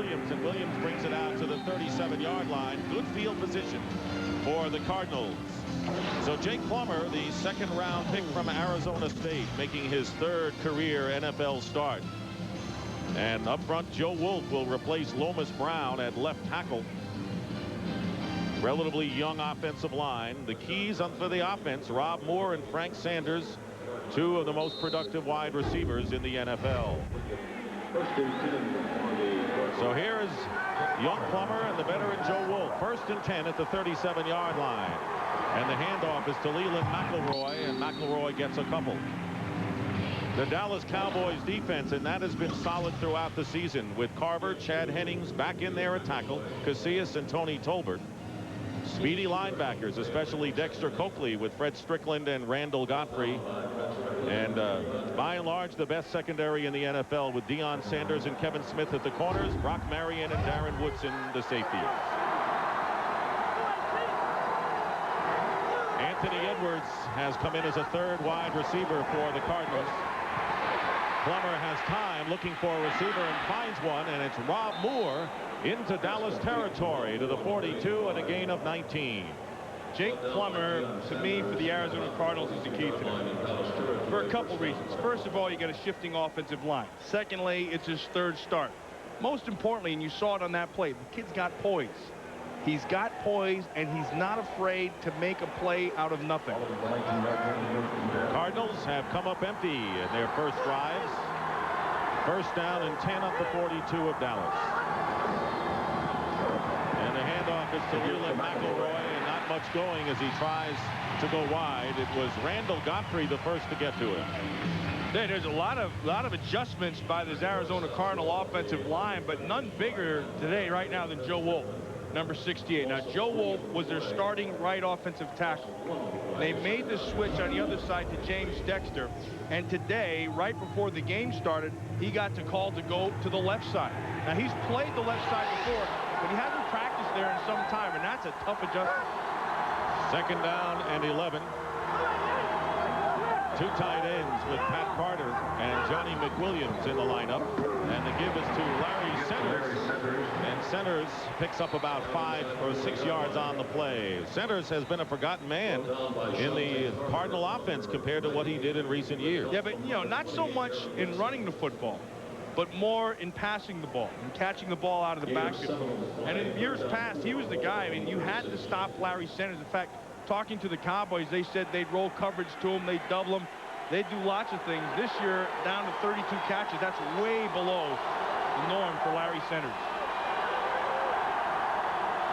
Williams, and Williams brings it out to the 37-yard line. Good field position for the Cardinals. So Jake Plummer, the second-round pick from Arizona State, making his third career NFL start. And up front, Joe Wolf will replace Lomas Brown at left tackle. Relatively young offensive line. The keys for the offense, Rob Moore and Frank Sanders, two of the most productive wide receivers in the NFL. So here is young Plummer and the veteran Joe Wolf. 1st and 10 at the 37-yard line. And the handoff is to Leland McElroy, and McElroy gets a couple. The Dallas Cowboys defense, and that has been solid throughout the season, with Carver, Chad Hennings back in there at tackle, Casillas and Tony Tolbert. Speedy linebackers, especially Dexter Coakley with Fred Strickland and Randall Godfrey. And by and large, the best secondary in the NFL, with Deion Sanders and Kevin Smith at the corners, Brock Marion and Darren Woodson the safeties. Anthony Edwards has come in as a third wide receiver for the Cardinals. Plummer has time, looking for a receiver, and finds one, and it's Rob Moore into Dallas territory to the 42 and a gain of 19. Jake Plummer, to me, for the Arizona Cardinals, is the key today for a couple reasons. First of all, you got a shifting offensive line. Secondly, it's his third start. Most importantly, and you saw it on that play, the kid's got poise. He's got poise, and he's not afraid to make a play out of nothing. Cardinals have come up empty in their first drives. 1st down and 10 at the 42 of Dallas. And the handoff is to Leland McElroy, and not much going as he tries to go wide. It was Randall Godfrey the first to get to him. There's a lot of adjustments by this Arizona Cardinal offensive line, but none bigger today right now than Joe Wolf, number 68. Now, Joe Wolf was their starting right offensive tackle. They made the switch on the other side to James Dexter, and today, right before the game started, he got to call to go to the left side. Now, he's played the left side before, but he hasn't practiced there in some time, and that's a tough adjustment. 2nd down and 11. Two tight ends with Pat Carter and Johnny McWilliams in the lineup. And the give is to Larry Centers. And Centers picks up about 5 or 6 yards on the play. Centers has been a forgotten man in the Cardinal offense compared to what he did in recent years. Yeah, but, you know, not so much in running the football, but more in passing the ball and catching the ball out of the backfield. And in years past, he was the guy. I mean, you had to stop Larry Centers. In fact, talking to the Cowboys, they said they'd roll coverage to him, they'd double him, they'd do lots of things. This year, down to 32 catches. That's way below the norm for Larry Centers.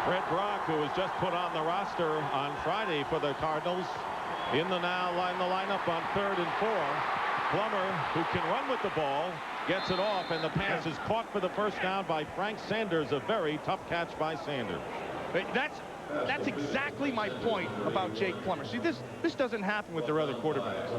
Brett Brock, who was just put on the roster on Friday for the Cardinals, in the lineup on 3rd and 4. Plummer, who can run with the ball, gets it off, and the pass is caught for the 1st down by Frank Sanders. A very tough catch by Sanders. That's exactly my point about Jake Plummer. See, this doesn't happen with their other quarterbacks.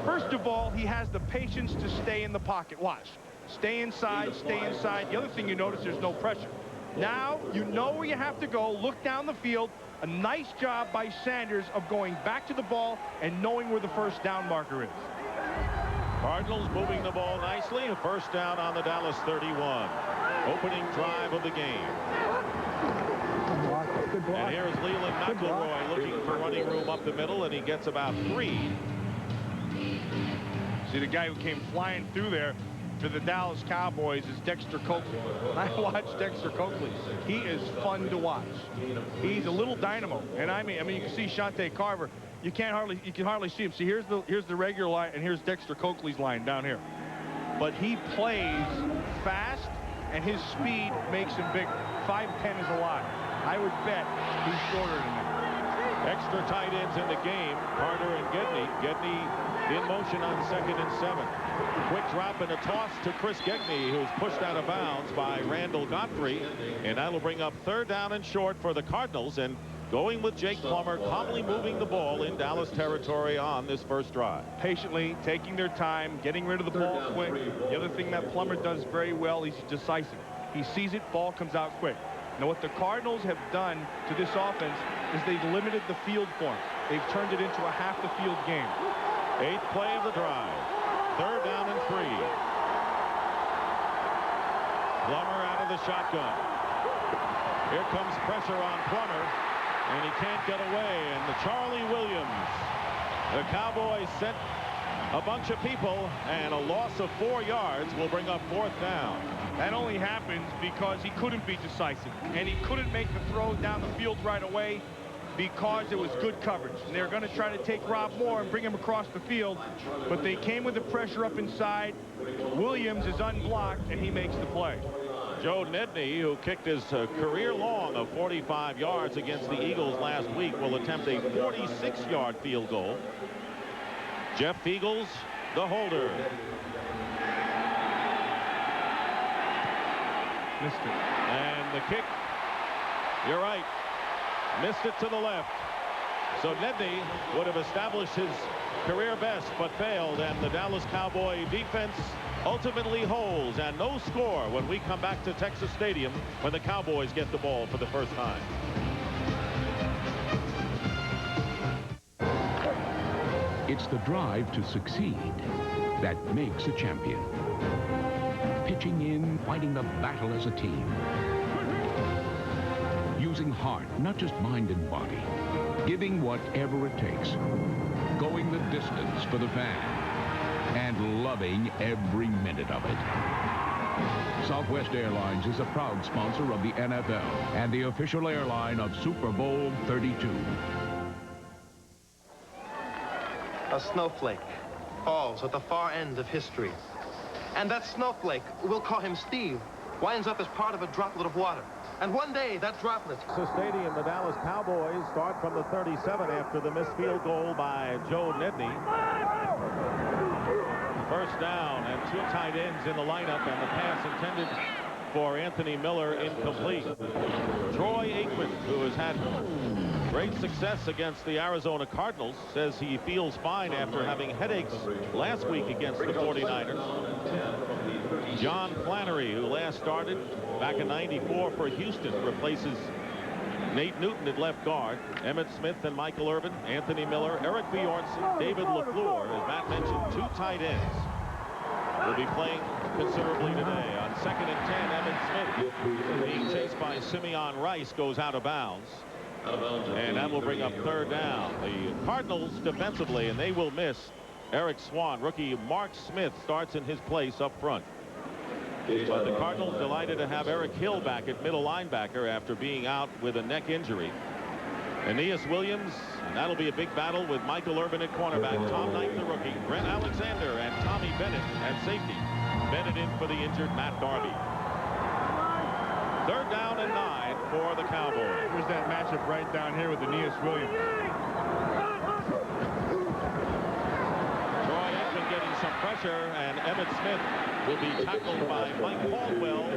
First of all, he has the patience to stay in the pocket. Watch. Stay inside, stay inside. The other thing you notice, there's no pressure. Now, you know where you have to go. Look down the field. A nice job by Sanders of going back to the ball and knowing where the 1st down marker is. Cardinals moving the ball nicely. A 1st down on the Dallas 31. Opening drive of the game. And here's Leland McElroy looking for running room up the middle, and he gets about 3. See, the guy who came flying through there for the Dallas Cowboys is Dexter Coakley. I watched Dexter Coakley. He is fun to watch. He's a little dynamo, and I mean you can see Shante Carver. You can hardly see him. See, here's the regular line, and here's Dexter Coakley's line down here. But he plays fast, and his speed makes him bigger. 5'10" is a lot. I would bet he's shorter than that. Extra tight ends in the game, Carter and Gedney. Gedney in motion on 2nd and 7. Quick drop and a toss to Chris Gedney, who's pushed out of bounds by Randall Godfrey. And that'll bring up 3rd down and short for the Cardinals. And going with Jake Plummer, calmly moving the ball in Dallas territory on this 1st drive. Patiently, taking their time, getting rid of the ball quick. The other thing that Plummer does very well, he's decisive. He sees it, ball comes out quick. Now, what the Cardinals have done to this offense is they've limited the field for him. They've turned it into a half-the-field game. 8th play of the drive. 3rd down and 3. Plummer out of of the shotgun. Here comes pressure on Plummer, and he can't get away. And the Charlie Williams, the Cowboys sent a bunch of people, and a loss of 4 yards will bring up 4th down. That only happens because he couldn't be decisive, and he couldn't make the throw down the field right away because it was good coverage. And they're going to try to take Rob Moore and bring him across the field, but they came with the pressure up inside. Williams is unblocked, and he makes the play. Joe Nedney, who kicked his career long of 45 yards against the Eagles last week, will attempt a 46-yard field goal. Jeff Eagles, the holder. Missed it. And the kick, you're right, missed it to the left. So Nedney would have established his career best, but failed, and the Dallas Cowboy defense ultimately holds, and no score when we come back to Texas Stadium when the Cowboys get the ball for the first time. It's the drive to succeed that makes a champion. Pitching in, fighting the battle as a team. Using heart, not just mind and body. Giving whatever it takes. Going the distance for the fan. And loving every minute of it. Southwest Airlines is a proud sponsor of the NFL and the official airline of Super Bowl 32. A snowflake falls at the far end of history. And that snowflake, we'll call him Steve, winds up as part of a droplet of water. And one day, that droplet... Texas Stadium, the Dallas Cowboys start from the 37 after the missed field goal by Joe Nedney. First down, and 2 tight ends in the lineup, and the pass intended for Anthony Miller incomplete. Troy Aikman, who has had great success against the Arizona Cardinals, says he feels fine after having headaches last week against the 49ers. John Flannery, who last started back in '94 for Houston, replaces Nate Newton at left guard. Emmitt Smith and Michael Irvin, Anthony Miller, Eric Bjornsson, David LaFleur, as Matt mentioned, 2 tight ends will be playing considerably today. On 2nd and 10, Emmitt Smith, being chased by Simeon Rice, goes out of bounds. And that will bring up 3rd down. The Cardinals defensively, and they will miss Eric Swan. Rookie Mark Smith starts in his place up front. But the Cardinals delighted to have Eric Hill back at middle linebacker after being out with a neck injury. Aeneas Williams, and that'll be a big battle with Michael Irvin at cornerback, Tom Knight the rookie, Brent Alexander, and Tommy Bennett at safety. Bennett in for the injured Matt Darby. 3rd down and 9 for the Cowboys. There's that matchup right down here with Aeneas Williams. Troy Aikman getting some pressure, and Emmitt Smith will be tackled by Mike Caldwell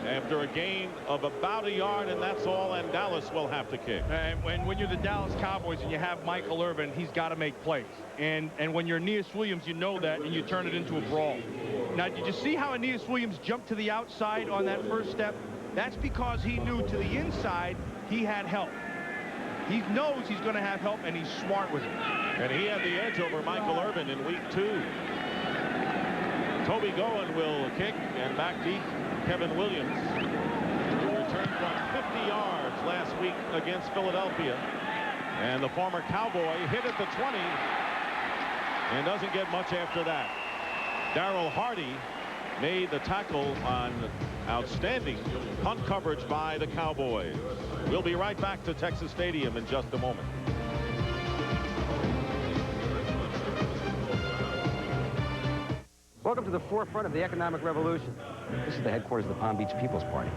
after a gain of about 1 yard, and that's all, and Dallas will have to kick. And when you're the Dallas Cowboys and you have Michael Irvin, he's got to make plays. And when you're Aeneas Williams, you know that, and you turn it into a brawl. Now, did you see how Aeneas Williams jumped to the outside on that first step? That's because he knew to the inside he had help. He knows he's going to have help, and he's smart with it. And he had the edge over Michael Irvin in week 2. Toby Goen will kick, and back deep, Kevin Williams, who returned from 50 yards last week against Philadelphia. And the former Cowboy hit at the 20 and doesn't get much after that. Darrell Hardy made the tackle on outstanding punt coverage by the Cowboys. We'll be right back to Texas Stadium in just a moment. Welcome to the forefront of the economic revolution. This is the headquarters of the Palm Beach People's Party.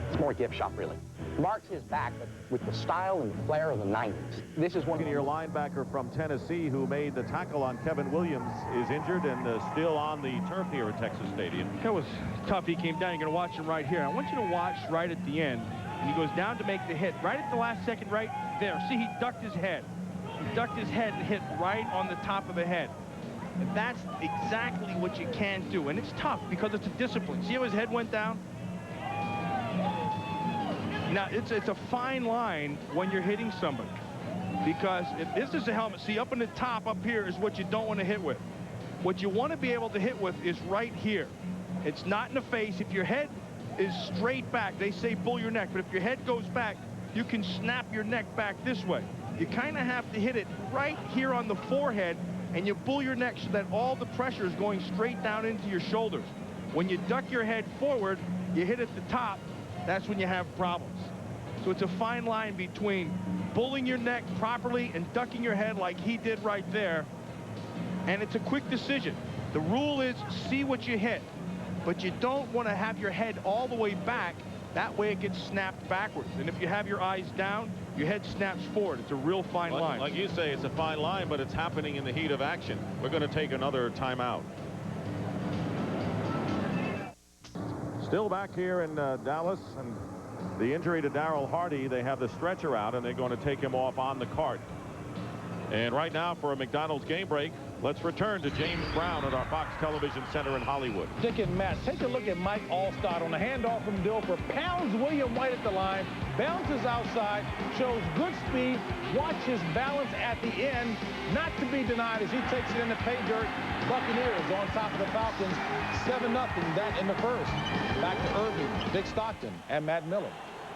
It's more a gift shop, really. Marks his back, but with the style and the flair of the 90s. This is one of Your linebacker from Tennessee, who made the tackle on Kevin Williams, is injured and still on the turf here at Texas Stadium. That was tough. He came down. You're going to watch him right here. I want you to watch right at the end. And he goes down to make the hit. Right at the last second, right there. See, he ducked his head. He ducked his head and hit right on the top of the head. And that's exactly what you can't do. And it's tough because it's a discipline. See how his head went down? Now, it's a fine line when you're hitting somebody. Because if this is a helmet, see, up in the top up here is what you don't want to hit with. What you want to be able to hit with is right here. It's not in the face. If your head is straight back. They say bull your neck, but if your head goes back, you can snap your neck back this way. You kind of have to hit it right here on the forehead, and you bull your neck so that all the pressure is going straight down into your shoulders. When you duck your head forward, you hit at the top, that's when you have problems. So it's a fine line between bulling your neck properly and ducking your head like he did right there. And it's a quick decision. The rule is see what you hit, but you don't want to have your head all the way back. That way it gets snapped backwards. And if you have your eyes down, your head snaps forward. It's a real fine line. Like you say, it's a fine line, but it's happening in the heat of action. We're going to take another timeout. Still back here in Dallas, and the injury to Darryl Hardy, they have the stretcher out, and they're going to take him off on the cart. And right now, for a McDonald's game break, let's return to James Brown at our Fox Television Center in Hollywood. Dick and Matt, take a look at Mike Allstott on the handoff from Dilfer. Pounds William White at the line, bounces outside, shows good speed. Watch his balance at the end, not to be denied as he takes it in the pay dirt. Buccaneers on top of the Falcons, 7-0, that in the first. Back to Irving, Dick Stockton, and Matt Miller.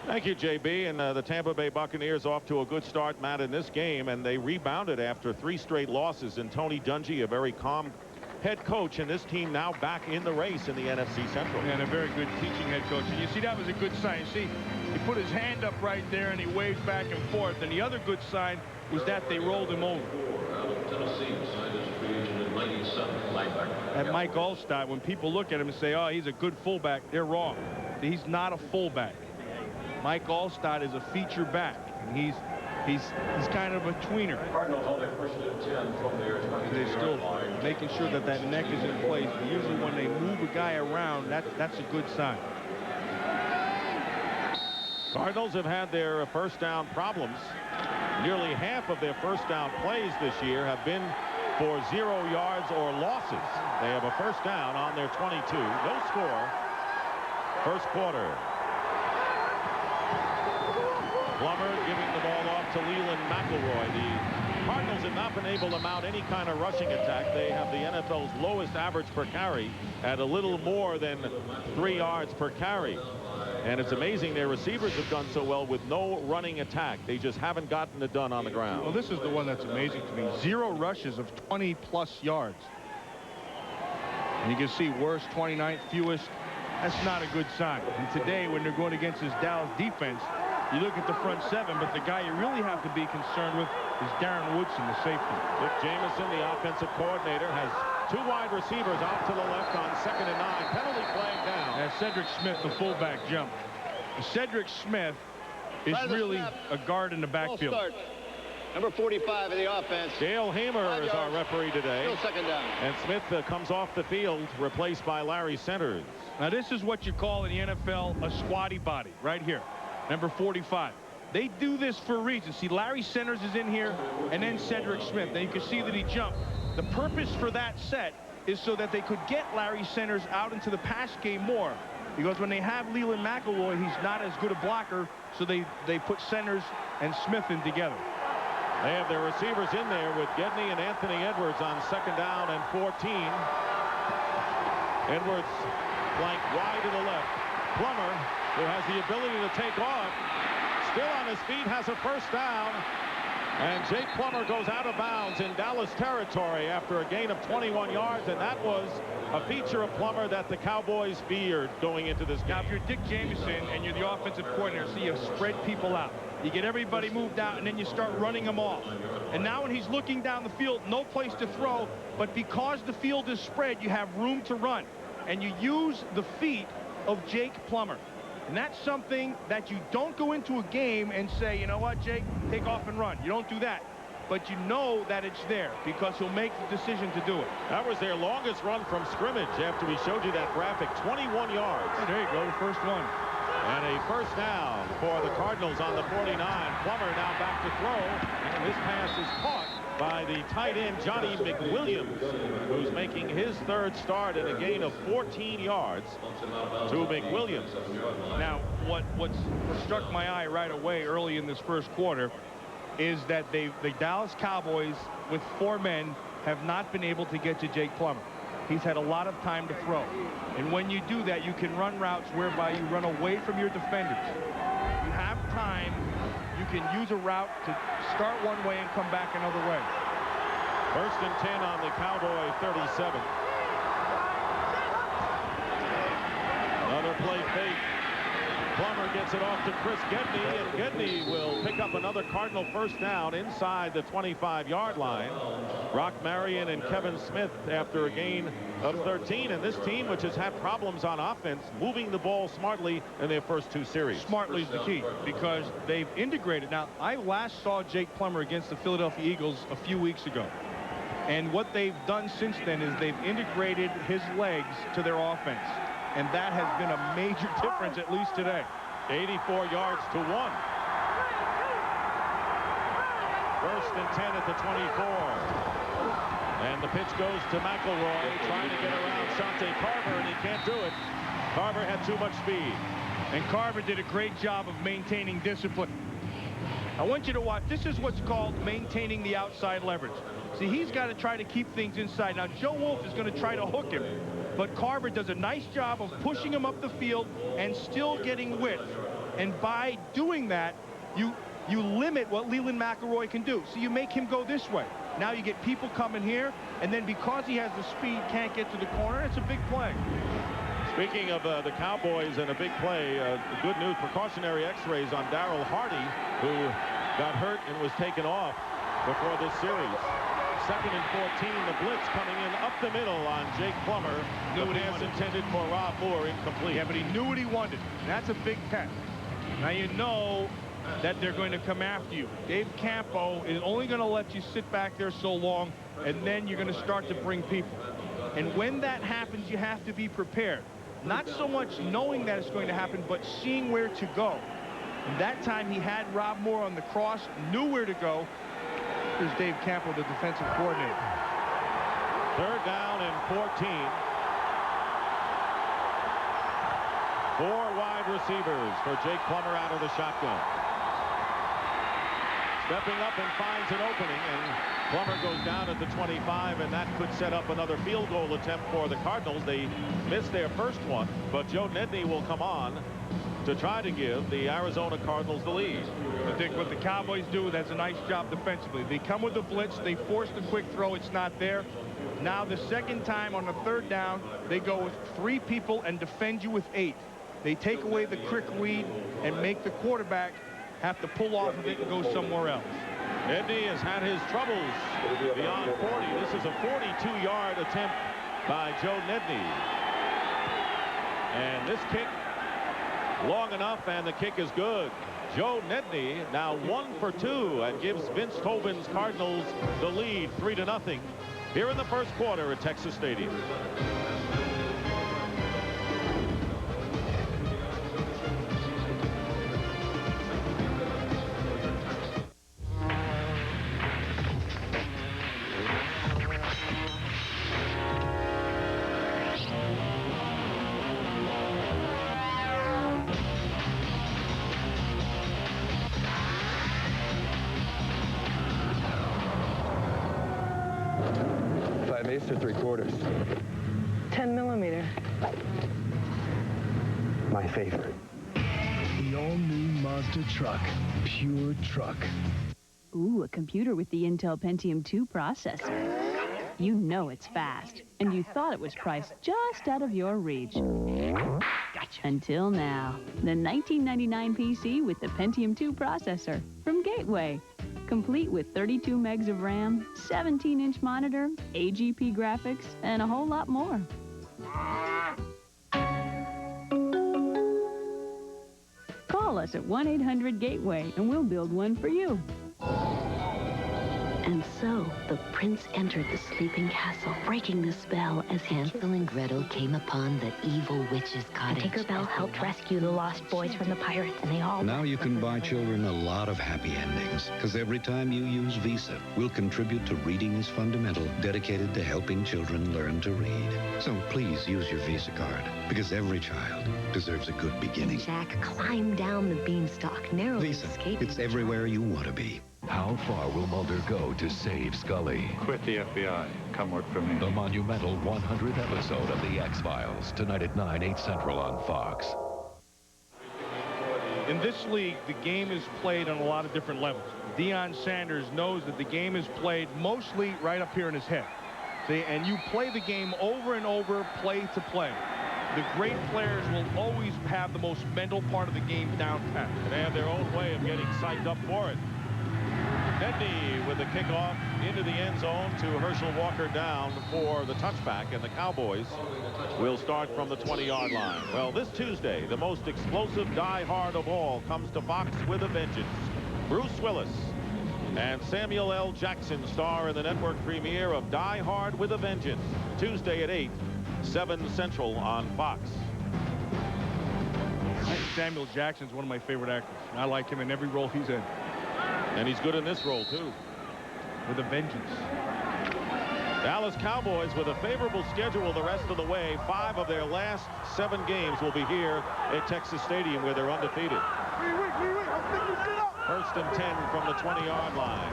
Thank you, JB. And the Tampa Bay Buccaneers off to a good start, Matt, in this game, and they rebounded after 3 straight losses. And Tony Dungy, a very calm head coach, and this team now back in the race in the NFC Central. And a very good teaching head coach. And you see, that was a good sign. You see, he put his hand up right there and he waved back and forth. And the other good sign was that they rolled him over. And Mike Allstott, when people look at him and say, oh, he's a good fullback, they're wrong. He's not a fullback. Mike Allstott is a feature back, and he's kind of a tweener. They're still making sure that that neck is in place. But usually when they move a guy around, that's a good sign. Cardinals have had their first down problems. Nearly half of their first down plays this year have been for 0 yards or losses. They have a first down on their 22. No score. First quarter. Plummer giving the ball off to Leland McElroy. The Cardinals have not been able to mount any kind of rushing attack. They have the NFL's lowest average per carry at a little more than 3 yards per carry. And it's amazing their receivers have done so well with no running attack. They just haven't gotten it done on the ground. Well, this is the one that's amazing to me. 0 rushes of 20-plus yards. And you can see worst, 29th, fewest. That's not a good sign. And today, when they're going against this Dallas defense, you look at the front 7, but the guy you really have to be concerned with is Darren Woodson, the safety. Dick Jamieson, the offensive coordinator, has 2 wide receivers off to the left on 2nd and 9. Penalty flag down. And Cedric Smith, the fullback, jump. Cedric Smith is really a guard in the backfield. Number 45 in the offense. Dale Hamer is our referee today. Still 2nd down. And Smith comes off the field, replaced by Larry Centers. Now, this is what you call in the NFL a squatty body, right here. Number 45. They do this for a reason. See, Larry Centers is in here, and then Cedric Smith. Now, you can see that he jumped. The purpose for that set is so that they could get Larry Centers out into the pass game more. Because when they have Leland McElroy, he's not as good a blocker, so they put Centers and Smith in together. They have their receivers in there with Gedney and Anthony Edwards on 2nd down and 14. Edwards flank wide to the left. Plummer, who has the ability to take off, still on his feet, has a first down. And Jake Plummer goes out of bounds in Dallas territory after a gain of 21 yards, and that was a feature of Plummer that the Cowboys feared going into this game. Now, if you're Dick Jamieson and you're the offensive coordinator, so you spread people out. You get everybody moved out, and then you start running them off. And now when he's looking down the field, no place to throw, but because the field is spread, you have room to run. And you use the feet of Jake Plummer. And that's something that you don't go into a game and say, you know what, Jake, take off and run. You don't do that. But you know that it's there because he'll make the decision to do it. That was their longest run from scrimmage after we showed you that graphic, 21 yards. Oh, there you go, the first one. And a first down for the Cardinals on the 49. Plummer now back to throw. And this pass is caught by the tight end Johnny McWilliams, who's making his 3rd start in a gain of 14 yards to McWilliams. Now, what struck my eye right away early in this first quarter is that the Dallas Cowboys, with 4 men, have not been able to get to Jake Plummer. He's had a lot of time to throw. And when you do that, you can run routes whereby you run away from your defenders. You have time. You can use a route to start one way and come back another way. 1st and 10 on the Cowboy 37. Another play fake. Plummer gets it off to Chris Gedney, and Gedney will pick up another Cardinal first down inside the 25-yard line. Brock Marion and Kevin Smith after a gain of 13. And this team, which has had problems on offense, moving the ball smartly in their first 2 series. Smartly is the key because they've integrated. Now, I last saw Jake Plummer against the Philadelphia Eagles a few weeks ago. And what they've done since then is they've integrated his legs to their offense. And that has been a major difference, at least today. 84 yards to 1. 1st and 10 at the 24. And the pitch goes to McElroy, trying to get around Shante Carver, and he can't do it. Carver had too much speed. And Carver did a great job of maintaining discipline. I want you to watch. This is what's called maintaining the outside leverage. See, he's got to try to keep things inside. Now, Joe Wolf is going to try to hook him. But Carver does a nice job of pushing him up the field and still getting width. And by doing that, you limit what Leland McElroy can do. So you make him go this way. Now you get people coming here, and then because he has the speed, can't get to the corner. It's a big play. Speaking of the Cowboys and a big play, good news, precautionary x-rays on Darryl Hardy, who got hurt and was taken off before this series. 2nd and 14, the blitz coming in up the middle on Jake Plummer. The pass intended for Rob Moore, incomplete. Yeah, but he knew what he wanted. And that's a big test. Now you know that they're going to come after you. Dave Campo is only going to let you sit back there so long, and then you're going to start to bring people. And when that happens, you have to be prepared. Not so much knowing that it's going to happen, but seeing where to go. And that time he had Rob Moore on the cross, knew where to go. Here's Dave Campo, the defensive coordinator. 3rd down and 14. 4 wide receivers for Jake Plummer out of the shotgun. Stepping up and finds an opening, and Plummer goes down at the 25, and that could set up another field goal attempt for the Cardinals. They missed their first one, but Joe Nedney will come on to try to give the Arizona Cardinals the lead. I think what the Cowboys do, that's a nice job defensively. They come with the blitz, they force the quick throw, it's not there. Now the second time on the 3rd down, they go with 3 people and defend you with 8. They take away the quick read and make the quarterback have to pull off of it and go somewhere else. Nedney has had his troubles beyond 40. This is a 42-yard attempt by Joe Nedney. And this kick long enough, and the kick is good. Joe Nedney now 1 for 2 and gives Vince Tobin's Cardinals the lead 3-0 here in the first quarter at Texas Stadium. Ace or 3/4? 10 millimeter. My favorite. The all-new Mazda truck. Pure truck. Ooh, a computer with the Intel Pentium 2 processor. You know it's fast, and you thought it was priced just out of your reach. Gotcha. Until now. The 1999 PC with the Pentium 2 processor from Gateway. Complete with 32 megs of RAM, 17-inch monitor, AGP graphics, and a whole lot more. Call us at 1-800-GATEWAY and we'll build one for you. And so, the prince entered the sleeping castle, breaking the spell as Hansel and Gretel came upon the evil witch's cottage. And Tinkerbell helped rescue the lost boys from the pirates, and they all... Now you can buy children a lot of happy endings, because every time you use Visa, we'll contribute to Reading is Fundamental, dedicated to helping children learn to read. So please use your Visa card, because every child deserves a good beginning. Jack climbed down the beanstalk, narrowly Visa, escaping. it's everywhere you want to be. How far will Mulder go to save Scully? Quit the FBI. Come work for me. The monumental 100th episode of The X-Files, tonight at 9, 8 Central on Fox. In this league, the game is played on a lot of different levels. Deion Sanders knows that the game is played mostly right up here in his head. See, and you play the game over and over, play to play. The great players will always have the most mental part of the game down pat. They have their own way of getting psyched up for it. Nedney with the kickoff into the end zone to Herschel Walker down for the touchback, and the Cowboys will start from the 20-yard line. Well, this Tuesday, the most explosive die-hard of all comes to Fox with a vengeance. Bruce Willis and Samuel L. Jackson star in the network premiere of Die Hard with a Vengeance, Tuesday at 8, 7 Central on Fox. Samuel Jackson's one of my favorite actors. I like him in every role he's in. And he's good in this role, too. With a vengeance. Dallas Cowboys with a favorable schedule the rest of the way. 5 of their last 7 games will be here at Texas Stadium, where they're undefeated. First and 10 from the 20-yard line.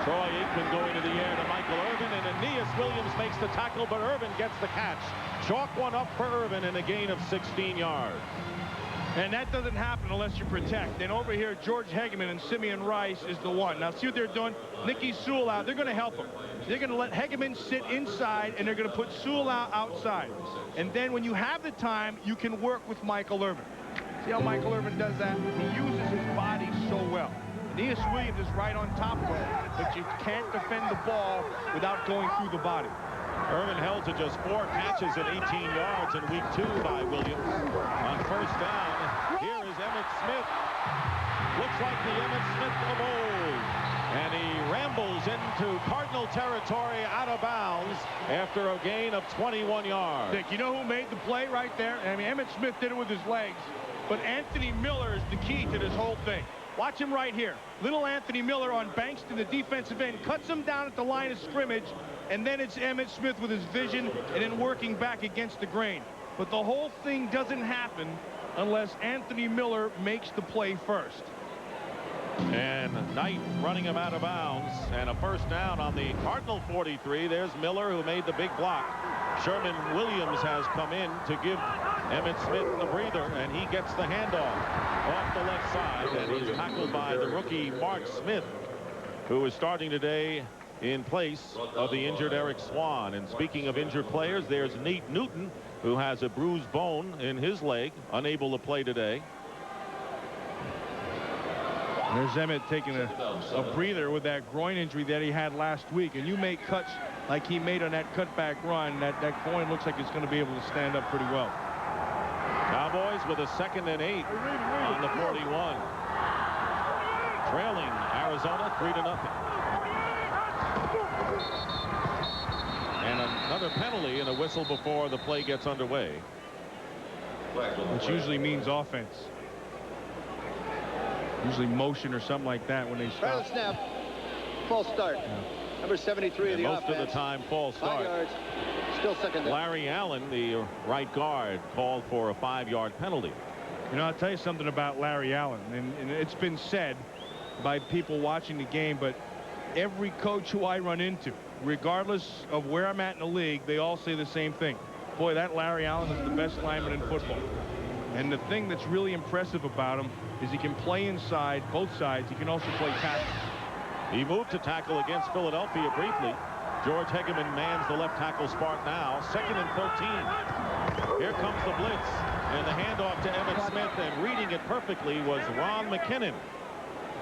Troy Aikman going to the air to Michael Irvin, and Aeneas Williams makes the tackle, but Irvin gets the catch. Chalk one up for Irvin in a gain of 16 yards. And that doesn't happen unless you protect. And over here, George Hegeman and Simeon Rice is the one. Now, see what they're doing? Nicky Sewell out. They're going to help him. They're going to let Hegeman sit inside, and they're going to put Sewell out outside. And then when you have the time, you can work with Michael Irvin. See how Michael Irvin does that? He uses his body so well. Aeneas Williams is right on top of him, but you can't defend the ball without going through the body. Irvin held to just 4 catches at 18 yards in week 2 by Williams. On first down, here is Emmitt Smith. Looks like the Emmitt Smith of old. And he rambles into Cardinal territory out of bounds after a gain of 21 yards. Dick, you know who made the play right there? I mean, Emmitt Smith did it with his legs, but Anthony Miller is the key to this whole thing. Watch him right here. Little Anthony Miller on Bankston, the defensive end, cuts him down at the line of scrimmage, and then it's Emmitt Smith with his vision and then working back against the grain. But the whole thing doesn't happen unless Anthony Miller makes the play first. And Knight running him out of bounds, and a first down on the Cardinal 43. There's Miller, who made the big block. Sherman Williams has come in to give Emmitt Smith the breather, and he gets the handoff off the left side, and he's tackled by the rookie Mark Smith, who is starting today in place of the injured Eric Swan. And speaking of injured players, there's Nate Newton, who has a bruised bone in his leg, unable to play today. There's Emmitt taking a breather with that groin injury that he had last week. And you make cuts like he made on that cutback run, that groin looks like it's going to be able to stand up pretty well. Cowboys with a 2nd and 8 on the 41. Trailing Arizona 3-0. And another penalty and a whistle before the play gets underway. Which usually means offense. Usually motion or something like that when they stop. Snap. False start. Yeah. Number 73 of the most offense. of the time, false start. 5 yards. Still second down. Larry Allen, the right guard, called for a 5-yard penalty. You know, I'll tell you something about Larry Allen, and it's been said by people watching the game, but every coach who I run into, regardless of where I'm at in the league, they all say the same thing. Boy, that Larry Allen is the best lineman in football. And the thing that's really impressive about him is he can play inside both sides. He can also play tackle. He moved to tackle against Philadelphia briefly. George Hegeman mans the left tackle spot now. 2nd and 13. Here comes the blitz, and the handoff to Emmitt Smith, and reading it perfectly was Ron McKinnon.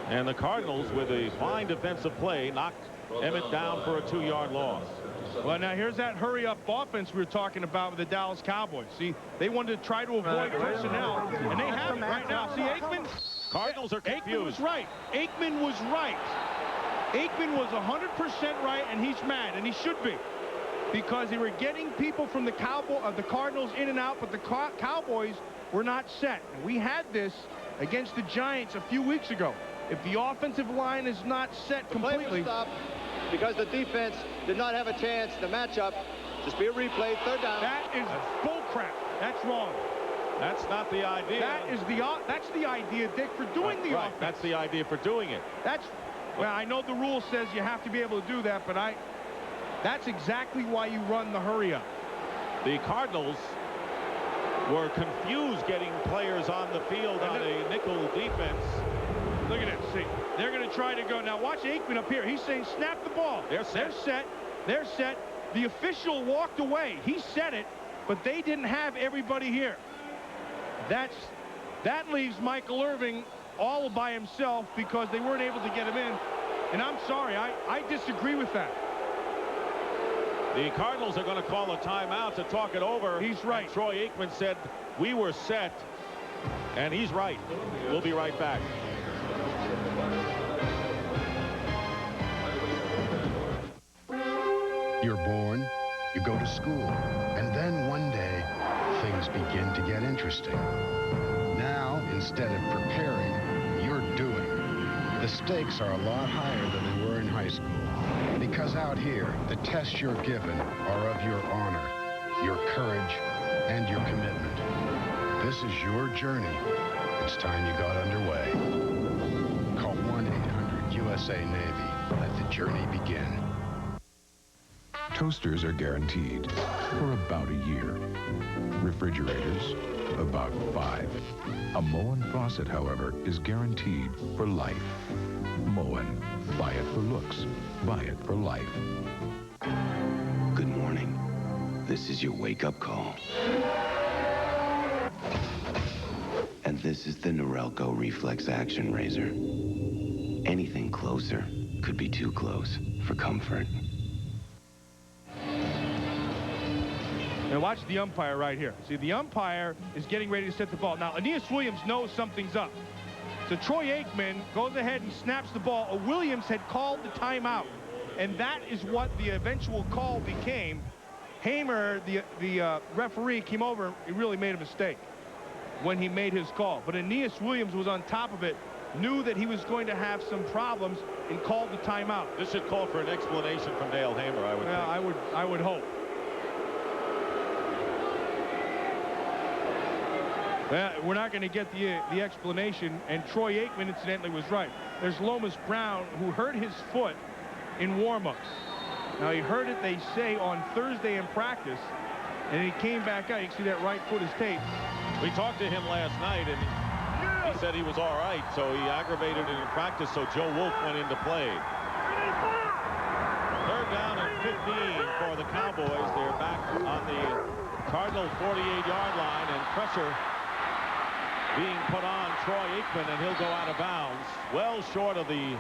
And the Cardinals, with a fine defensive play, knocked Emmitt down for a 2-yard loss. Well, now here's that hurry-up offense we were talking about with the Dallas Cowboys. See, they wanted to try to avoid personnel, and they have it right now. See, Aikman. Cardinals are confused. Aikman was right. Aikman was right. Aikman was 100% right, and he's mad, and he should be, because they were getting people from the Cardinals in and out, but the Cowboys were not set. And we had this against the Giants a few weeks ago. If the offensive line is not set completely. Stop because the defense did not have a chance to match up. Just be a replay, 3rd down. That is bullcrap. That's wrong. That's not the idea. That's the idea, Dick, for doing the offense. That's the idea for doing it. Well, I know the rule says you have to be able to do that, but that's exactly why you run the hurry up. The Cardinals were confused getting players on the field on a nickel defense. Look at it. See, they're going to try to go. Now, watch Aikman up here. He's saying, snap the ball. They're set. They're set. The official walked away. He said it, but they didn't have everybody here. That leaves Michael Irvin all by himself because they weren't able to get him in. And I'm sorry, I disagree with that. The Cardinals are going to call a timeout to talk it over. He's right. And Troy Aikman said, we were set. And he's right. We'll be right back. You're born, you go to school, and then one day, things begin to get interesting. Now, instead of preparing, you're doing. The stakes are a lot higher than they were in high school. Because out here, the tests you're given are of your honor, your courage, and your commitment. This is your journey. It's time you got underway. Call 1-800-USA-NAVY. Let the journey begin. Toasters are guaranteed for about a year. Refrigerators, about 5. A Moen faucet, however, is guaranteed for life. Moen. Buy it for looks. Buy it for life. Good morning. This is your wake-up call. And this is the Norelco Reflex Action Razor. Anything closer could be too close for comfort. Now watch the umpire right here. See, the umpire is getting ready to set the ball. Now, Aeneas Williams knows something's up. So Troy Aikman goes ahead and snaps the ball. Williams had called the timeout. And that is what the eventual call became. Hamer, the referee, came over. He really made a mistake when he made his call. But Aeneas Williams was on top of it, knew that he was going to have some problems, and called the timeout. This should call for an explanation from Dale Hamer, I would think. I would hope. Well, we're not going to get the explanation, and Troy Aikman, incidentally, was right. There's Lomas Brown, who hurt his foot in warm-ups. Now, he hurt it, they say, on Thursday in practice, and he came back out. You can see that right foot is taped. We talked to him last night, and he said he was all right, so he aggravated it in practice, so Joe Wolf went into play. 3rd down and 15 for the Cowboys. They're back on the Cardinal 48-yard line, and pressure being put on Troy Aikman, and he'll go out of bounds well short of the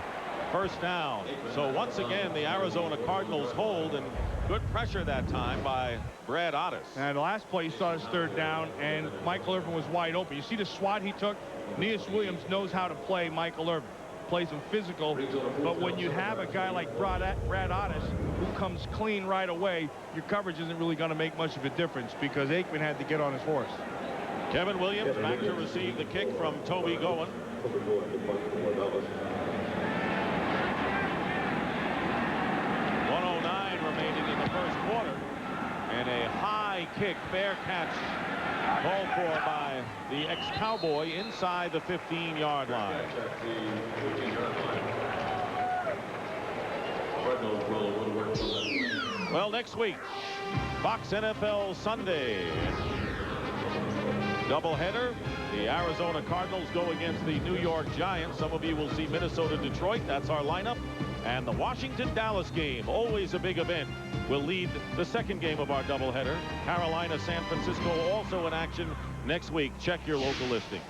first down. So once again, the Arizona Cardinals hold, and good pressure that time by Brad Otis. And the last play, you saw his 3rd down, and Michael Irvin was wide open. You see the swat he took? Aeneas Williams knows how to play Michael Irvin. Plays him physical, but when you have a guy like Brad Otis who comes clean right away, your coverage isn't really going to make much of a difference because Aikman had to get on his horse. Kevin Williams back to receive the kick from Toby Goen. 1:09 remaining in the first quarter. And a high kick, fair catch, called for by the ex-Cowboy inside the 15-yard line. Well, next week, Fox NFL Sunday. Doubleheader. The Arizona Cardinals go against the New York Giants. Some of you will see Minnesota-Detroit. That's our lineup. And the Washington-Dallas game, always a big event, will lead the second game of our doubleheader. Carolina-San Francisco also in action next week. Check your local listings.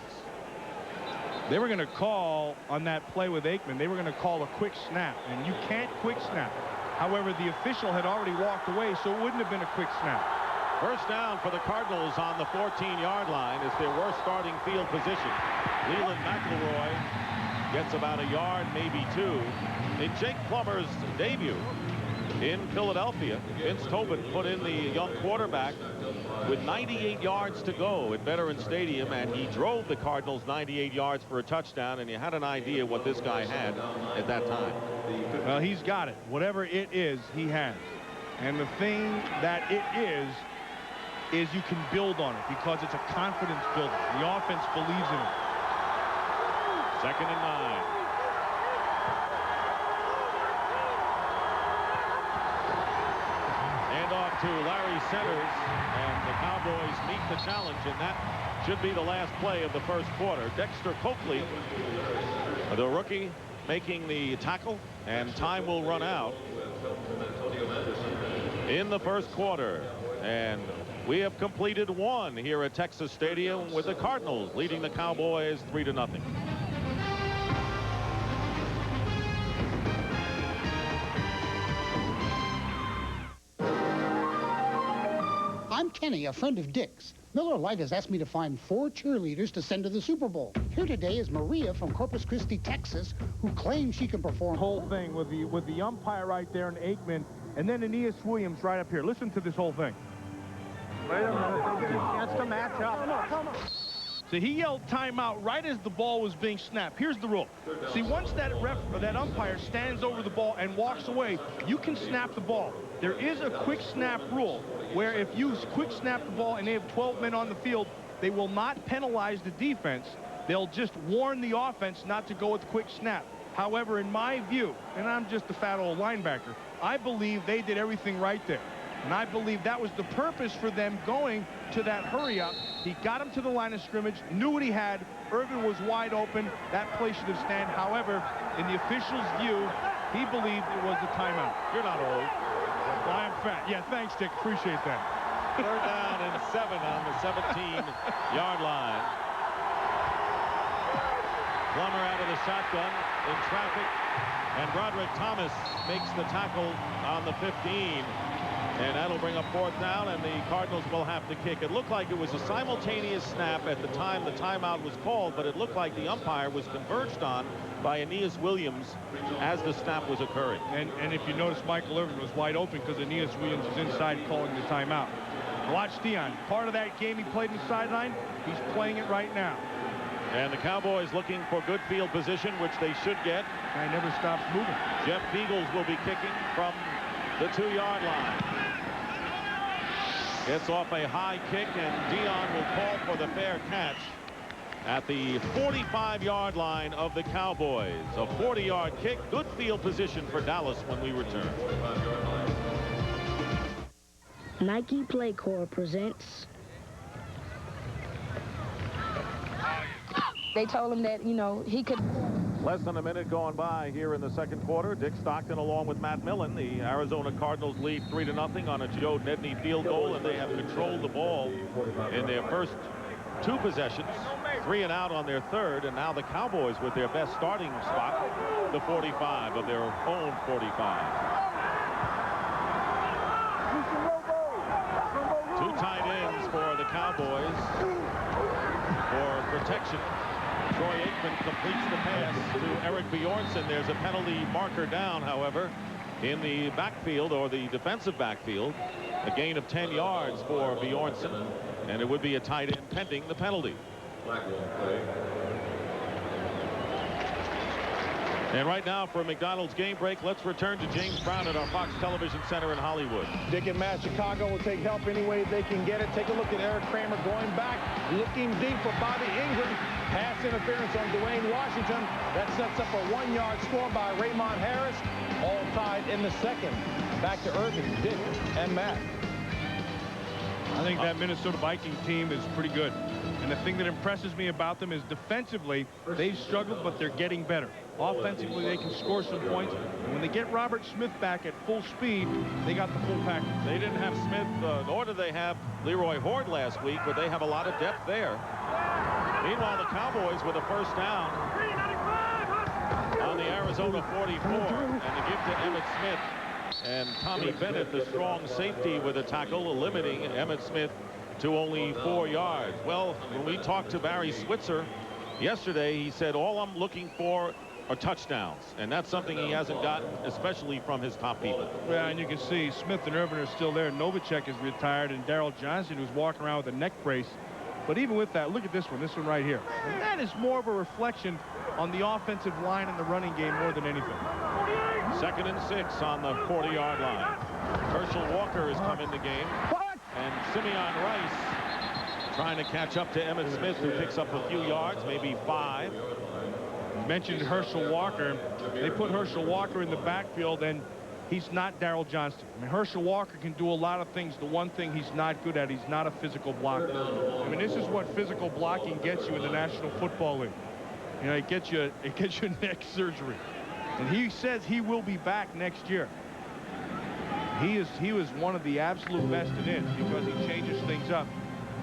They were going to call on that play with Aikman. They were going to call a quick snap, and you can't quick snap. However, the official had already walked away, so it wouldn't have been a quick snap. First down for the Cardinals on the 14-yard line is their worst starting field position. Leland McElroy gets about a yard, maybe 2. In Jake Plummer's debut in Philadelphia, Vince Tobin put in the young quarterback with 98 yards to go at Veterans Stadium, and he drove the Cardinals 98 yards for a touchdown, and you had an idea what this guy had at that time. Well, he's got it. Whatever it is, he has. And the thing that it is is you can build on it because it's a confidence builder. The offense believes in it. 2nd and 9. Hand off to Larry Centers, and the Cowboys meet the challenge, and that should be the last play of the first quarter. Dexter Coakley, the rookie, making the tackle, and time will run out in the first quarter. And we have completed one here at Texas Stadium with the Cardinals leading the Cowboys 3-0. I'm Kenny, a friend of Dick's. Miller Lite has asked me to find 4 cheerleaders to send to the Super Bowl. Here today is Maria from Corpus Christi, Texas, who claims she can perform. Whole thing with the umpire right there and Aikman, and then Aeneas Williams right up here. Listen to this whole thing. Wait a minute, they get a chance to match up. Come on. So he yelled timeout right as the ball was being snapped. Here's the rule. See, once that umpire stands over the ball and walks away, you can snap the ball. There is a quick snap rule where if you quick snap the ball and they have 12 men on the field, they will not penalize the defense. They'll just warn the offense not to go with quick snap. However, in my view, and I'm just a fat old linebacker, I believe they did everything right there. And I believe that was the purpose for them going to that hurry up. He got him to the line of scrimmage, knew what he had. Irvin was wide open. That play should have stand. However, in the official's view, he believed it was a timeout. You're not old. Well, I'm fat. Yeah, thanks, Dick. Appreciate that. 3rd down and 7 on the 17-yard line. Plummer out of the shotgun in traffic, and Broderick Thomas makes the tackle on the 15. And that'll bring up 4th down, and the Cardinals will have to kick. It looked like it was a simultaneous snap at the time the timeout was called, but it looked like the umpire was converged on by Aeneas Williams as the snap was occurring. And if you notice, Michael Irvin was wide open because Aeneas Williams is inside calling the timeout. Watch Dion. Part of that game he played in the sideline. He's playing it right now. And the Cowboys looking for good field position, which they should get. Guy never stops moving. Jeff Beagles will be kicking from the 2-yard line. Gets off a high kick, and Dion will call for the fair catch at the 45-yard line of the Cowboys. A 40-yard kick. Good field position for Dallas when we return. Nike Play Corps presents. They told him that, you know, he could. Less than a minute going by here in the second quarter. Dick Stockton along with Matt Millen. The Arizona Cardinals lead 3-0 on a Joe Nedney field goal, and they have controlled the ball in their first 2 possessions. 3 and out on their 3rd, and now the Cowboys with their best starting spot, the 45 of their own 45. 2 tight ends for the Cowboys for protection. Troy Aikman completes the pass to Eric Bjornsson. There's a penalty marker down, however, in the backfield, or the defensive backfield. A gain of 10 yards for Bjornsson, and it would be a tight end pending the penalty. And right now, for a McDonald's game break, let's return to James Brown at our Fox Television Center in Hollywood. Dick and Matt, Chicago will take help any way they can get it. Take a look at Eric Kramer going back, looking deep for Bobby Ingram. Pass interference on Dwayne Washington. That sets up a 1-yard score by Raymond Harris. All tied in the second. Back to Irvin, Dick, and Matt. I think that Minnesota Viking team is pretty good. And the thing that impresses me about them is defensively, they've struggled, but they're getting better. Offensively, they can score some points. And when they get Robert Smith back at full speed, they got the full package. They didn't have Smith, nor did they have Leroy Horde last week, but they have a lot of depth there. Meanwhile, the Cowboys with a first down on the Arizona 44, and the give to Emmitt Smith. And Tommy Bennett, the strong safety, with a tackle, limiting Emmitt Smith to only 4 yards. Well, when we talked to Barry Switzer yesterday, he said, all I'm looking for are touchdowns. And that's something he hasn't gotten, especially from his top people. Yeah, and you can see Smith and Irvin are still there. Novacek is retired, and Darrell Johnson, who's walking around with a neck brace. But even with that, look at this one right here. And that is more of a reflection on the offensive line and the running game more than anything. 2nd and 6 on the 40-yard line. Herschel Walker has come in the game. What? And Simeon Rice trying to catch up to Emmitt Smith, who picks up a few yards, maybe 5. You mentioned Herschel Walker. They put Herschel Walker in the backfield, and he's not Darryl Johnston. I mean, Herschel Walker can do a lot of things. The one thing he's not good at, he's not a physical blocker. I mean, this is what physical blocking gets you in the National Football League. You know, it gets you neck surgery. And he says he will be back next year. He was one of the absolute best it is because he changes things up.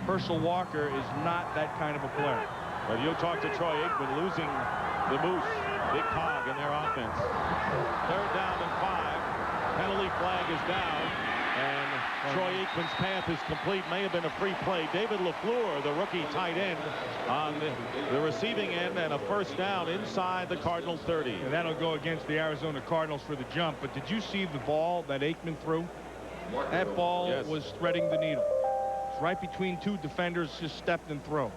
Herschel Walker is not that kind of a player. But you'll talk to Troy Aikman, losing the Moose, big cog in their offense. 3rd down and 5. Penalty flag is down, and Troy Aikman's path is complete. May have been a free play. David LaFleur, the rookie tight end, on the receiving end, and a 1st down inside the Cardinals 30. And that'll go against the Arizona Cardinals for the jump. But did you see the ball that Aikman threw? That ball was threading the needle. It's right between 2 defenders, just stepped and throw.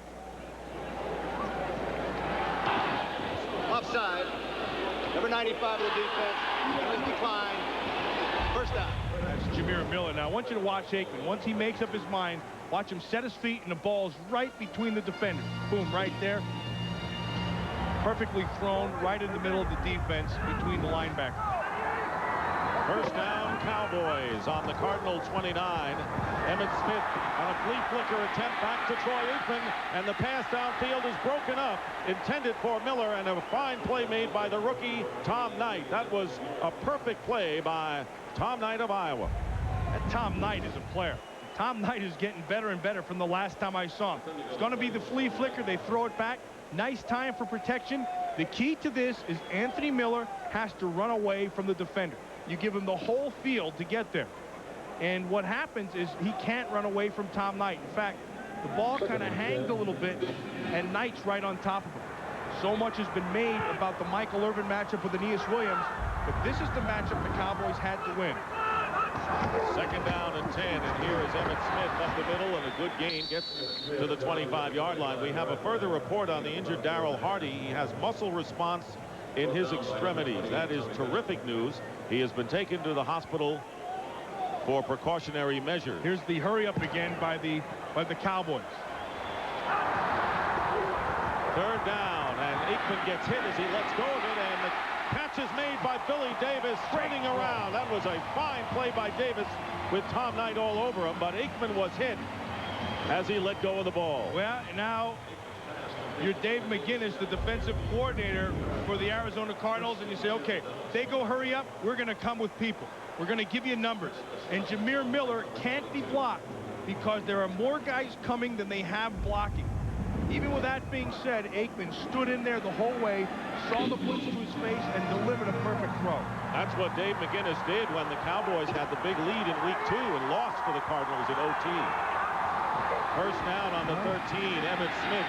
Offside. Number 95 of the defense. Penalty decline. 1st down. That's Jameer Miller. Now, I want you to watch Aikman. Once he makes up his mind, watch him set his feet, and the ball's right between the defenders. Boom, right there. Perfectly thrown right in the middle of the defense between the linebackers. 1st down, Cowboys on the Cardinal 29. Emmitt Smith on a flea flicker attempt back to Troy Aikman, and the pass downfield is broken up, intended for Miller, and a fine play made by the rookie Tom Knight. That was a perfect play by Tom Knight of Iowa. That Tom Knight is a player. Tom Knight is getting better and better from the last time I saw him. It's going to be the flea flicker. They throw it back. Nice time for protection. The key to this is Anthony Miller has to run away from the defender. You give him the whole field to get there. And what happens is he can't run away from Tom Knight. In fact, the ball kind of hangs a little bit, and Knight's right on top of him. So much has been made about the Michael Irvin matchup with Aeneas Williams, but this is the matchup the Cowboys had to win. 2nd down and 10, and here is Emmitt Smith up the middle, and a good gain gets to the 25-yard line. We have a further report on the injured Darryl Hardy. He has muscle response in his extremities. That is terrific news. He has been taken to the hospital for precautionary measures. Here's the hurry up again by the Cowboys. 3rd down, and Aikman gets hit as he lets go of it, and the catch is made by Billy Davis, turning around. That was a fine play by Davis with Tom Knight all over him, but Aikman was hit as he let go of the ball. Well, now you're Dave McGinnis, the defensive coordinator for the Arizona Cardinals, and you say, okay, they go hurry up, we're going to come with people. We're going to give you numbers. And Jameer Miller can't be blocked because there are more guys coming than they have blocking. Even with that being said, Aikman stood in there the whole way, saw the blitz to his face, and delivered a perfect throw. That's what Dave McGinnis did when the Cowboys had the big lead in week 2 and lost to the Cardinals in OT. 1st down on the 13, Emmitt Smith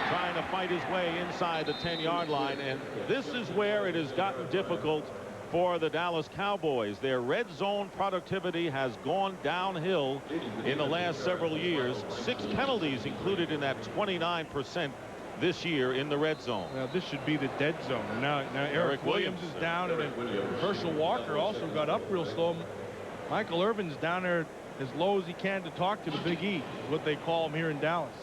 trying to fight his way inside the 10-yard line, and this is where it has gotten difficult for the Dallas Cowboys. Their red zone productivity has gone downhill in the last several years. 6 penalties included in that 29% this year in the red zone. Now this should be the dead zone. Now Eric Williams is down, and then Herschel Walker also got up real slow. Michael Irvin's down there as low as he can to talk to the Big E, what they call him here in Dallas.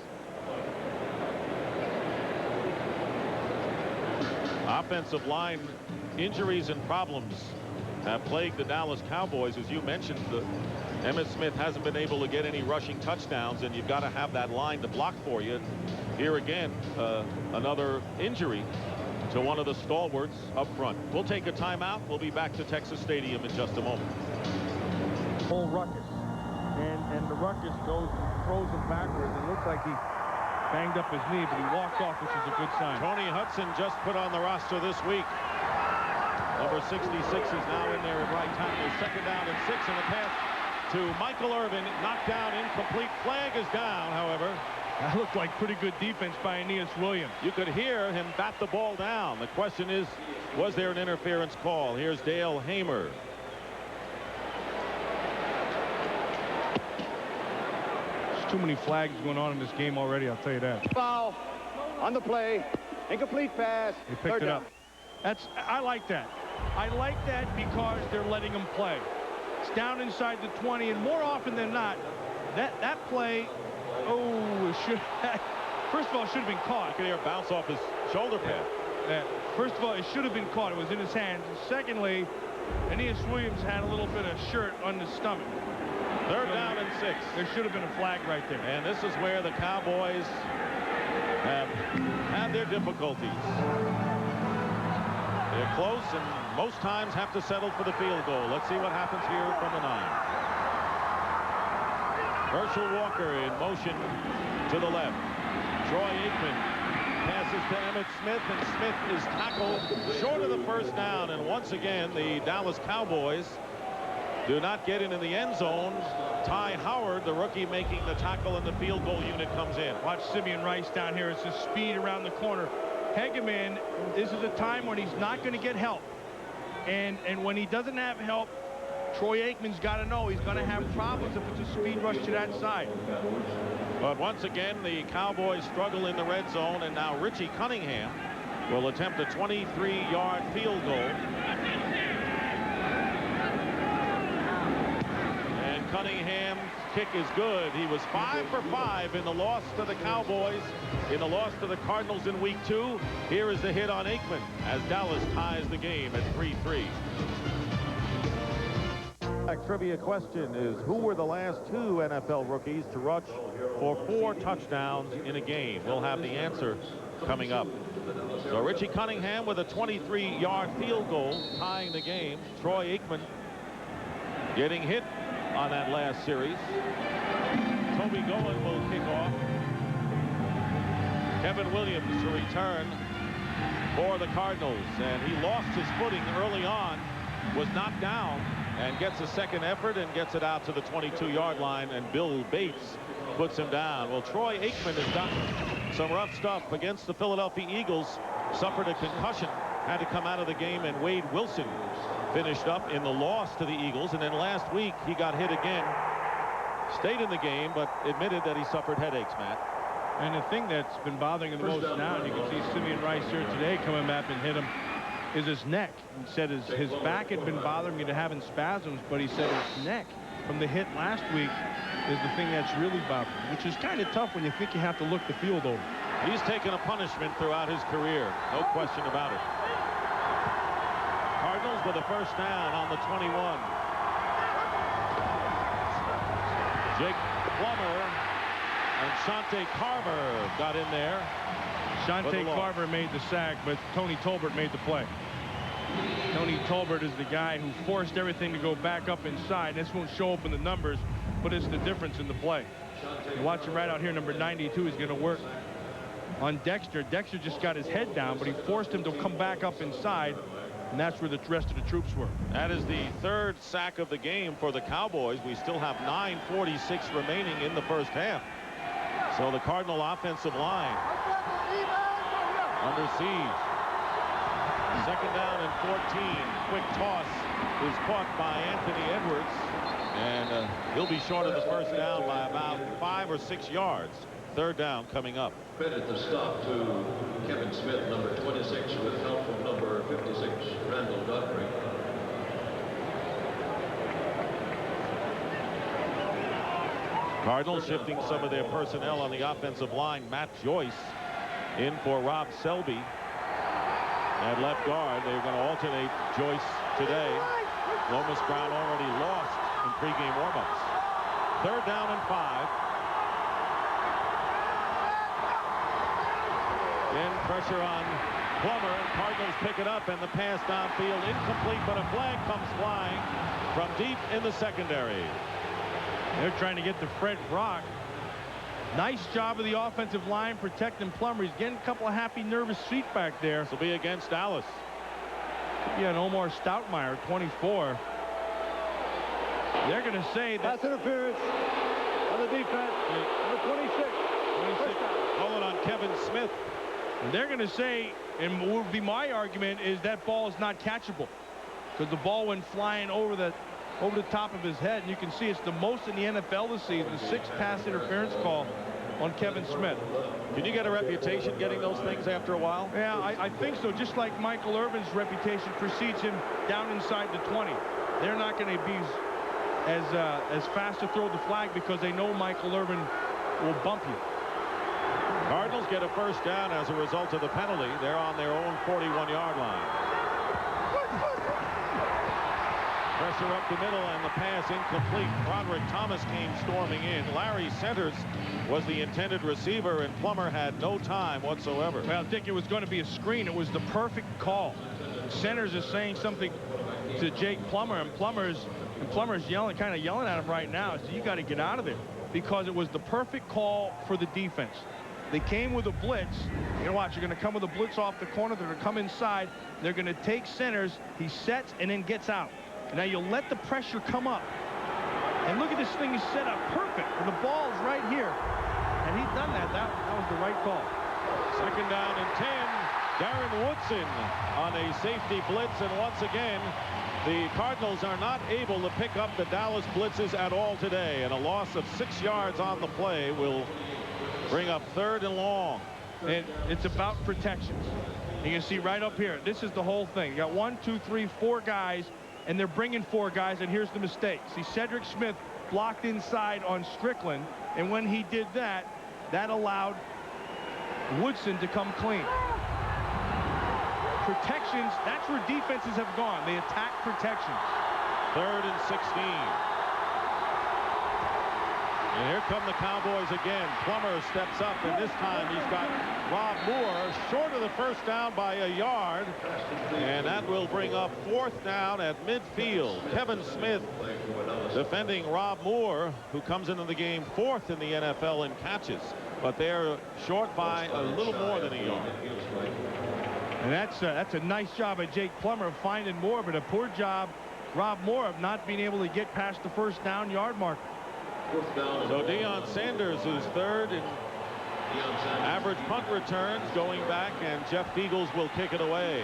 Offensive line injuries and problems have plagued the Dallas Cowboys. As you mentioned, Emmitt Smith hasn't been able to get any rushing touchdowns, and you've got to have that line to block for you. Here again, another injury to one of the stalwarts up front. We'll take a timeout. We'll be back to Texas Stadium in just a moment. Whole ruckus, and the ruckus goes and throws him backwards. It looks like he banged up his knee, but he walked off, which is a good sign. Tony Hudson just put on the roster this week. Number 66 is now in there at right tackle. 2nd down and 6, and the pass to Michael Irvin, knocked down, incomplete. Flag is down, however. That looked like pretty good defense by Aeneas Williams. You could hear him bat the ball down. The question is, was there an interference call? Here's Dale Hamer. There's too many flags going on in this game already, I'll tell you that. Foul on the play. Incomplete pass. They picked it up. I like that. I like that because they're letting them play. It's down inside the 20, and more often than not, that play, first of all, it should have been caught. You can hear it bounce off his shoulder pad. First of all, it should have been caught. It was in his hands. Secondly, Aeneas Williams had a little bit of shirt on his stomach. Third down and 6. There should have been a flag right there. And this is where the Cowboys have had their difficulties. They're close and most times have to settle for the field goal. Let's see what happens here from the 9. Herschel Walker in motion to the left. Troy Aikman passes to Emmitt Smith, and Smith is tackled short of the first down. And once again, the Dallas Cowboys do not get into the end zone. Ty Howard, the rookie, making the tackle, and the field goal unit comes in. Watch Simeon Rice down here. It's just speed around the corner. Hegeman, this is a time when he's not going to get help. And when he doesn't have help, Troy Aikman's got to know he's going to have problems if it's a speed rush to that side. But once again, the Cowboys struggle in the red zone, and now Richie Cunningham will attempt a 23-yard field goal. And Cunningham's kick is good. He was 5 for 5 in the loss to the Cowboys, in the loss to the Cardinals in week 2. Here is the hit on Aikman as Dallas ties the game at 3-3. Trivia question is, who were the last 2 NFL rookies to rush for 4 touchdowns in a game? We'll have the answer coming up. So Richie Cunningham with a 23-yard field goal tying the game. Troy Aikman getting hit on that last series. Toby Goen will kick off. Kevin Williams to return for the Cardinals, and he lost his footing early on, was knocked down, and gets a second effort and gets it out to the 22-yard line, and Bill Bates puts him down. Well, Troy Aikman has done some rough stuff against the Philadelphia Eagles. Suffered a concussion, had to come out of the game, and Wade Wilson finished up in the loss to the Eagles. And then last week he got hit again, stayed in the game, but admitted that he suffered headaches, Matt. And the thing that's been bothering him the most now, and you can see Simeon Rice here today coming back and hit him, is his neck. He said his back had been bothering me to having spasms, but he said his neck from the hit last week is the thing that's really bothering him, which is kind of tough when you think you have to look the field over. He's taken a punishment throughout his career, no question about it. Cardinals with a first down on the 21. Jake Plummer and Shante Carver got in there. Shante Carver made the sack, but Tony Tolbert made the play. Tony Tolbert is the guy who forced everything to go back up inside. This won't show up in the numbers, but it's the difference in the play. You watch him right out here, number 92 is going to work on Dexter. Dexter just got his head down, but he forced him to come back up inside, and that's where the rest of the troops were. That is the 3rd sack of the game for the Cowboys. We still have 9:46 remaining in the first half. So the Cardinal offensive line under siege. 2nd down and 14. Quick toss is caught by Anthony Edwards, and he'll be short of the first down by about 5 or 6 yards. 3rd down coming up. Credit the stop to Kevin Smith, number 26, with help from number 56, Randall Godfrey. Cardinals shifting some of their personnel on the offensive line. Matt Joyce in for Rob Selby at left guard. They're going to alternate Joyce today. Lomas Brown already lost in pregame warmups. 3rd down and 5. Again, pressure on Plummer, and Cardinals pick it up, and the pass downfield incomplete, but a flag comes flying from deep in the secondary. They're trying to get to Fred Brock. Nice job of the offensive line protecting Plummer. He's getting a couple of happy, nervous feet back there. This will be against Dallas. Yeah, and Omar Stoutmeyer, 24. They're going to say that. Pass interference on the defense. Number 26. Calling on Kevin Smith. And they're going to say, and what would be my argument, is that ball is not catchable because the ball went flying over the top of his head, and you can see it's the most in the NFL this season. 6 pass interference call on Kevin Smith. Can you get a reputation getting those things after a while? Yeah, I think so. Just like Michael Irvin's reputation precedes him down inside the 20. They're not going to be as fast to throw the flag because they know Michael Irvin will bump you. Cardinals get a first down as a result of the penalty. They're on their own 41-yard line. Pressure up the middle and the pass incomplete. Broderick Thomas came storming in. Larry Centers was the intended receiver, and Plummer had no time whatsoever. Well, Dick, it was going to be a screen. It was the perfect call. Centers is saying something to Jake Plummer, and Plummer's yelling, kind of yelling at him right now. So you got to get out of there, because it was the perfect call for the defense. They came with a blitz. You know, watch, you're going to come with a blitz off the corner. They're going to come inside. They're going to take Centers. He sets and then gets out. Now you'll let the pressure come up. And look at this thing is set up perfect. And the ball is right here. And he's done that. That was the right call. Second down and 10. Darren Woodson on a safety blitz. And once again, the Cardinals are not able to pick up the Dallas blitzes at all today. And a loss of 6 yards on the play will bring up 3rd and long. And it's about protections. You can see right up here. This is the whole thing. You got 1, 2, 3, 4 guys. And they're bringing 4 guys, and here's the mistake. See, Cedric Smith blocked inside on Strickland, and when he did that, that allowed Woodson to come clean. Protections, that's where defenses have gone. They attack protections. 3rd and 16. And here come the Cowboys again. Plummer steps up, and this time he's got Rob Moore short of the first down by a yard. And that will bring up 4th down at midfield. Kevin Smith defending Rob Moore, who comes into the game 4th in the NFL in catches. But they're short by a little more than a yard. And that's a nice job by Jake Plummer of finding Moore, but a poor job, Rob Moore, of not being able to get past the first down yard marker. So Deion Sanders, who's 3rd in average punt returns, going back, and Jeff Beagles will kick it away.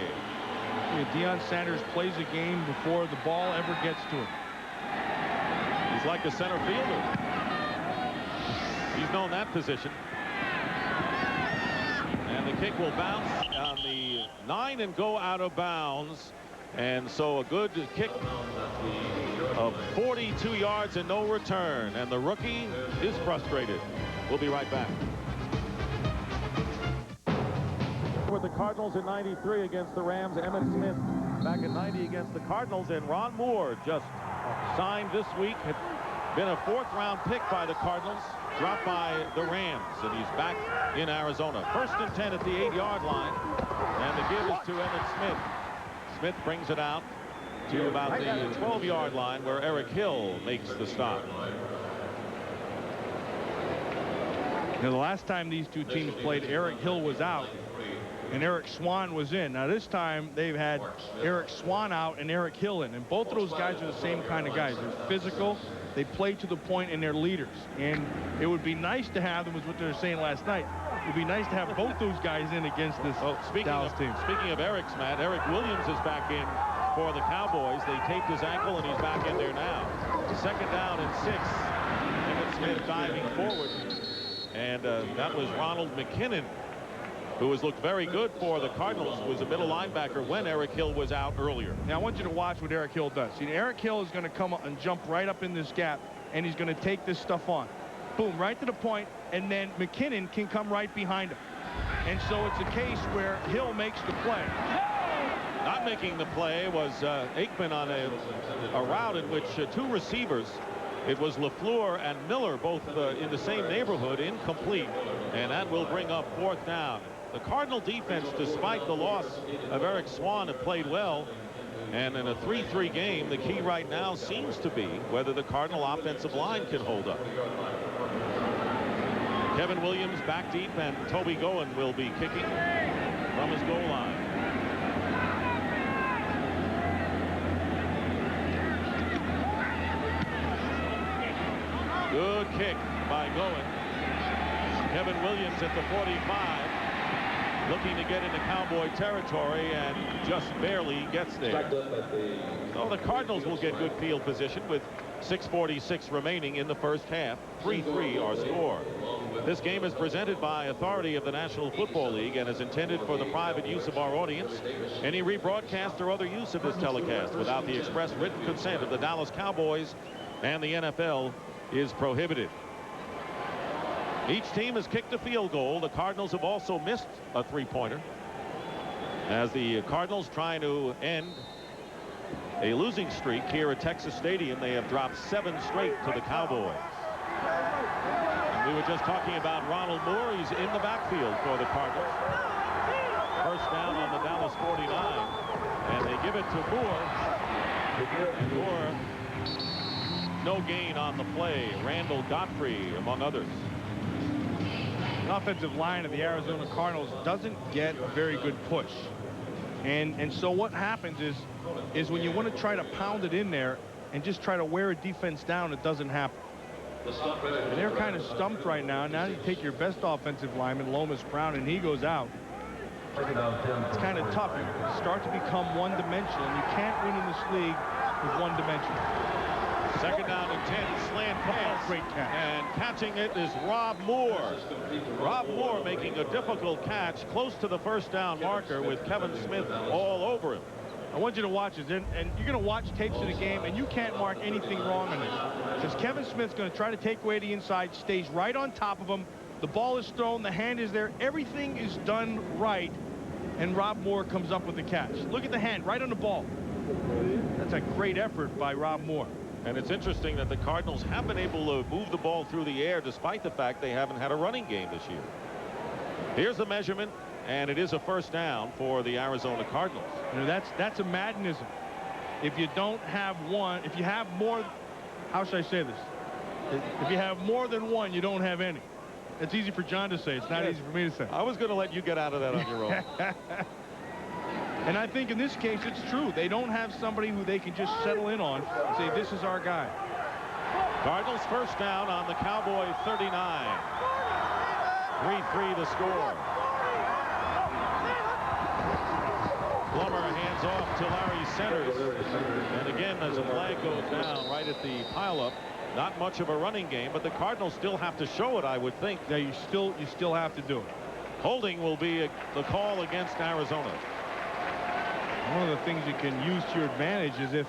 Yeah, Deion Sanders plays a game before the ball ever gets to him. He's like a center fielder. He's known that position. And the kick will bounce on the 9 and go out of bounds. And so a good kick of 42 yards and no return. And the rookie is frustrated. We'll be right back. With the Cardinals in 93 against the Rams, Emmitt Smith back in 90 against the Cardinals, and Ron Moore just signed this week. Had been a 4th-round pick by the Cardinals, dropped by the Rams, and he's back in Arizona. 1st and 10 at the 8-yard line, and the give is to Emmitt Smith. Smith brings it out to about the 12-yard line, where Eric Hill makes the stop. Now, the last time these two teams played, Eric Hill was out and Eric Swan was in. Now this time they've had Eric Swan out and Eric Hill in, and both of those guys are the same kind of guys. They're physical, they play to the point, and they're leaders. And it would be nice to have them, is what they were saying last night. It would be nice to have both those guys in against this Dallas team. Speaking of Eric's, Matt, Eric Williams is back in for the Cowboys. They taped his ankle, and he's back in there now. 2nd down and 6. Emmitt Smith diving forward. And that was Ronald McKinnon, who has looked very good for the Cardinals, who was a middle linebacker when Eric Hill was out earlier. Now I want you to watch what Eric Hill does. See, Eric Hill is going to come up and jump right up in this gap, and he's going to take this stuff on. Boom, right to the point, and then McKinnon can come right behind him. And so it's a case where Hill makes the play. Not making the play was Aikman on a route in which 2 receivers, it was LaFleur and Miller, both in the same neighborhood, incomplete. And that will bring up 4th down. The Cardinal defense, despite the loss of Eric Swan, have played well. And in a 3-3 game, the key right now seems to be whether the Cardinal offensive line can hold up. Kevin Williams back deep, and Toby Goen will be kicking from his goal line. Good kick by Goen. Kevin Williams at the 45, looking to get into Cowboy territory, and just barely gets there. So the Cardinals will get good field position with 6:46 remaining in the first half. 3-3 our score. This game is presented by authority of the National Football League and is intended for the private use of our audience. Any rebroadcast or other use of this telecast without the express written consent of the Dallas Cowboys and the NFL is prohibited. Each team has kicked a field goal. The Cardinals have also missed a three-pointer, as the Cardinals trying to end a losing streak here at Texas Stadium. They have dropped 7 straight to the Cowboys. And we were just talking about Ronald Moore. He's in the backfield for the Cardinals. First down on the Dallas 49, and they give it to Moore. And Moore, no gain on the play. Randall Godfrey, among others. The offensive line of the Arizona Cardinals doesn't get a very good push. And so what happens is when you want to try to pound it in there and just try to wear a defense down, it doesn't happen. And they're kind of stumped right now. Now you take your best offensive lineman, Lomas Brown, and he goes out. It's kind of tough. You start to become one-dimensional, and you can't win in this league with one dimension. Second down and 10, slant pass. Great catch. And catching it is Rob Moore. Rob Moore making a difficult catch close to the first down marker with Kevin Smith all over him. I want you to watch this, and you're going to watch tapes of the game, and you can't mark anything wrong on this. Because Kevin Smith's going to try to take away the inside, stays right on top of him. The ball is thrown, the hand is there, everything is done right, and Rob Moore comes up with the catch. Look at the hand, right on the ball. That's a great effort by Rob Moore. And it's interesting that the Cardinals have been able to move the ball through the air despite the fact they haven't had a running game this year. Here's the measurement, and it is a first down for the Arizona Cardinals. You know, that's a Maddenism. If you don't have one, if you have more, how should I say this? If you have more than one, you don't have any. It's easy for John to say. It's not easy for me to say. I was going to let you get out of that on your own. And I think in this case, it's true. They don't have somebody who they can just settle in on and say, this is our guy. Cardinals first down on the Cowboy 39. 3-3 the score. Plummer hands off to Larry Centers. And again, as a flag goes down right at the pileup, not much of a running game, but the Cardinals still have to show it, I would think. Yeah, you still have to do it. Holding will be the call against Arizona. One of the things you can use to your advantage is if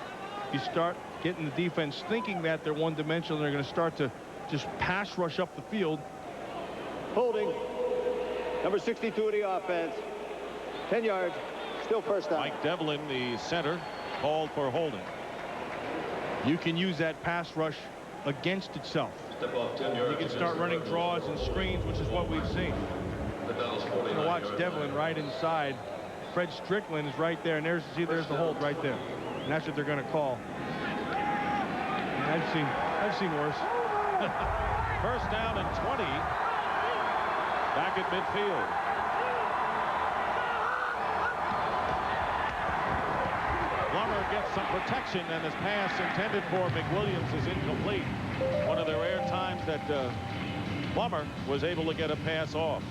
you start getting the defense thinking that they're one-dimensional, they're going to start to just pass rush up the field. Holding. Number 62 of the offense. 10 yards. Still first down. Mike Devlin, the center, called for holding. You can use that pass rush against itself. You can start running draws and screens, which is what we've seen. You're going to watch Devlin right inside. Fred Strickland is right there, and there's the hold right there. And that's what they're going to call. And I've seen worse. First down and 20. Back at midfield. Plummer gets some protection, and his pass intended for McWilliams is incomplete. One of the rare times that Plummer was able to get a pass off.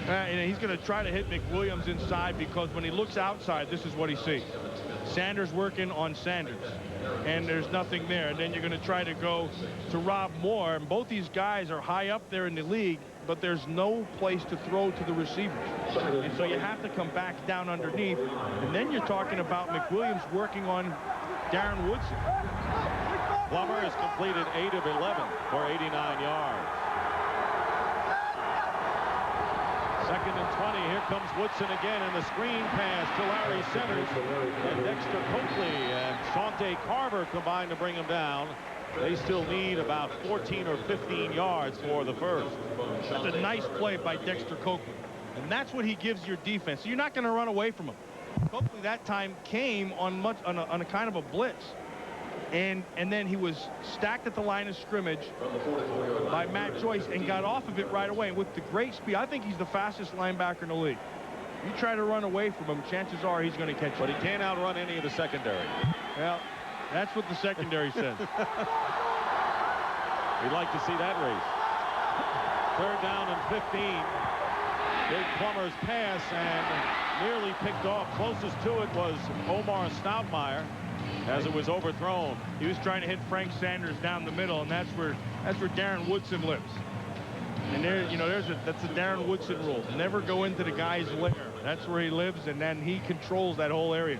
And he's going to try to hit McWilliams inside, because when he looks outside, this is what he sees. Sanders working on Sanders, and there's nothing there. And then you're going to try to go to Rob Moore, and both these guys are high up there in the league, but there's no place to throw to the receivers. And so you have to come back down underneath, and then you're talking about McWilliams working on Darren Woodson. Plummer has completed 8 of 11 for 89 yards. Second and 20. Here comes Woodson again, and the screen pass to Larry Centers. And Dexter Coakley and Shawnte Carver combined to bring him down. They still need about 14 or 15 yards for the first. That's a nice play by Dexter Coakley. And that's what he gives your defense. So you're not going to run away from him. Coakley that time came on a kind of a blitz. And then he was stacked at the line of scrimmage by Matt Joyce and got off of it right away. And with the great speed, I think he's the fastest linebacker in the league. You try to run away from him, chances are he's going to catch you. But he can't outrun any of the secondary. Well, that's what the secondary says. We'd like to see that race. Third down and 15. Big Plummer's pass, and nearly picked off. Closest to it was Omar Stoudemire, as it was overthrown. He was trying to hit Frank Sanders down the middle, and that's where Darren Woodson lives. And there, you know, that's a Darren Woodson rule. Never go into the guy's lair. That's where he lives, and then he controls that whole area.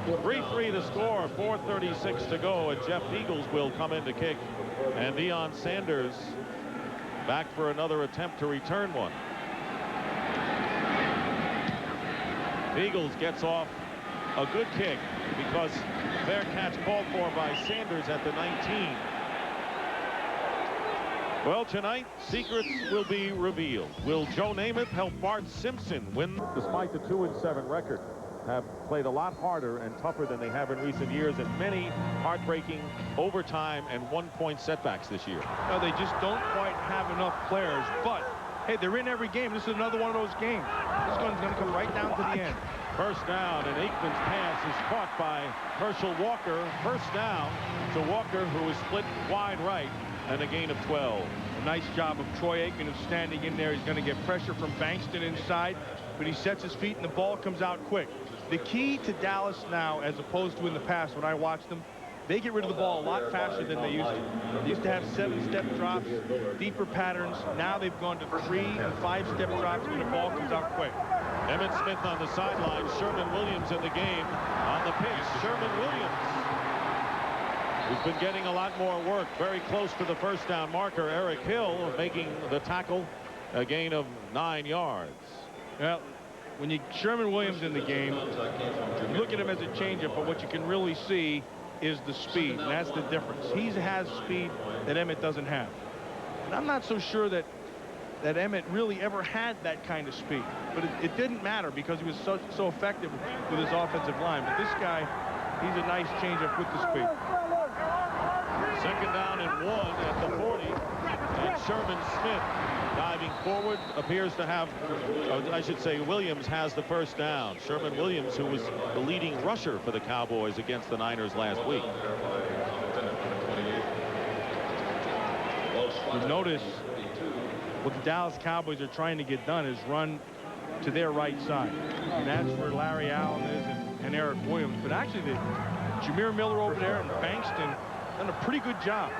3-3 to score, 4:36 to go, and Jeff Eagles will come in to kick, and Deion Sanders back for another attempt to return one. Eagles gets off a good kick because fair catch called for by Sanders at the 19. Well, tonight, secrets will be revealed. Will Joe Namath help Bart Simpson win? Despite the 2-7 record, have played a lot harder and tougher than they have in recent years, and many heartbreaking overtime and one-point setbacks this year. No, they just don't quite have enough players, but hey, they're in every game. This is another one of those games. This one's going to come right down to the end. First down, and Aikman's pass is caught by Herschel Walker. First down to Walker, who is split wide right, and a gain of 12. A nice job of Troy Aikman of standing in there. He's going to get pressure from Bankston inside, but he sets his feet and the ball comes out quick. The key to Dallas now, as opposed to in the past when I watched them, they get rid of the ball a lot faster than they used to. They used to have 7-step drops, deeper patterns. Now they've gone to 3- and 5-step drops when the ball comes out quick. Emmitt Smith on the sideline. Sherman Williams in the game. On the pitch, Sherman Williams, who's been getting a lot more work. Very close to the first down marker. Eric Hill making the tackle, a gain of 9 yards. Well, when Sherman Williams in the game, you look at him as a changeup, but what you can really see is the speed, and that's the difference. He has speed that Emmitt doesn't have. And I'm not so sure that Emmitt really ever had that kind of speed. But it didn't matter because he was so effective with his offensive line. But this guy, he's a nice changeup with the speed. Second down and 1 at the 40. And Sherman Smith diving forward appears to have, I should say, Williams has the first down. Sherman Williams, who was the leading rusher for the Cowboys against the Niners last week. You notice what the Dallas Cowboys are trying to get done is run to their right side. And that's where Larry Allen is and Eric Williams. But actually, Jameer Miller over there and Bankston done a pretty good job.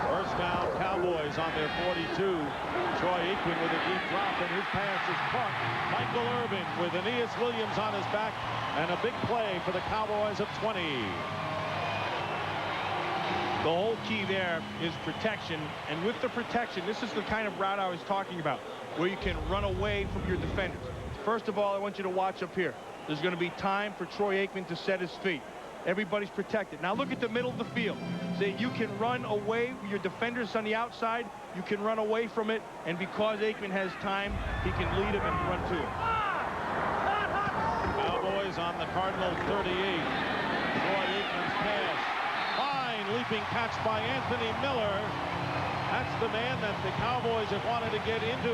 First down, Cowboys on their 42. Troy Aikman with a deep drop, and his pass is caught. Michael Irvin with Aeneas Williams on his back, and a big play for the Cowboys at 20. The whole key there is protection, and with the protection, this is the kind of route I was talking about, where you can run away from your defenders. First of all, I want you to watch up here. There's going to be time for Troy Aikman to set his feet. Everybody's protected. Now look at the middle of the field. See, you can run away with your defenders on the outside. You can run away from it, and because Aikman has time, he can lead him and run to it. Cowboys on the Cardinals 38. Troy Aikman's pass. Fine leaping catch by Anthony Miller. That's the man that the Cowboys have wanted to get into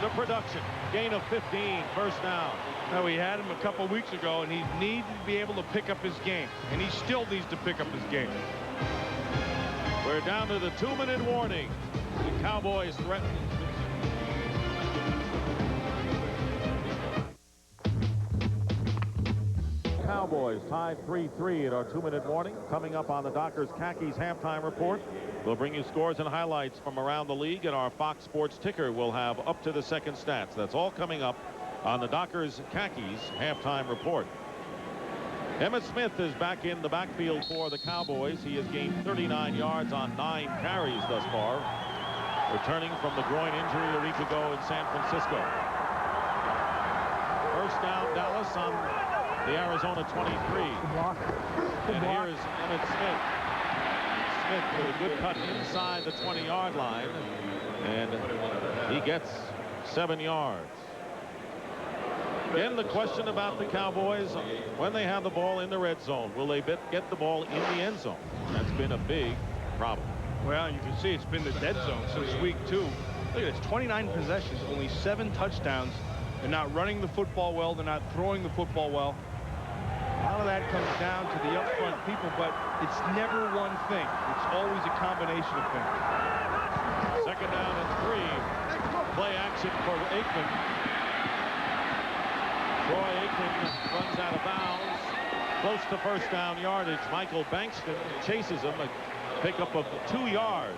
the production. Gain of 15, first down. Now, we had him a couple weeks ago, and he needed to be able to pick up his game. And he still needs to pick up his game. We're down to the 2-minute warning. The Cowboys threaten. Cowboys tied 3-3 at our 2-minute warning. Coming up on the Dockers Khakis halftime report, we'll bring you scores and highlights from around the league, and our Fox Sports ticker will have up to the second stats. That's all coming up on the Dockers Khakis halftime report. Emmitt Smith is back in the backfield for the Cowboys. He has gained 39 yards on 9 carries thus far, returning from the groin injury a week ago in San Francisco. First down, Dallas on the Arizona 23. And here's Emmitt Smith. Smith with a good cut inside the 20-yard line, and he gets 7 yards. Again, the question about the Cowboys when they have the ball in the red zone. Will they get the ball in the end zone? That's been a big problem. Well, you can see it's been the dead zone since week 2. Look at this, 29 possessions, only 7 touchdowns. They're not running the football well. They're not throwing the football well. A lot of that comes down to the up front people, but it's never one thing. It's always a combination of things. Second down and 3. Play action for Aikman. Troy Aikman runs out of bounds, close to first down yardage. Michael Bankston chases him. pickup of 2 yards.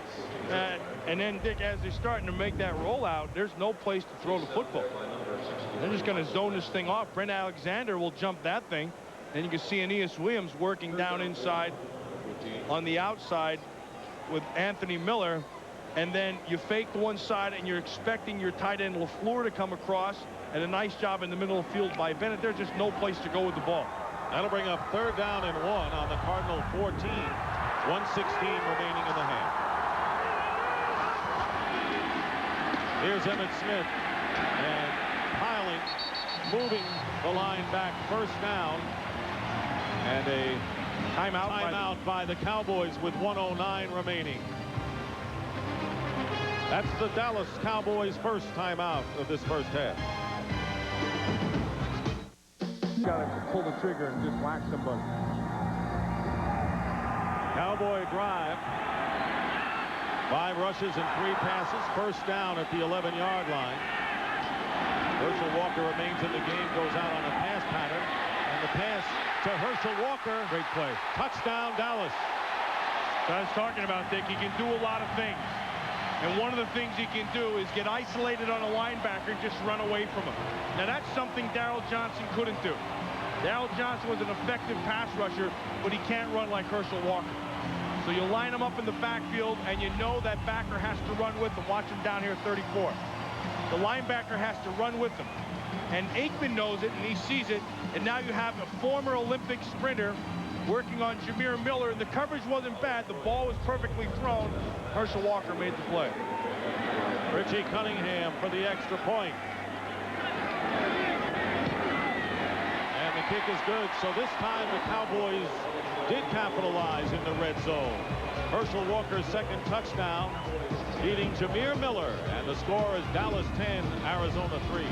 And then, Dick, as they're starting to make that rollout, there's no place to throw the football. They're just going to zone this thing off. Brent Alexander will jump that thing. And you can see Aeneas Williams working down inside on the outside with Anthony Miller. And then you fake the one side, and you're expecting your tight end LaFleur to come across. And a nice job in the middle of the field by Bennett. There's just no place to go with the ball. That'll bring up 3rd down and 1 on the Cardinal 14. 1:16 remaining in the half. Here's Emmitt Smith. And piling, moving the line back, 1st down. And a timeout by the Cowboys with 1:09 remaining. That's the Dallas Cowboys' first timeout of this first half. Got to pull the trigger and just whack somebody. Cowboy drive. 5 rushes and 3 passes. 1st down at the 11-yard line. Herschel Walker remains in the game, goes out on a pass pattern. And the pass to Herschel Walker. Great play. Touchdown, Dallas. So I was talking about, Dick, he can do a lot of things. And one of the things he can do is get isolated on a linebacker and just run away from him. Now, that's something Darryl Johnson couldn't do. Darryl Johnson was an effective pass rusher, but he can't run like Herschel Walker. So you line him up in the backfield, and you know that backer has to run with him. Watch him down here at 34. The linebacker has to run with him. And Aikman knows it, and he sees it. And now you have a former Olympic sprinter working on Jameer Miller, and the coverage wasn't bad. The ball was perfectly thrown. Herschel Walker made the play. Richie Cunningham for the extra point. And the kick is good. So this time the Cowboys did capitalize in the red zone. Herschel Walker's 2nd touchdown, beating Jameer Miller. And the score is Dallas 10, Arizona 3.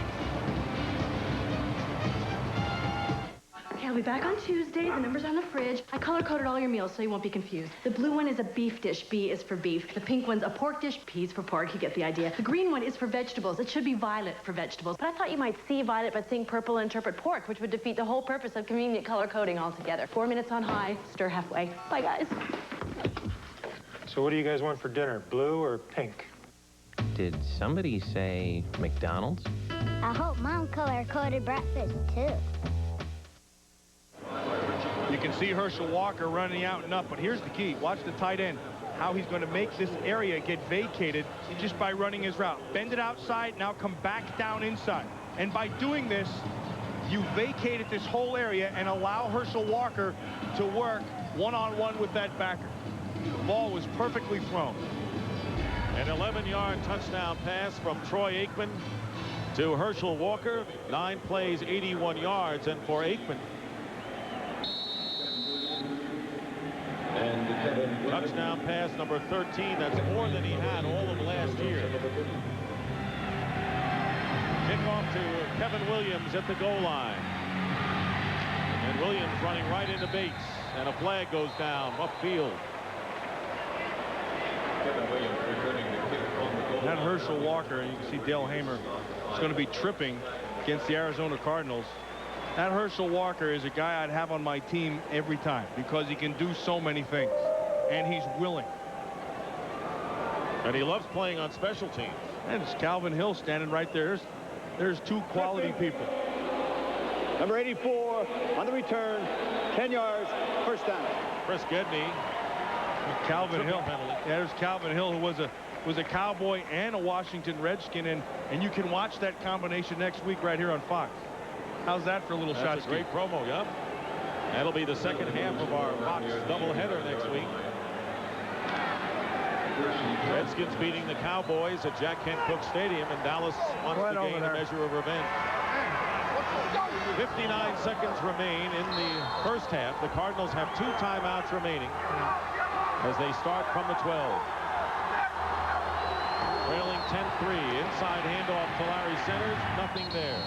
I'll be back on Tuesday. The number's on the fridge. I color-coded all your meals so you won't be confused. The blue one is a beef dish. B is for beef. The pink one's a pork dish. P is for pork. You get the idea. The green one is for vegetables. It should be violet for vegetables. But I thought you might see violet but think purple and interpret pork, which would defeat the whole purpose of convenient color coding altogether. 4 minutes on high, stir halfway. Bye, guys. So what do you guys want for dinner, blue or pink? Did somebody say McDonald's? I hope Mom color-coded breakfast, too. You can see Herschel Walker running out and up, but here's the key. Watch the tight end, how he's going to make this area get vacated just by running his route. Bend it outside, now come back down inside. And by doing this, you vacated this whole area and allow Herschel Walker to work one-on-one with that backer. The ball was perfectly thrown. An 11-yard touchdown pass from Troy Aikman to Herschel Walker. 9 plays, 81 yards, and for Aikman, touchdown pass number 13. That's more than he had all of last year. Kickoff to Kevin Williams at the goal line. And Williams running right into Bates. And a flag goes down upfield. Kevin Williams returning the kick on the goal. That Herschel Walker, and you can see Dale Hamer is going to be tripping against the Arizona Cardinals. That Herschel Walker is a guy I'd have on my team every time because he can do so many things. And he's willing. And he loves playing on special teams. And it's Calvin Hill standing right there. There's 2 quality people. Number 84 on the return, 10 yards, 1st down. Chris Gedney. Calvin Hill. Yeah, there's Calvin Hill, who was a Cowboy and a Washington Redskin, and you can watch that combination next week right here on Fox. How's that for a little shot? That's a great promo, yep. That'll be the second half of our Fox doubleheader next week. Redskins beating the Cowboys at Jack Kent Cooke Stadium, and Dallas wants to gain a measure of revenge. 59 seconds remain in the first half. The Cardinals have 2 timeouts remaining as they start from the 12. Trailing 10-3. Inside handoff to Larry Centers. Nothing there.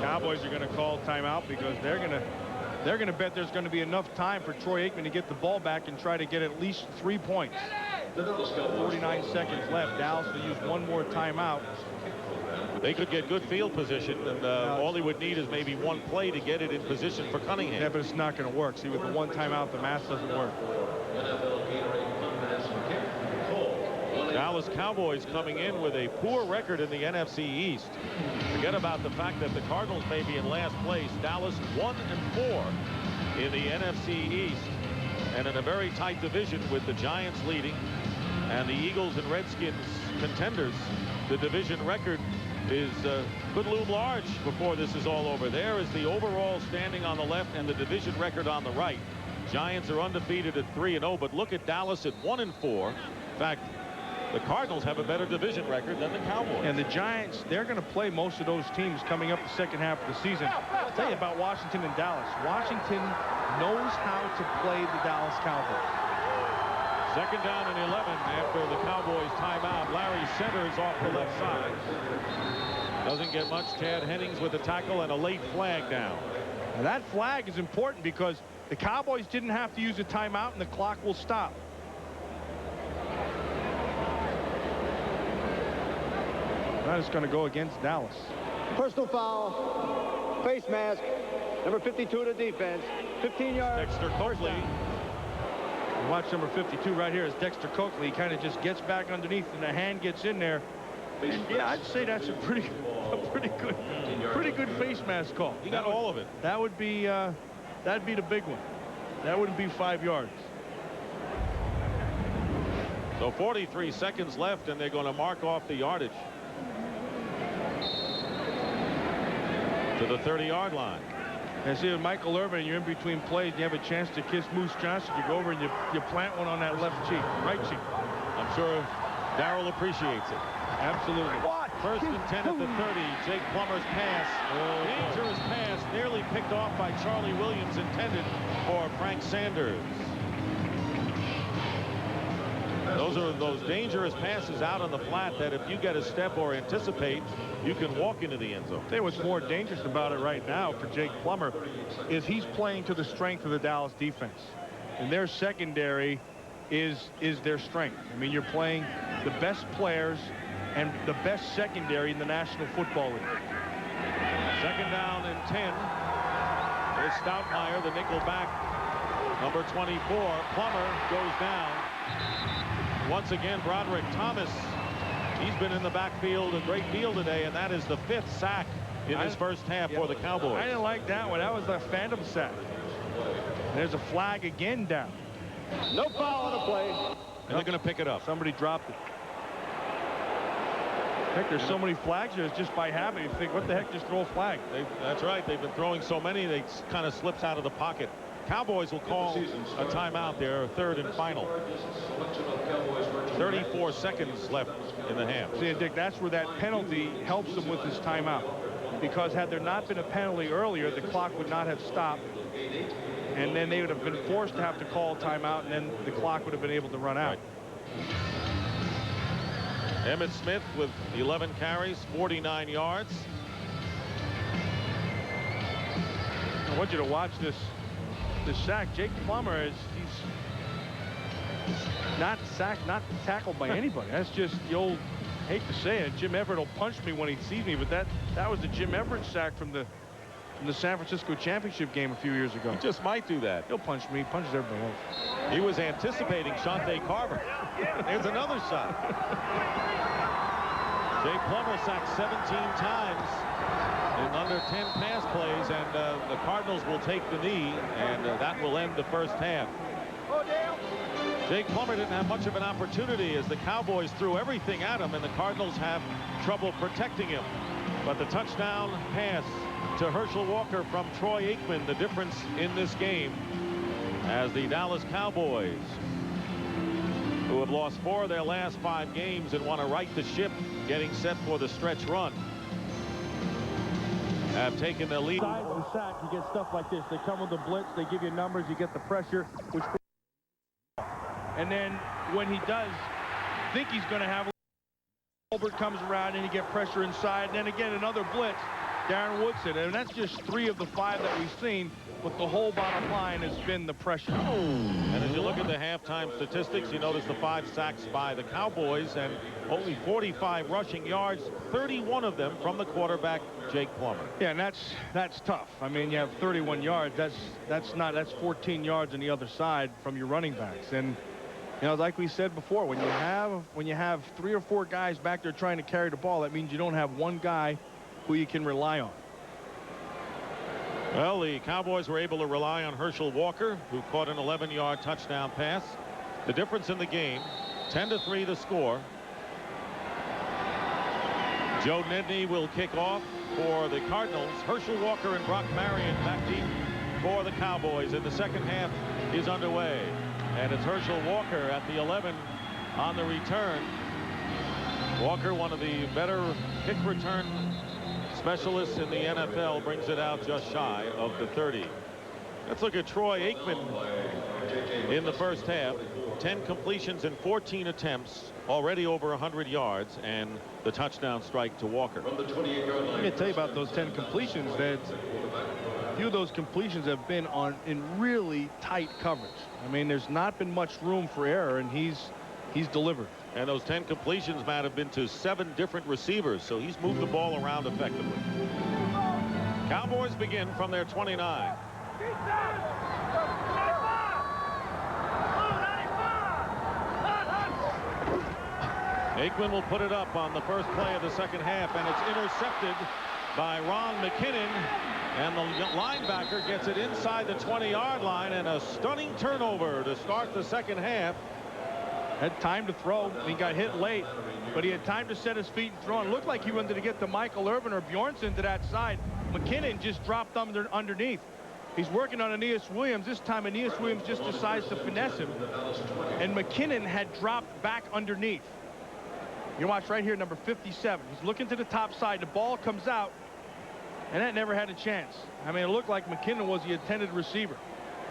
Cowboys are going to call timeout because they're going to bet there's going to be enough time for Troy Aikman to get the ball back and try to get at least 3 points. 49 seconds left. Dallas will use 1 more timeout. They could get good field position, and all he would need is maybe one play to get it in position for Cunningham. Yeah, but it's not going to work. See, with the one timeout, the math doesn't work. Dallas Cowboys coming in with a poor record in the NFC East. Forget about the fact that the Cardinals may be in last place. Dallas 1-4 in the NFC East, and in a very tight division with the Giants leading and the Eagles and Redskins contenders. The division record is could loom large before this is all over. There is the overall standing on the left and the division record on the right. Giants are undefeated at 3-0, but look at Dallas at 1-4. In fact, the Cardinals have a better division record than the Cowboys. And the Giants, they're going to play most of those teams coming up the second half of the season. I'll tell you about Washington and Dallas. Washington knows how to play the Dallas Cowboys. Second down and 11 after the Cowboys timeout. Larry centers off the left side. Doesn't get much. Tad Hennings with the tackle and a late flag down. And that flag is important because the Cowboys didn't have to use a timeout and the clock will stop. That is going to go against Dallas. Personal foul, face mask, number 52 to defense, 15 yards. Dexter Coakley. Watch number 52 right here is Dexter Coakley. He kind of just gets back underneath and the hand gets in there. And yeah, I'd say that's a pretty good face mask call. He got all of it. That would be that'd be the big one. That wouldn't be 5 yards. So 43 seconds left, and they're going to mark off the yardage to the 30-yard line. And see, with Michael Irvin, you're in between plays, you have a chance to kiss Moose Johnson. You go over and you plant one on that left cheek, right cheek. I'm sure Darryl appreciates it. Absolutely. What? First and 10 at the 30. Jake Plummer's pass. Dangerous pass, nearly picked off by Charlie Williams, intended for Frank Sanders. Those are those dangerous passes out on the flat that if you get a step or anticipate, you can walk into the end zone. I'll tell you what's more dangerous about it right now for Jake Plummer is he's playing to the strength of the Dallas defense. And their secondary is their strength. I mean, you're playing the best players and the best secondary in the National Football League. Second down and 10. There's Stoutmeyer, the nickel back, number 24. Plummer goes down. Once again, Broderick Thomas, he's been in the backfield a great deal today, and that is the 5th sack in his first half for the Cowboys. I didn't like that one. That was a phantom sack. There's a flag again down. No foul on the play. And they're going to pick it up. Somebody dropped it. Heck, there's so many flags here, it's just by habit. You think, what the heck, just throw a flag. That's right. They've been throwing so many, they kind of slips out of the pocket. Cowboys will call a timeout there, third and final. 34 seconds left in the half. See, Dick, that's where that penalty helps them with this timeout. Because had there not been a penalty earlier, the clock would not have stopped. And then they would have been forced to have to call a timeout, and then the clock would have been able to run out. Right. Emmitt Smith with 11 carries, 49 yards. I want you to watch this sack. Jake Plummer he's not sacked, not tackled by anybody. That's just the old, hate to say it, Jim Everett will punch me when he sees me, but that was the Jim Everett sack from the San Francisco championship game a few years ago. He just might do that. He'll punch me. He punches everybody else. He was anticipating Shante Carver. There's another shot. Jake Plummer sacked 17 times in under 10 pass plays, and the Cardinals will take the knee, and that will end the first half. Jake Plummer didn't have much of an opportunity as the Cowboys threw everything at him, and the Cardinals have trouble protecting him. But the touchdown pass to Herschel Walker from Troy Aikman, the difference in this game, as the Dallas Cowboys, who have lost 4 of their last 5 games and want to right the ship, getting set for the stretch run, have taken the lead. Besides the sack, you get stuff like this. They come with the blitz, they give you numbers, you get the pressure, which. And then when he does think he's going to have, Colbert comes around and you get pressure inside, and then again another blitz. Darren Woodson, and that's just 3 of the 5 that we've seen. But the whole bottom line has been the pressure. And as you look at the halftime statistics, you notice the 5 sacks by the Cowboys and only 45 rushing yards, 31 of them from the quarterback, Jake Plummer. Yeah, and that's tough. I mean, you have 31 yards. That's 14 yards on the other side from your running backs. And you know, like we said before, when you have 3 or 4 guys back there trying to carry the ball, that means you don't have one guy who you can rely on. Well, the Cowboys were able to rely on Herschel Walker, who caught an 11-yard touchdown pass. The difference in the game, 10-3 the score. Joe Nedney will kick off for the Cardinals. Herschel Walker and Brock Marion back deep for the Cowboys, and the second half is underway. And it's Herschel Walker at the 11 on the return. Walker, one of the better kick return specialists in the NFL, brings it out just shy of the 30. Let's look at Troy Aikman in the first half. 10 completions and 14 attempts, already over 100 yards, and the touchdown strike to Walker. I'm going to tell you about those 10 completions. That a few of those completions have been in really tight coverage. I mean, there's not been much room for error, and he's delivered. And those 10 completions, Matt, have been to 7 different receivers, so he's moved the ball around effectively. Cowboys begin from their 29. Aikman will put it up on the first play of the second half, and it's intercepted by Ron McKinnon, and the linebacker gets it inside the 20-yard line, and a stunning turnover to start the second half. Had time to throw. He got hit late, but he had time to set his feet and throw. It looked like he wanted to get to Michael Irvin or Bjornsson to that side. McKinnon just dropped underneath. He's working on Aeneas Williams. This time Aeneas Williams just decides to finesse him, and McKinnon had dropped back underneath. You watch right here, number 57. He's looking to the top side. The ball comes out, and that never had a chance. I mean, it looked like McKinnon was the intended receiver.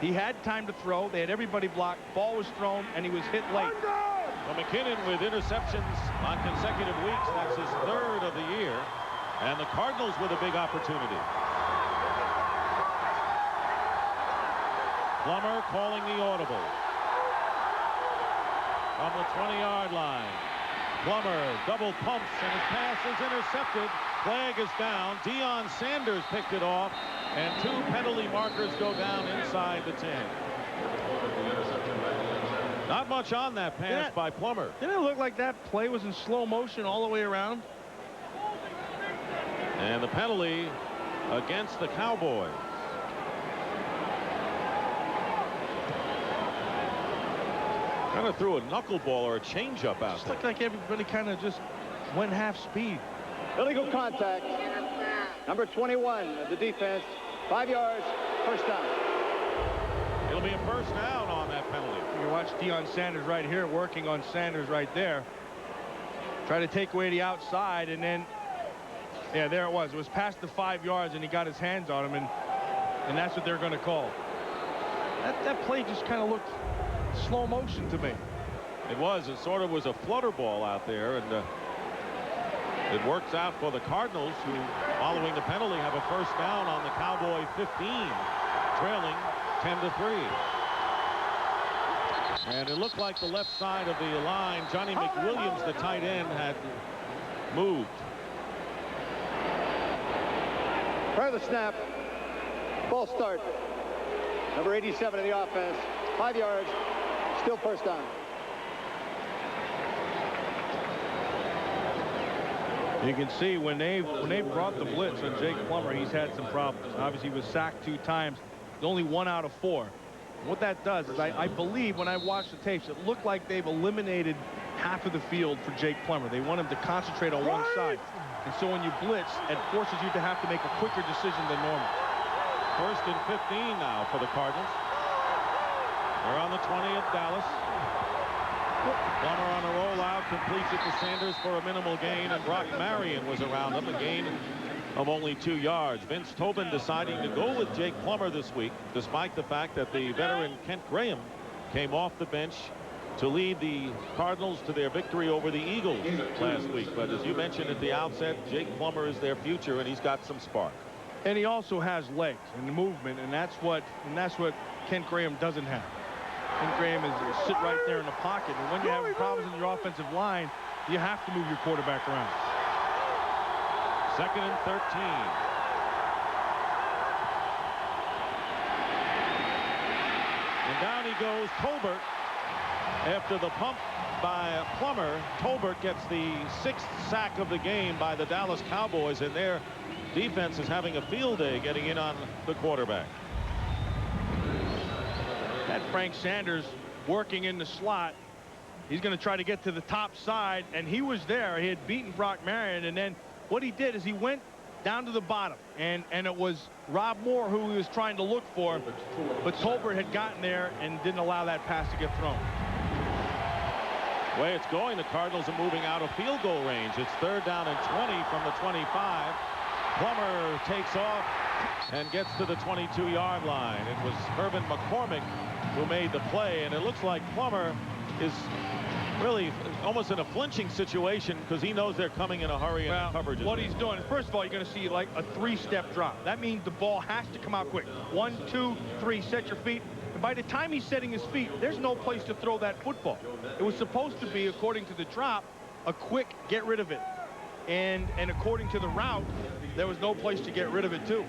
He had time to throw. They had everybody blocked. Ball was thrown, and he was hit late. Well, McKinnon with interceptions on consecutive weeks. That's his 3rd of the year. And the Cardinals with a big opportunity. Plummer calling the audible. From the 20-yard line. Plummer double pumps, and his pass is intercepted. Flag is down. Deion Sanders picked it off, and 2 penalty markers go down inside the 10. Not much on that pass by Plummer. Didn't it look like that play was in slow motion all the way around? And the penalty against the Cowboys. Kind of threw a knuckleball or a changeup out there. Looked like everybody kind of just went half speed. Illegal contact. Number 21 of the defense. 5 yards, first down. It'll be a first down on that penalty. You watch Deion Sanders right here, working on Sanders right there. Try to take away the outside, and then, yeah, there it was. It was past the 5 yards, and he got his hands on him, and that's what they're going to call. That play just kind of looked slow motion to me. It was. It sort of was a flutter ball out there, and it works out for the Cardinals, who, following the penalty, have a first down on the Cowboy 15, trailing 10-3. And it looked like the left side of the line, Johnny McWilliams, the tight end, had moved. Prior to the snap, ball start. Number 87 of the offense, 5 yards, still first down. You can see when they brought the blitz on Jake Plummer, he's had some problems. Obviously, he was sacked 2 times. It's only 1 out of 4. What that does is I believe when I watched the tapes, it looked like they've eliminated half of the field for Jake Plummer. They want him to concentrate on one side. And so when you blitz, it forces you to have to make a quicker decision than normal. First and 15 now for the Cardinals. They're on the 20 of Dallas. Plummer on a rollout, completes it to Sanders for a minimal gain, and Brock Marion was around him, a gain of only 2 yards. Vince Tobin deciding to go with Jake Plummer this week, despite the fact that the veteran Kent Graham came off the bench to lead the Cardinals to their victory over the Eagles last week. But as you mentioned at the outset, Jake Plummer is their future, and he's got some spark. And he also has legs and movement, and that's what Kent Graham doesn't have. Kent Graham is sit right there in the pocket, and when you have problems in your offensive line, you have to move your quarterback around. 2nd and 13. And down he goes, Tolbert. After the pump by Plummer, Tolbert gets the 6th sack of the game by the Dallas Cowboys, and their defense is having a field day getting in on the quarterback. That Frank Sanders working in the slot. He's going to try to get to the top side, and he was there. He had beaten Brock Marion, and then what he did is he went down to the bottom, and it was Rob Moore who he was trying to look for, but Tolbert had gotten there and didn't allow that pass to get thrown. The way it's going, the Cardinals are moving out of field goal range. It's 3rd down and 20 from the 25. Plummer takes off and gets to the 22-yard line. It was Herman McCormick who made the play, and it looks like Plummer is really almost in a flinching situation because he knows they're coming in a hurry and coverage. What he's doing, first of all, you're going to see like a 3-step drop. That means the ball has to come out quick. 1, 2, 3, set your feet. And by the time he's setting his feet, there's no place to throw that football. It was supposed to be, according to the drop, a quick get rid of it. And according to the route, there was no place to get rid of it too.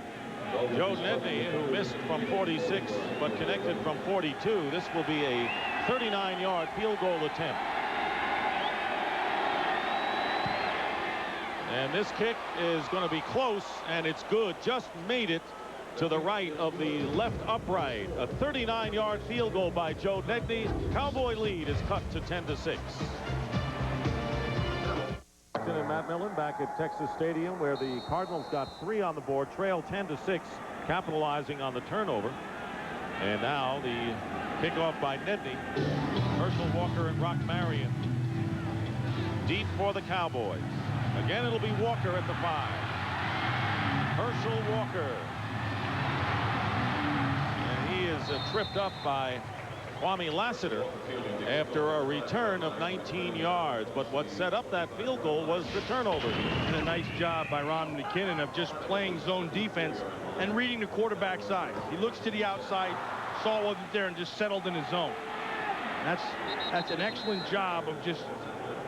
Joe Nedney, who missed from 46 but connected from 42. This will be a 39-yard field goal attempt. And this kick is going to be close, and it's good. Just made it to the right of the left upright. A 39-yard field goal by Joe Nedney. Cowboy lead is cut to 10-6. And Matt Millen back at Texas Stadium, where the Cardinals got 3 on the board, trail 10-6, capitalizing on the turnover. And now the kickoff by Nedney. Herschel Walker and Brock Marion deep for the Cowboys. Again, it'll be Walker at the 5. Herschel Walker. And he is tripped up by Kwame Lassiter after a return of 19 yards. But what set up that field goal was the turnover. And a nice job by Ron McKinnon of just playing zone defense and reading the quarterback side. He looks to the outside, saw wasn't there, and just settled in his zone. That's an excellent job of just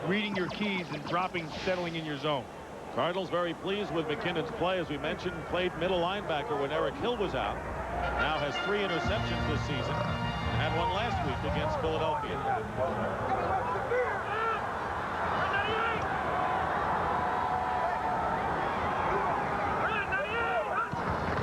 reading your keys and settling in your zone. Cardinals very pleased with McKinnon's play. As we mentioned, played middle linebacker when Eric Hill was out. Now has 3 interceptions this season. Had one last week against Philadelphia.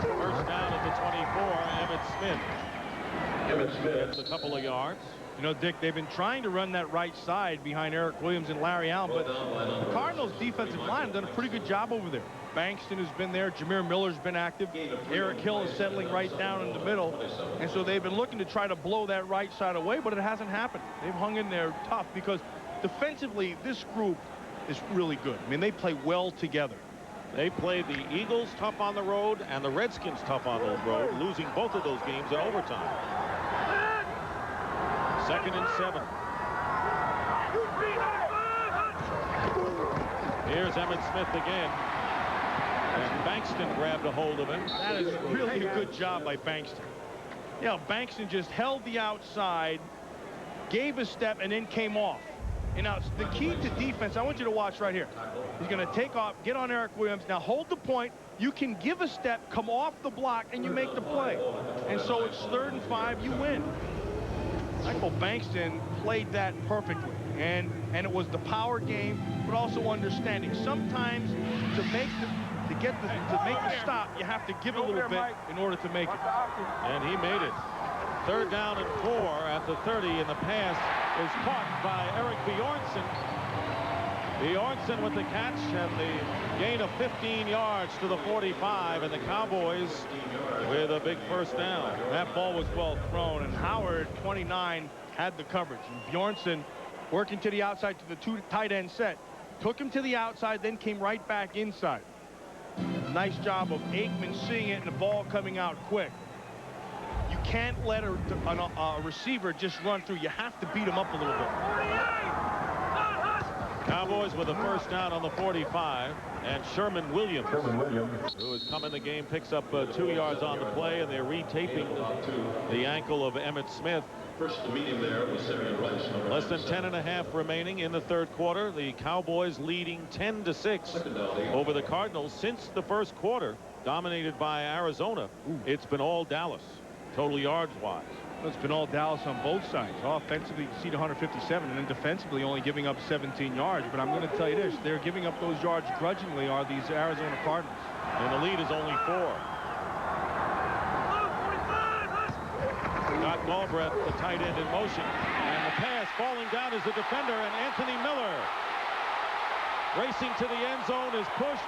First down at the 24, Emmett Smith gets a couple of yards. You know, Dick, they've been trying to run that right side behind Eric Williams and Larry Allen, but the Cardinals defensive line have done a pretty good job over there. Bankston has been there. Jameer Miller's been active. Eric Hill is settling right down in the middle. And so they've been looking to try to blow that right side away, but it hasn't happened. They've hung in there tough because defensively, this group is really good. I mean, they play well together. They played the Eagles tough on the road and the Redskins tough on the road, losing both of those games in overtime. 2nd and 7. Here's Emmett Smith again. And Bankston grabbed a hold of him. That is really a good job by Bankston. Yeah, Bankston just held the outside, gave a step, and then came off. And now the key to defense, I want you to watch right here. He's going to take off, get on Eric Williams. Now hold the point. You can give a step, come off the block, and you make the play. And so it's 3rd and 5, you win. Michael Bankston played that perfectly. And it was the power game, but also understanding. Sometimes to make the stop, you have to give a little bit in order to make it. And he made it. 3rd down and 4 at the 30, and the pass is caught by Eric Bjornsson. Bjornsson with the catch and the gain of 15 yards to the 45, and the Cowboys with a big first down. That ball was well thrown, and Howard, 29, had the coverage. And Bjornsson working to the outside to the 2 tight end set. Took him to the outside, then came right back inside. Nice job of Aikman seeing it and the ball coming out quick. You can't let a receiver just run through. You have to beat him up a little bit. Cowboys with a first down on the 45, and Sherman Williams, who has come in the game, picks up 2 yards on the play, and they're retaping the ankle of Emmitt Smith. First to meet him there was Simeon Rice. Less than 10.5 remaining in the third quarter. The Cowboys leading 10-6 over the Cardinals since the first quarter, dominated by Arizona. It's been all Dallas, total yards wise. Well, it's been all Dallas on both sides. Offensively, you see 157, and then defensively only giving up 17 yards. But I'm going to tell you this, they're giving up those yards grudgingly are these Arizona Cardinals. And the lead is only 4. Got Galbraith, the tight end, in motion. And the pass falling down is the defender, and Anthony Miller, racing to the end zone, is pushed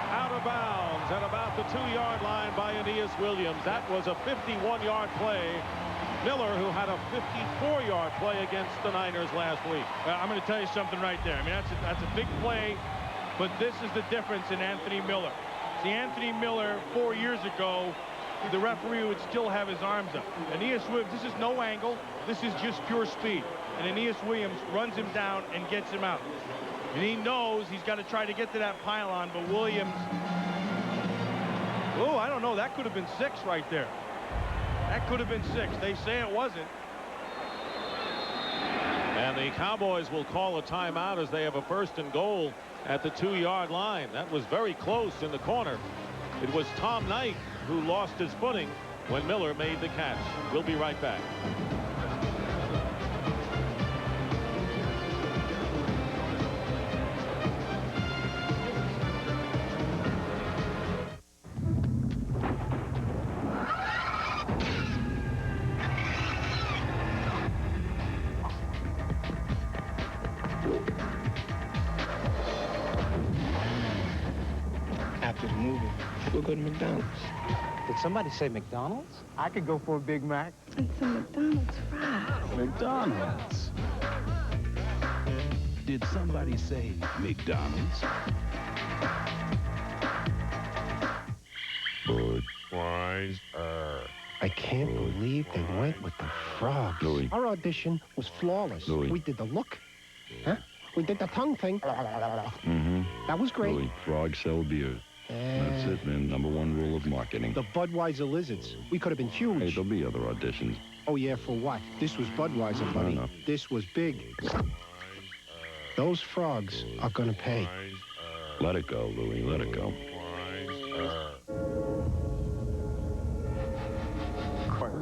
out of bounds at about the 2-yard line by Aeneas Williams. That was a 51-yard play. Miller, who had a 54-yard play against the Niners last week. I'm going to tell you something right there. I mean, that's a big play, but this is the difference in Anthony Miller. See, Anthony Miller 4 years ago, the referee would still have his arms up. Aeneas Williams, this is no angle. This is just pure speed. And Aeneas Williams runs him down and gets him out. And he knows he's got to try to get to that pylon, but Williams, oh, I don't know. That could have been 6 right there. That could have been 6. They say it wasn't. And the Cowboys will call a timeout as they have a first and goal at the 2-yard line. That was very close in the corner. It was Tom Knight who lost his footing when Miller made the catch. We'll be right back. After the movie, we'll go to McDonald's. Did somebody say McDonald's? I could go for a Big Mac. It's a McDonald's fry. McDonald's. Did somebody say McDonald's? Budweiser. I can't believe they went with the frogs. Louis. Our audition was flawless. Louis. We did the look. Huh? We did the tongue thing. Mm-hmm. That was great. Louis, frogs sell beer. That's it, man. #1 rule of marketing. The Budweiser lizards. We could have been huge. Hey, there'll be other auditions. Oh, yeah, for what? This was Budweiser, buddy. No. This was big. Those frogs are gonna pay. Let it go, Louis. Let it go.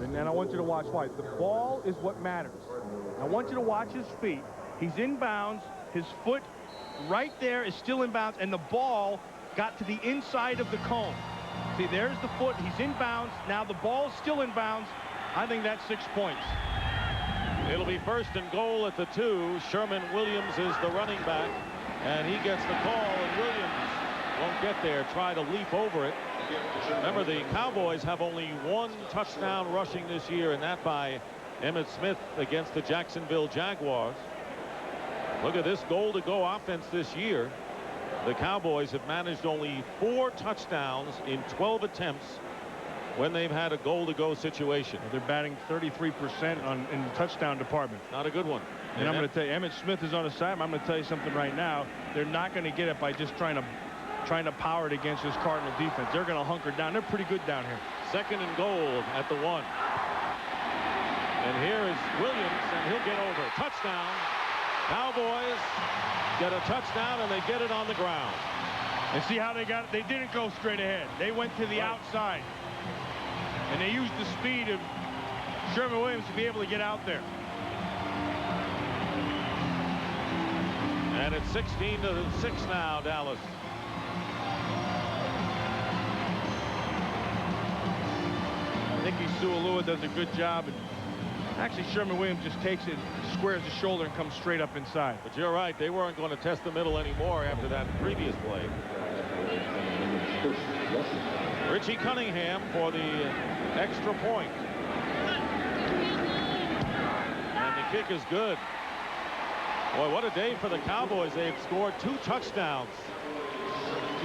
And I want you to watch why. The ball is what matters. I want you to watch his feet. He's in bounds. His foot right there is still in bounds, and the ball got to the inside of the cone. See, there's the foot. He's in bounds. Now the ball's still in bounds. I think that's 6 points. It'll be first and goal at the 2. Sherman Williams is the running back, and he gets the call, and Williams won't get there. Try to leap over it. Remember, the Cowboys have only 1 touchdown rushing this year, and that by Emmitt Smith against the Jacksonville Jaguars. Look at this goal-to-go offense this year. The Cowboys have managed only 4 touchdowns in 12 attempts when they've had a goal-to-go situation. They're batting 33% in the touchdown department. Not a good one. And I'm going to tell you, Emmitt Smith is on the side. I'm going to tell you something right now. They're not going to get it by just trying to power it against this Cardinal defense. They're going to hunker down. They're pretty good down here. Second and goal at the 1. And here is Williams, and he'll get over. Touchdown. Cowboys get a touchdown, and they get it on the ground. And see how they got it? They didn't go straight ahead. They went to the outside. And they used the speed of Sherman Williams to be able to get out there. And it's 16-6 now, Dallas. Nicky Sualua does a good job. And actually, Sherman Williams just takes it, squares the shoulder, and comes straight up inside. But you're right. They weren't going to test the middle anymore after that previous play. Richie Cunningham for the extra point. And the kick is good. Boy, what a day for the Cowboys. They've scored 2 touchdowns.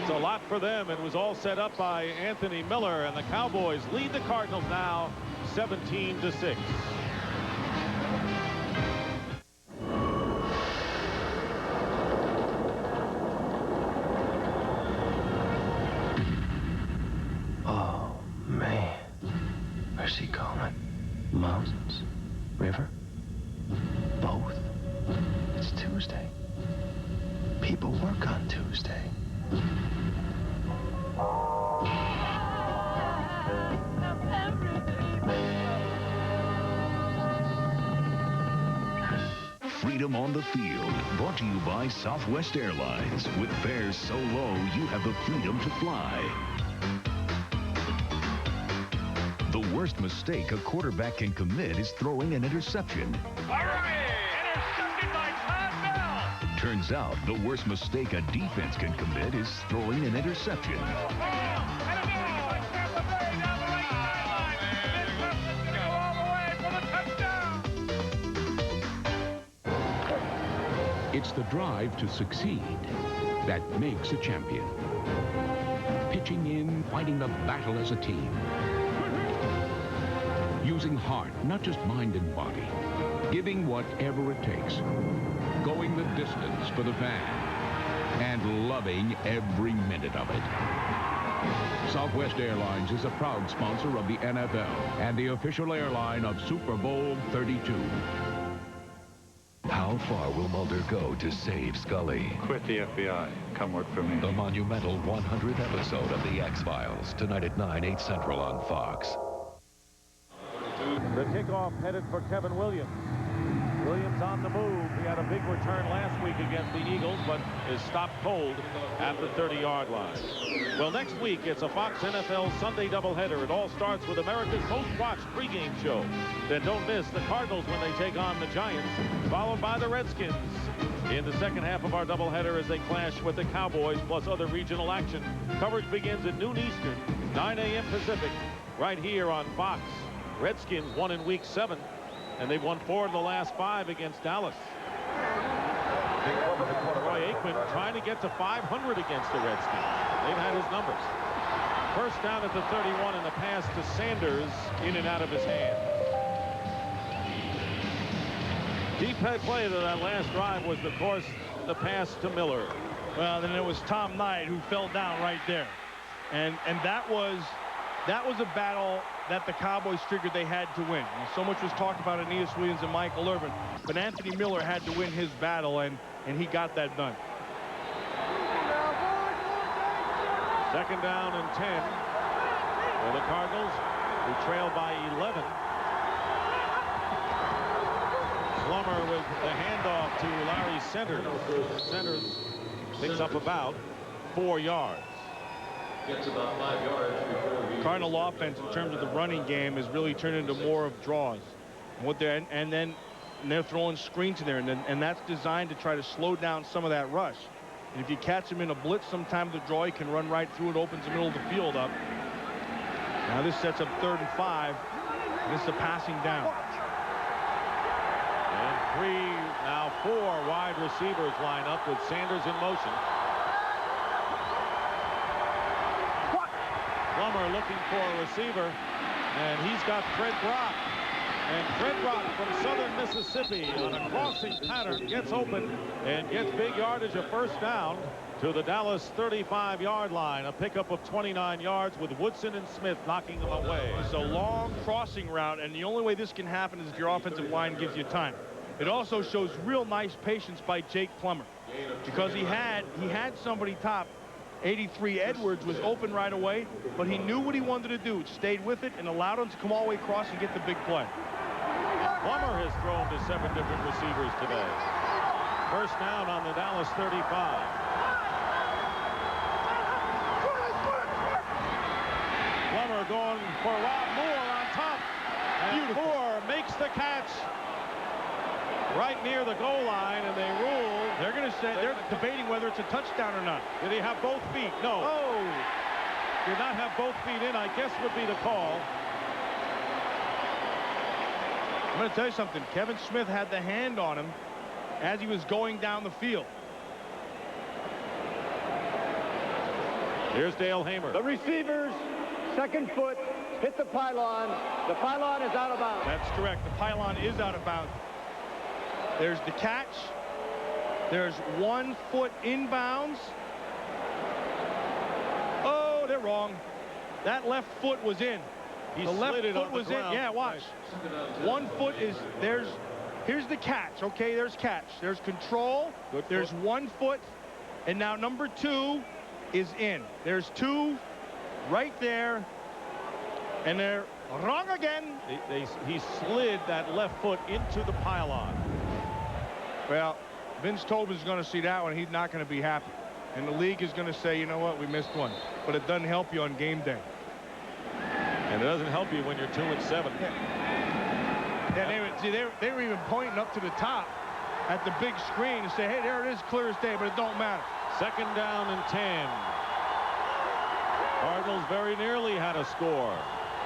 It's a lot for them. It was all set up by Anthony Miller, and the Cowboys lead the Cardinals now 17-6. Oh, man. Where's he going? Mountains? River? Both? It's Tuesday. People work on Tuesday. Freedom on the Field, brought to you by Southwest Airlines. With fares so low, you have the freedom to fly. The worst mistake a quarterback can commit is throwing an interception. All right, intercepted by Todd Bell. Turns out the worst mistake a defense can commit is throwing an interception. It's the drive to succeed that makes a champion. Pitching in, fighting the battle as a team. Using heart, not just mind and body. Giving whatever it takes. Going the distance for the fan. And loving every minute of it. Southwest Airlines is a proud sponsor of the NFL and the official airline of Super Bowl 32. How far will Mulder go to save Scully? Quit the FBI. Come work for me. The monumental 100th episode of The X-Files, tonight at 9, 8 Central on Fox. The kickoff headed for Kevin Williams. Williams on the move. He had a big return last week against the Eagles, but is stopped cold at the 30-yard line. Well, next week, it's a Fox NFL Sunday doubleheader. It all starts with America's most-watched pregame show. Then don't miss the Cardinals when they take on the Giants, followed by the Redskins in the second half of our doubleheader as they clash with the Cowboys, plus other regional action. Coverage begins at noon Eastern, 9 a.m. Pacific, right here on Fox. Redskins won in Week 7. And they've won 4 in the last 5 against Dallas. Roy Aikman trying to get to 500 against the Redskins. They've had his numbers. First down at the 31 and the pass to Sanders in and out of his hand. Deep head play to that last drive was, of course, the pass to Miller. Well, then it was Tom Knight who fell down right there. And that was a battle that the Cowboys figured they had to win. And so much was talked about Aeneas Williams and Michael Irvin, but Anthony Miller had to win his battle, and he got that done. Second down and 10 for the Cardinals, who trail by 11. Plummer with the handoff to Larry Centers. Centers picks up about 4 yards. Gets about 5 yards before he... Cardinal offense in terms of the running game has really turned into more of draws. And then they're throwing screens in there, and that's designed to try to slow down some of that rush. And if you catch him in a blitz sometime with the draw, he can run right through it, opens the middle of the field up. Now this sets up 3rd and 5. And this is a passing down. And 4 wide receivers line up with Sanders in motion. Plummer looking for a receiver, and he's got Fred Brock. And Fred Brock from Southern Mississippi on a crossing pattern gets open and gets big yardage, a first down to the Dallas 35-yard line. A pickup of 29 yards with Woodson and Smith knocking them away. It's a long crossing route, and the only way this can happen is if your offensive line gives you time. It also shows real nice patience by Jake Plummer, because he had somebody top. 83 Edwards was open right away, but he knew what he wanted to do, stayed with it, and allowed him to come all the way across and get the big play. Plummer has thrown to 7 different receivers today. First down on the Dallas 35. Plummer going for Rob Moore on top. And Moore makes the catch right near the goal line, and they rule. They're debating whether it's a touchdown or not. Did he have both feet? No. Oh. Did not have both feet in, I guess would be the call. I'm going to tell you something. Kevin Smith had the hand on him as he was going down the field. Here's Dale Hamer. The receivers, second foot, hit the pylon. The pylon is out of bounds. That's correct. The pylon is out of bounds. There's the catch. There's 1 foot inbounds. Oh, they're wrong. That left foot was in. He the left slid it foot on the was in. ground. Yeah, watch. 1 foot is here's the catch. Okay, there's catch. There's control. There's 1 foot. And now number 2 is in. There's 2 right there. And they're wrong again. He slid that left foot into the pylon. Well, Vince Tobin's going to see that one. He's not going to be happy. And the league is going to say, you know what, we missed one. But it doesn't help you on game day. And it doesn't help you when you're 2-7. Yeah, they were even pointing up to the top at the big screen and say, hey, there it is, clear as day, but it don't matter. 2nd down and 10. Cardinals very nearly had a score.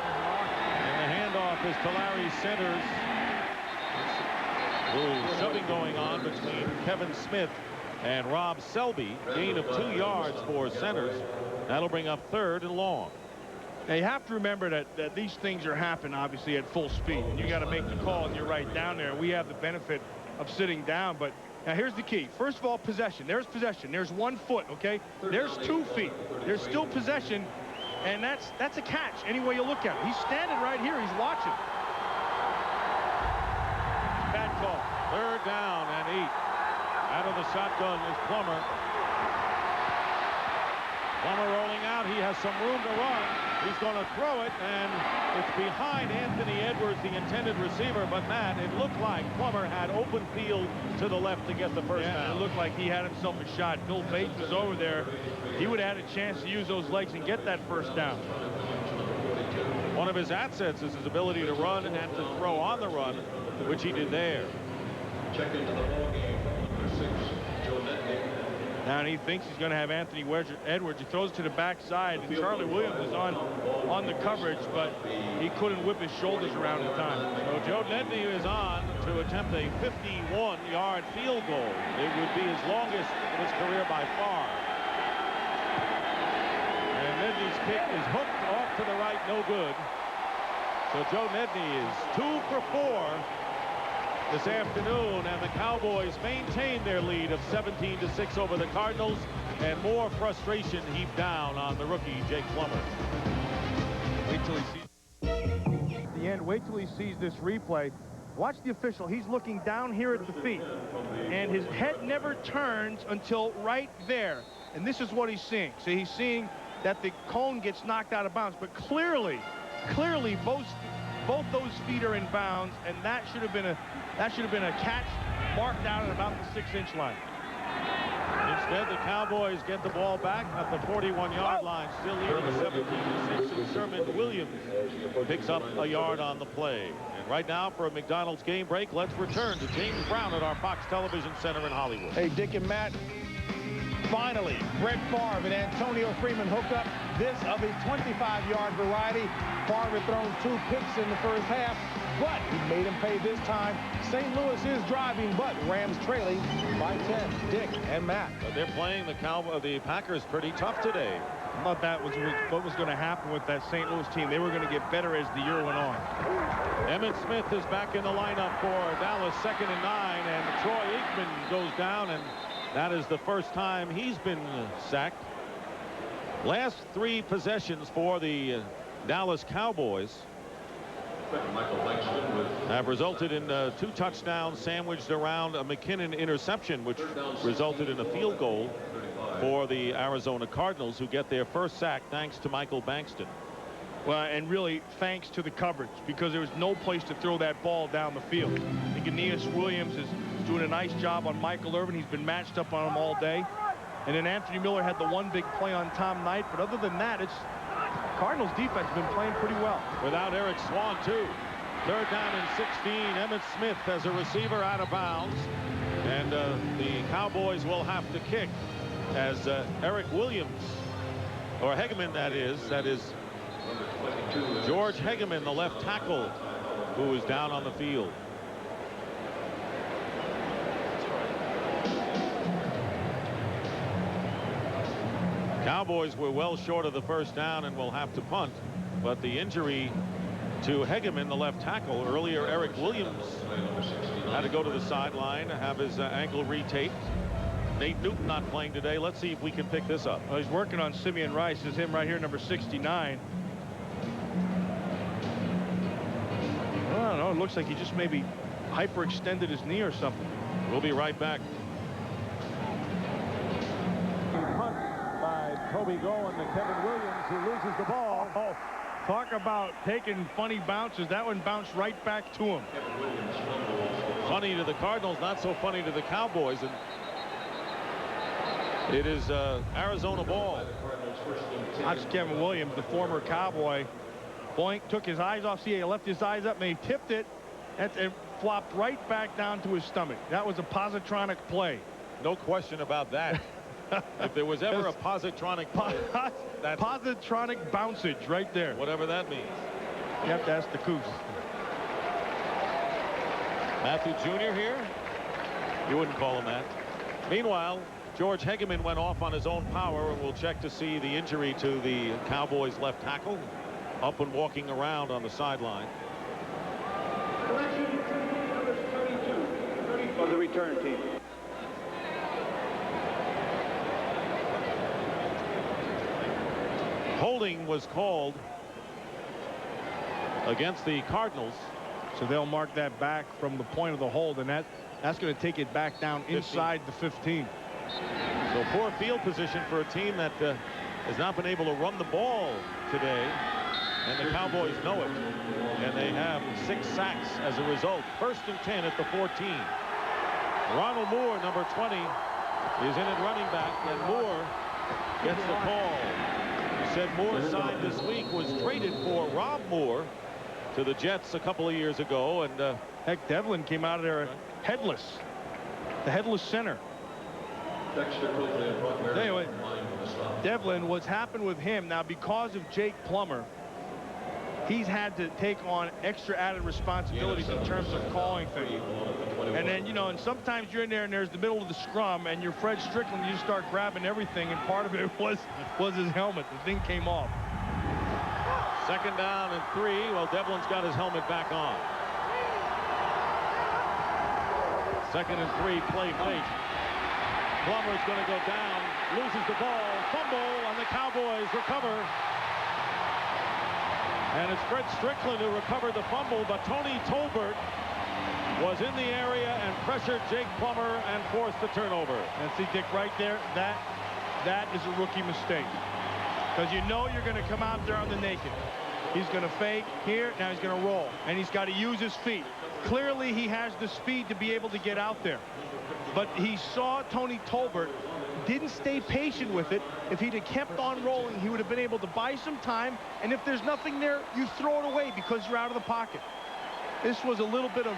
And the handoff is to Larry Centers. A little shoving going on between Kevin Smith and Rob Selby. Gain of 2 yards for Centers. That'll bring up 3rd and long. Now you have to remember that these things are happening obviously at full speed, and you got to make the call and you're right down there. We have the benefit of sitting down, but now here's the key. First of all, possession. There's possession. There's 1 foot, okay? There's 2 feet. There's still possession, and that's a catch any way you look at it. He's standing right here. He's watching. Bad call. 3rd down and 8. Out of the shotgun is Plummer. Plummer rolling out. He has some room to run. He's going to throw it, and it's behind Anthony Edwards, the intended receiver. But, Matt, it looked like Plummer had open field to the left to get the first down. It looked like he had himself a shot. Bill Bates was over there. He would have had a chance to use those legs and get that first down. One of his assets is his ability to run and to throw on the run, which he did there. Check into the ball game. Number 6, Joe Netnick. Now he thinks he's going to have Anthony Edwards. He throws to the backside, and Charlie Williams is on the coverage, but he couldn't whip his shoulders around in time. So Joe Nedney is on to attempt a 51-yard field goal. It would be his longest in his career by far. And Nedney's kick is hooked off to the right, no good. So Joe Nedney is 2 for 4 this afternoon, and the Cowboys maintain their lead of 17-6 over the Cardinals, and more frustration heaped down on the rookie Jake Plummer. Wait till he sees at the end. Wait till he sees this replay. Watch the official. He's looking down here at the feet, and his head never turns until right there. And this is what he's seeing. So he's seeing that the cone gets knocked out of bounds, but clearly both those feet are in bounds, and that should have been a catch marked out at about the 6-inch line. Instead, the Cowboys get the ball back at the 41-yard line, still leading 17-6, and Sherman Williams picks up a yard on the play. And right now, for a McDonald's game break, let's return to James Brown at our Fox Television Center in Hollywood. Hey, Dick and Matt. Finally, Brett Favre and Antonio Freeman hook up, this of his 25-yard variety. Favre had thrown 2 picks in the first half, but he made him pay this time. St. Louis is driving, but Rams trailing by 10. Dick and Matt. But they're playing the Packers pretty tough today. I thought that was what was going to happen with that St. Louis team. They were going to get better as the year went on. Emmitt Smith is back in the lineup for Dallas, 2nd and 9, and Troy Aikman goes down, and that is the first time he's been sacked. Last 3 possessions for the Dallas Cowboys have resulted in 2 touchdowns sandwiched around a McKinnon interception, which resulted in a field goal for the Arizona Cardinals, who get their first sack thanks to Michael Bankston. Well, and really thanks to the coverage, because there was no place to throw that ball down the field. I think Aeneas Williams is doing a nice job on Michael Irvin. He's been matched up on him all day. And then Anthony Miller had the 1 big play on Tom Knight. But other than that, Cardinals defense has been playing pretty well. Without Eric Swan, too. 3rd down and 16. Emmitt Smith as a receiver out of bounds. And the Cowboys will have to kick as Eric Williams, or Hegeman, that is George Hegeman, the left tackle, who is down on the field. Cowboys were well short of the first down and will have to punt. But the injury to Hegeman, the left tackle, earlier Eric Williams had to go to the sideline to have his ankle retaped. Nate Newton not playing today. Let's see if we can pick this up. Well, he's working on Simeon Rice. Is him right here, number 69. I don't know. It looks like he just maybe hyperextended his knee or something. We'll be right back. Punt by Toby Goen to Kevin Williams, who loses the ball. Oh, talk about taking funny bounces. That one bounced right back to him. Funny to the Cardinals, not so funny to the Cowboys. And it is Arizona ball. That's Kevin Williams, the former Cowboy. Boink, took his eyes off. See, he left his eyes up, and he tipped it. It flopped right back down to his stomach. That was a positronic play. No question about that. If there was ever a positronic play, that's positronic bouncage right there. Whatever that means. You have to ask the Coos. Matthew Jr. here? You wouldn't call him that. Meanwhile, George Hegeman went off on his own power, and we'll check to see the injury to the Cowboys left tackle, up and walking around on the sideline. For the return team. Holding was called against the Cardinals. So they'll mark that back from the point of the hold, and that's going to take it back down 15. Inside the 15. So poor field position for a team that has not been able to run the ball today, and the Cowboys know it, and they have 6 sacks as a result. 1st and 10 at the 14. Ronald Moore, number 20, is in at running back, and Moore gets the call. He said Moore signed this week, was traded for Rob Moore to the Jets a couple of years ago, and heck, Devlin came out of there headless, the headless center. Anyway, Devlin, what's happened with him now, because of Jake Plummer, he's had to take on extra added responsibilities in terms of calling things. And then, you know, and sometimes you're in there and there's the middle of the scrum and you're Fred Strickland, you start grabbing everything, and part of it was his helmet. The thing came off. 2nd down and 3. Well, Devlin's got his helmet back on. 2nd and 3, play fake. Plummer's going to go down, loses the ball, fumble, and the Cowboys recover. And it's Fred Strickland who recovered the fumble, but Tony Tolbert was in the area and pressured Jake Plummer and forced the turnover. And see, Dick, right there, that is a rookie mistake. Because you know you're going to come out there on the naked. He's going to fake here, now he's going to roll. And he's got to use his feet. Clearly, he has the speed to be able to get out there. But he saw Tony Tolbert, didn't stay patient with it. If he'd have kept on rolling, he would have been able to buy some time. And if there's nothing there, you throw it away because you're out of the pocket. This was a little bit of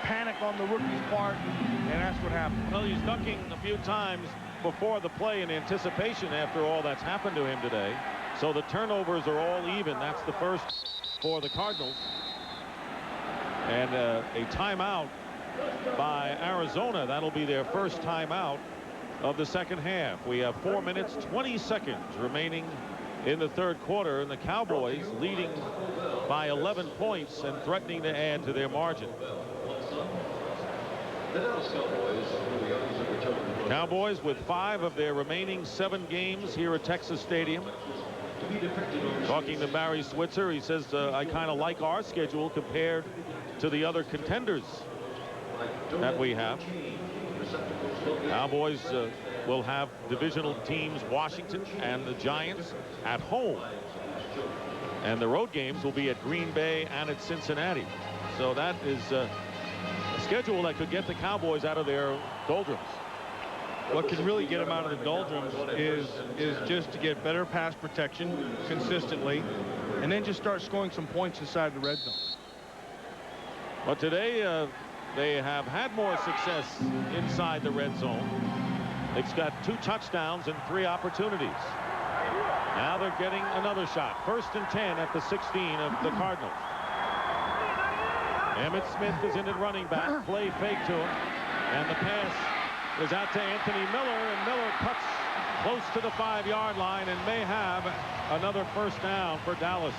panic on the rookie's part, and that's what happened. Well, he's ducking a few times before the play in anticipation after all that's happened to him today. So the turnovers are all even. That's the first for the Cardinals. And a timeout by Arizona. That'll be their first timeout of the 2nd half. We have 4 minutes, 20 seconds remaining in the 3rd quarter, and the Cowboys leading by 11 points and threatening to add to their margin. Cowboys with 5 of their remaining 7 games here at Texas Stadium. Talking to Barry Switzer, he says, I kind of like our schedule compared to the other contenders that we have. Cowboys will have divisional teams Washington and the Giants at home, and the road games will be at Green Bay and at Cincinnati. So that is a schedule that could get the Cowboys out of their doldrums. What can really get them out of the doldrums is just to get better pass protection consistently, and then just start scoring some points inside the red zone. But today they have had more success inside the red zone. They've got 2 touchdowns and 3 opportunities. Now they're getting another shot. 1st and 10 at the 16 of the Cardinals. Emmitt Smith is in at running back. Play fake to him, and the pass is out to Anthony Miller, and Miller cuts close to the 5-yard line and may have another first down for Dallas.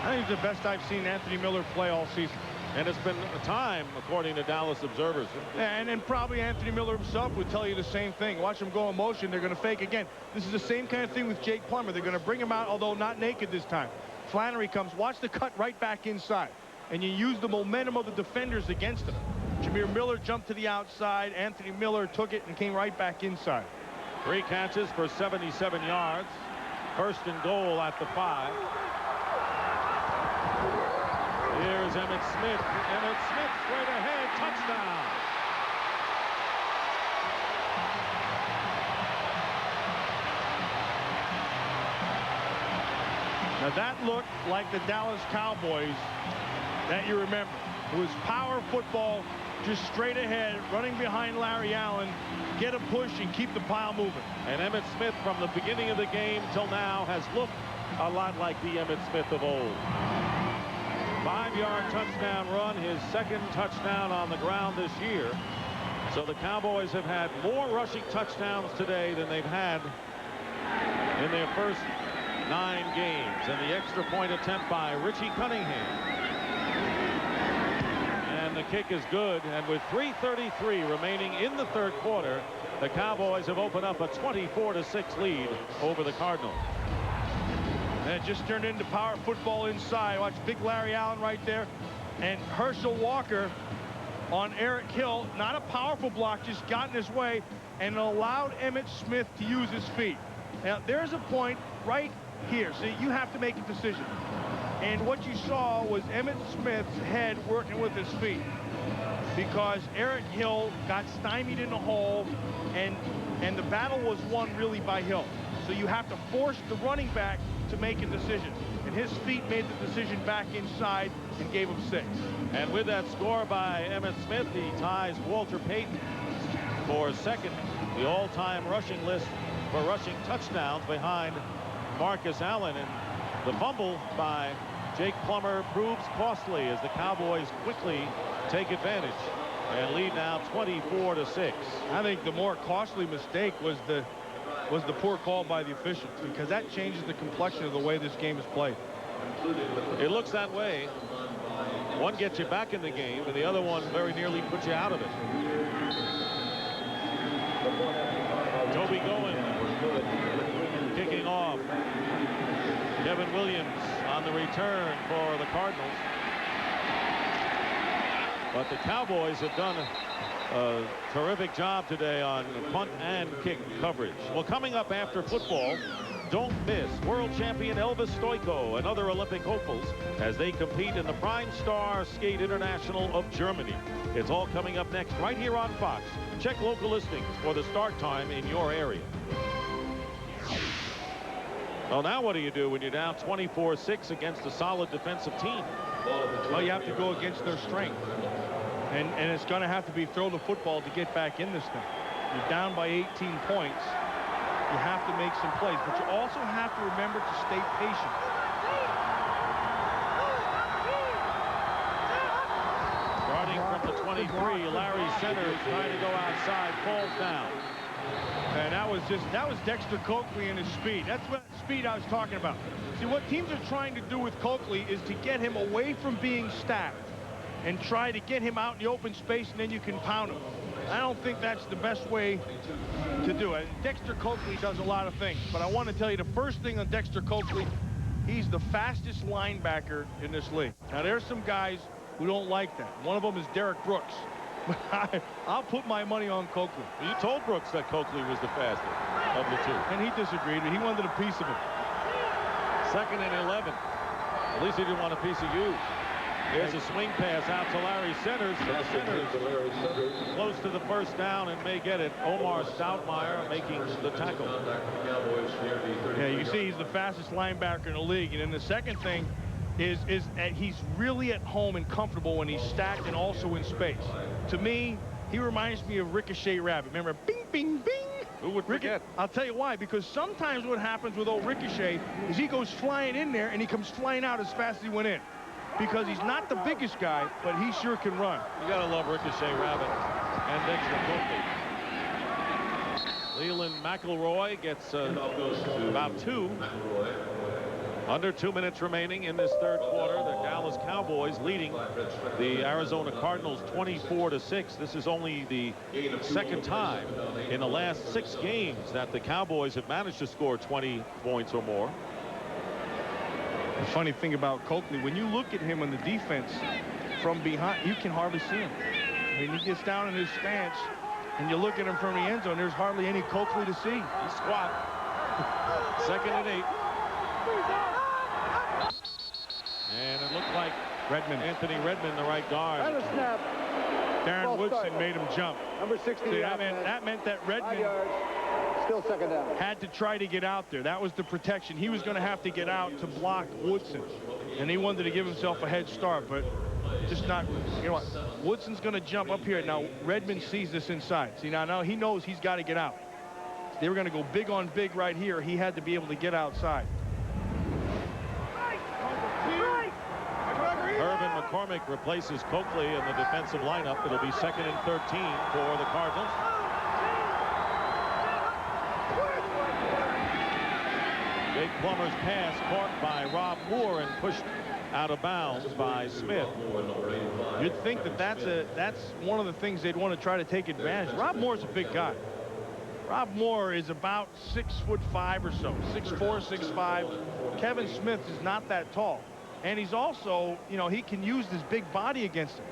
I think it's the best I've seen Anthony Miller play all season. And it's been a time, according to Dallas observers. And then probably Anthony Miller himself would tell you the same thing. Watch him go in motion. They're going to fake again. This is the same kind of thing with Jake Plummer. They're going to bring him out, although not naked this time. Flannery comes. Watch the cut right back inside. And you use the momentum of the defenders against him. Jameer Miller jumped to the outside. Anthony Miller took it and came right back inside. 3 catches for 77 yards. First and goal at the 5. Here's Emmitt Smith. Emmitt Smith straight ahead. Touchdown. Now that looked like the Dallas Cowboys that you remember. It was power football, just straight ahead, running behind Larry Allen, get a push and keep the pile moving. And Emmitt Smith from the beginning of the game till now has looked a lot like the Emmitt Smith of old. 5-yard touchdown run, his second touchdown on the ground this year. So the Cowboys have had more rushing touchdowns today than they've had in their first 9 games. And the extra point attempt by Richie Cunningham. And the kick is good. And with 3:33 remaining in the third quarter, the Cowboys have opened up a 24-6 lead over the Cardinals. And it just turned into power football inside. Watch big Larry Allen right there. And Herschel Walker on Eric Hill. Not a powerful block, just got in his way and allowed Emmitt Smith to use his feet. Now, there's a point right here. So you have to make a decision. And what you saw was Emmitt Smith's head working with his feet, because Eric Hill got stymied in the hole, and the battle was won really by Hill. So you have to force the running back to make a decision. And his feet made the decision back inside and gave him 6. And with that score by Emmitt Smith, he ties Walter Payton for second, the all-time rushing list for rushing touchdowns, behind Marcus Allen. And the fumble by Jake Plummer proves costly as the Cowboys quickly take advantage and lead now 24-6. I think the more costly mistake was the poor call by the officials, because that changes the complexion of the way this game is played. It looks that way. One gets you back in the game, and the other one very nearly puts you out of it. Toby Goen kicking off. Kevin Williams on the return for the Cardinals. But the Cowboys have done a terrific job today on punt and kick coverage. Well, coming up after football, don't miss world champion Elvis Stoico and other Olympic hopefuls as they compete in the Prime Star Skate International of Germany. It's all coming up next right here on Fox. Check local listings for the start time in your area. Well, now what do you do when you're down 24-6 against a solid defensive team? Well, you have to go against their strength. And it's going to have to be throw the football to get back in this thing. You're down by 18 points. You have to make some plays, but you also have to remember to stay patient. Starting from the 23, Larry Centers trying to go outside, falls down. And that was Dexter Coakley and his speed. That's what speed I was talking about. See, what teams are trying to do with Coakley is to get him away from being stacked and try to get him out in the open space, and then you can pound him. I don't think that's the best way to do it. Dexter Coakley does a lot of things, but I want to tell you the first thing on Dexter Coakley, he's the fastest linebacker in this league. Now, there's some guys who don't like that. One of them is Derek Brooks. I'll put my money on Coakley. Well, you told Brooks that Coakley was the fastest of the two. And he disagreed, but he wanted a piece of it. 2nd and 11. At least he didn't want a piece of you. There's a swing pass out to Larry Centers. Centers close to the first down and may get it. Omar Stoudemire making the tackle. Yeah, you see he's the fastest linebacker in the league. And then the second thing is he's really at home and comfortable when he's stacked and also in space. To me, he reminds me of Ricochet Rabbit. Remember, bing, bing, bing. Who would forget? I'll tell you why. Because sometimes what happens with old Ricochet is he goes flying in there and he comes flying out as fast as he went in. Because he's not the biggest guy, but he sure can run. You gotta love Ricochet Rabbit and Dexter Coakley. Leland McElroy gets about 2. Under 2 minutes remaining in this third quarter. The Dallas Cowboys leading the Arizona Cardinals 24-6. This is only the second time in the last 6 games that the Cowboys have managed to score 20 points or more. The funny thing about Coakley, when you look at him on the defense from behind, you can hardly see him. When he gets down in his stance and you look at him from the end zone, there's hardly any Coakley to see. He's squat. 2nd and 8. And it looked like Anthony Redmond, the right guard. And a snap. Darren Woodson made him jump. Number 60. See, that meant that Redmond still 2nd down. Had to try to get out there. That was the protection. He was going to have to get out to block Woodson. And he wanted to give himself a head start, but just not. You know what? Woodson's going to jump up here. Now, Redmond sees this inside. See, now he knows he's got to get out. They were going to go big on big right here. He had to be able to get outside. Irvin McCormick replaces Coakley in the defensive lineup. It'll be 2nd and 13 for the Cardinals. Jake Plummer's pass caught by Rob Moore and pushed out of bounds by Smith. You'd think that that's one of the things they'd want to try to take advantage. Rob Moore's a big guy. Rob Moore is about 6'5" or so, 6'4", 6'5". Kevin Smith is not that tall. And he's also, you know, he can use his big body against him.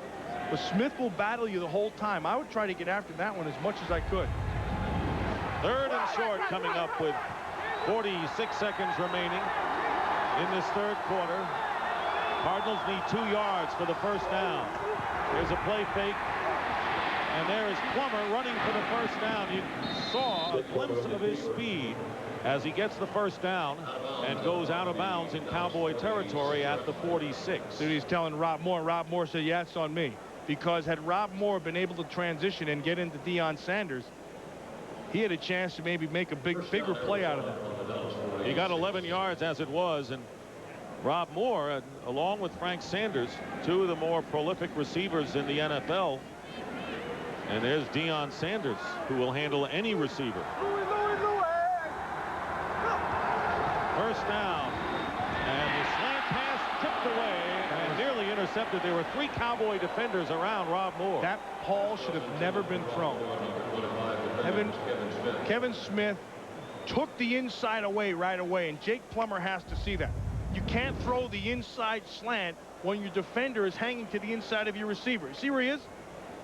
But Smith will battle you the whole time. I would try to get after that one as much as I could. 3rd and short coming up with 46 seconds remaining in this third quarter. Cardinals need 2 yards for the first down. There's a play fake. And there is Plummer running for the first down. You saw a glimpse of his speed as he gets the first down and goes out of bounds in Cowboy territory at the 46. Dude, he's telling Rob Moore said, yeah, it's on me. Because had Rob Moore been able to transition and get into Deion Sanders, he had a chance to maybe make a bigger play out of that. He got 11 yards as it was, and Rob Moore, along with Frank Sanders, 2 of the more prolific receivers in the NFL. And there's Deion Sanders, who will handle any receiver. First down, and the slant pass tipped away and nearly intercepted. There were 3 Cowboy defenders around Rob Moore. That ball should have never been thrown. Kevin Smith took the inside away right away, and Jake Plummer has to see that. You can't throw the inside slant when your defender is hanging to the inside of your receiver. See where he is?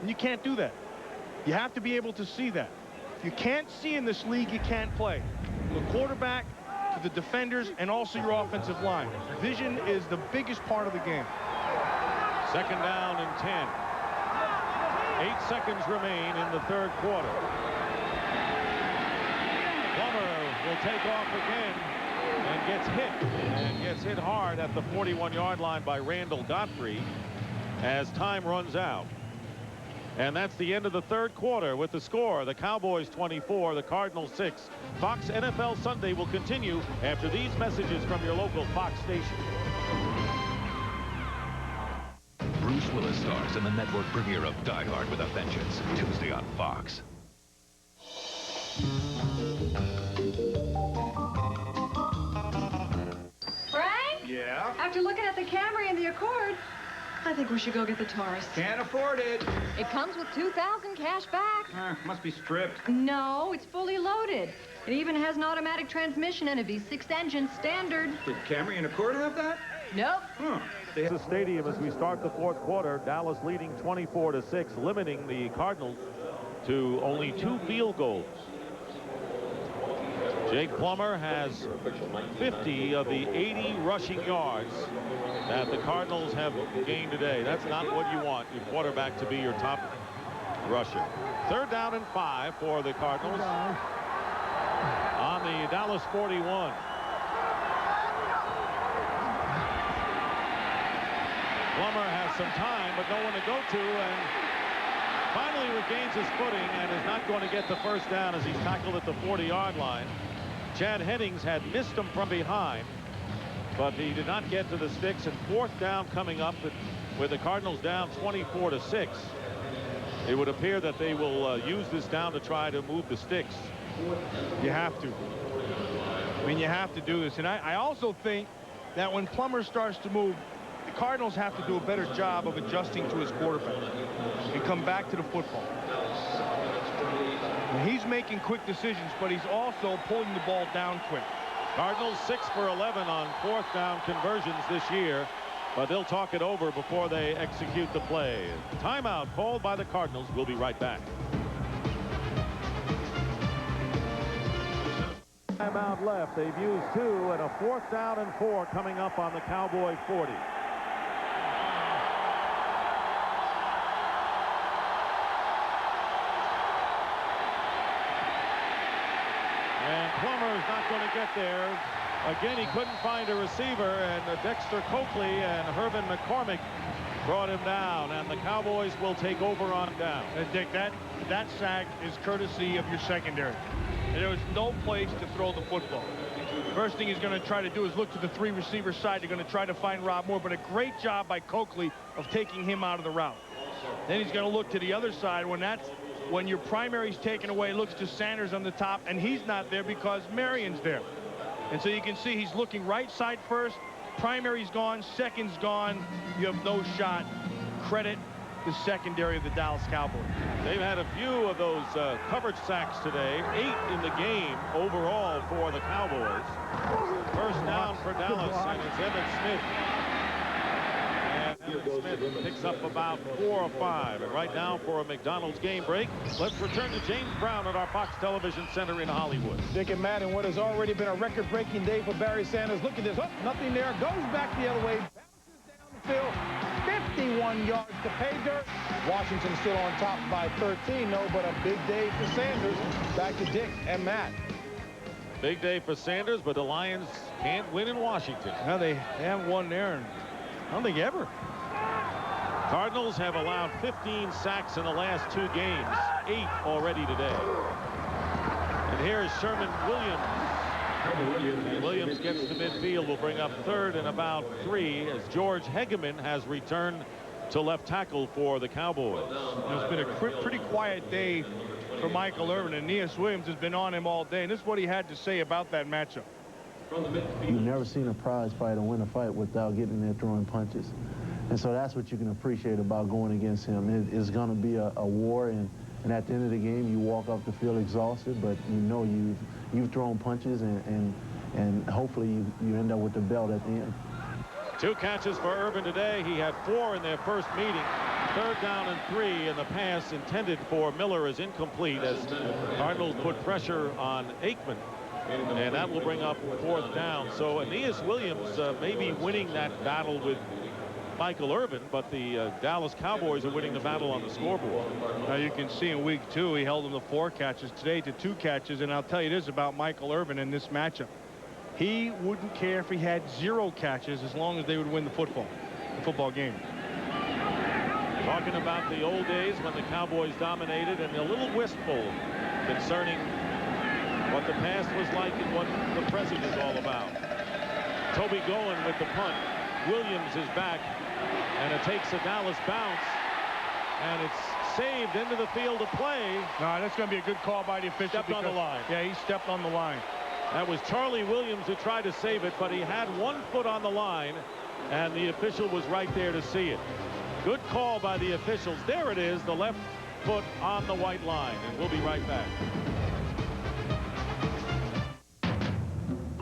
And you can't do that. You have to be able to see that. If you can't see in this league, you can't play. The quarterback, to the defenders, and also your offensive line. Vision is the biggest part of the game. 2nd down and 10. 8 seconds remain in the third quarter. Plummer will take off again and gets hit hard at the 41-yard line by Randall Godfrey as time runs out. And that's the end of the third quarter with the score. The Cowboys 24, the Cardinals 6. Fox NFL Sunday will continue after these messages from your local Fox station. Bruce Willis stars in the network premiere of Die Hard with a Vengeance, Tuesday on Fox. Frank? Yeah? After looking at the Camry and the Accord, I think we should go get the Taurus. Can't afford it. It comes with $2,000 cash back. Must be stripped. No, it's fully loaded. It even has an automatic transmission and a V6 engine standard. Did Camry and Accord have that? Nope. The stadium as we start the fourth quarter. Dallas leading 24-6, limiting the Cardinals to only 2 field goals. Jake Plummer has 50 of the 80 rushing yards that the Cardinals have gained today. That's not what you want your quarterback to be your top rusher. 3rd down and 5 for the Cardinals on the Dallas 41. Plummer has some time, but no one to go to, and finally regains his footing and is not going to get the first down as he's tackled at the 40-yard line. Chad Hennings had missed him from behind, but he did not get to the sticks. And 4th down coming up with the Cardinals down 24-6. It would appear that they will use this down to try to move the sticks. You have to. I mean, you have to do this. And I also think that when Plummer starts to move, the Cardinals have to do a better job of adjusting to his quarterback and come back to the football. And he's making quick decisions, but he's also pulling the ball down quick. Cardinals 6 for 11 on 4th down conversions this year, but they'll talk it over before they execute the play. Timeout called by the Cardinals. We'll be right back. Timeout left. They've used 2 and a 4th down and 4 coming up on the Cowboy 40. And Plummer's not going to get there. Again, he couldn't find a receiver, and Dexter Coakley and Hervin McCormick brought him down, and the Cowboys will take over on down. And Dick, that sack is courtesy of your secondary. And there was no place to throw the football. First thing he's going to try to do is look to the 3 receiver side. They're going to try to find Rob Moore, but a great job by Coakley of taking him out of the route. Then he's going to look to the other side when your primary's taken away, looks to Sanders on the top, and he's not there because Marion's there. And so you can see he's looking right side first. Primary's gone, second's gone. You have no shot. Credit the secondary of the Dallas Cowboys. They've had a few of those coverage sacks today. 8 in the game overall for the Cowboys. First down for Dallas, and it's Emmitt Smith. And Emmitt Smith picks up about 4 or 5. And right now for a McDonald's game break, let's return to James Brown at our Fox Television Center in Hollywood. Dick and Matt, in what has already been a record-breaking day for Barry Sanders. Look at this. Oh, nothing there. Goes back the other way. Bounces down the field. 51 yards to pay dirt. Washington still on top by 13. No, but a big day for Sanders. Back to Dick and Matt. Big day for Sanders, but the Lions can't win in Washington. No, they haven't won there, and I don't think ever. Cardinals have allowed 15 sacks in the last 2 games. 8 already today. And here's Sherman Williams. And Williams gets to midfield, will bring up 3rd and about 3 as George Hegeman has returned to left tackle for the Cowboys. It's been a pretty quiet day for Michael Irvin, and Aeneas Williams has been on him all day, and this is what he had to say about that matchup. You've never seen a prize fighter win a fight without getting there throwing punches. And so that's what you can appreciate about going against him. It's going to be a war, and at the end of the game, you walk off the field exhausted, but you know you've thrown punches, and hopefully you end up with the belt at the end. 2 catches for Irvin today. He had 4 in their first meeting. 3rd down and 3, and the pass intended for Miller is incomplete as Cardinals put pressure on Aikman, and that will bring up 4th down. So Aeneas Williams may be winning that battle with Michael Irvin, but the Dallas Cowboys are winning the battle on the scoreboard. Now you can see in week 2 he held them to 4 catches, today to 2 catches, and I'll tell you this about Michael Irvin in this matchup. He wouldn't care if he had 0 catches as long as they would win the football game. Talking about the old days when the Cowboys dominated, and a little wistful concerning what the past was like and what the present is all about. Toby Goen with the punt. Williams is back, and it takes a Dallas bounce, and it's saved into the field of play. No, that's going to be a good call by the official. Stepped on the line. Yeah, he stepped on the line. That was Charlie Williams who tried to save it, but he had 1 foot on the line, and the official was right there to see it. Good call by the officials. There it is, the left foot on the white line, and we'll be right back.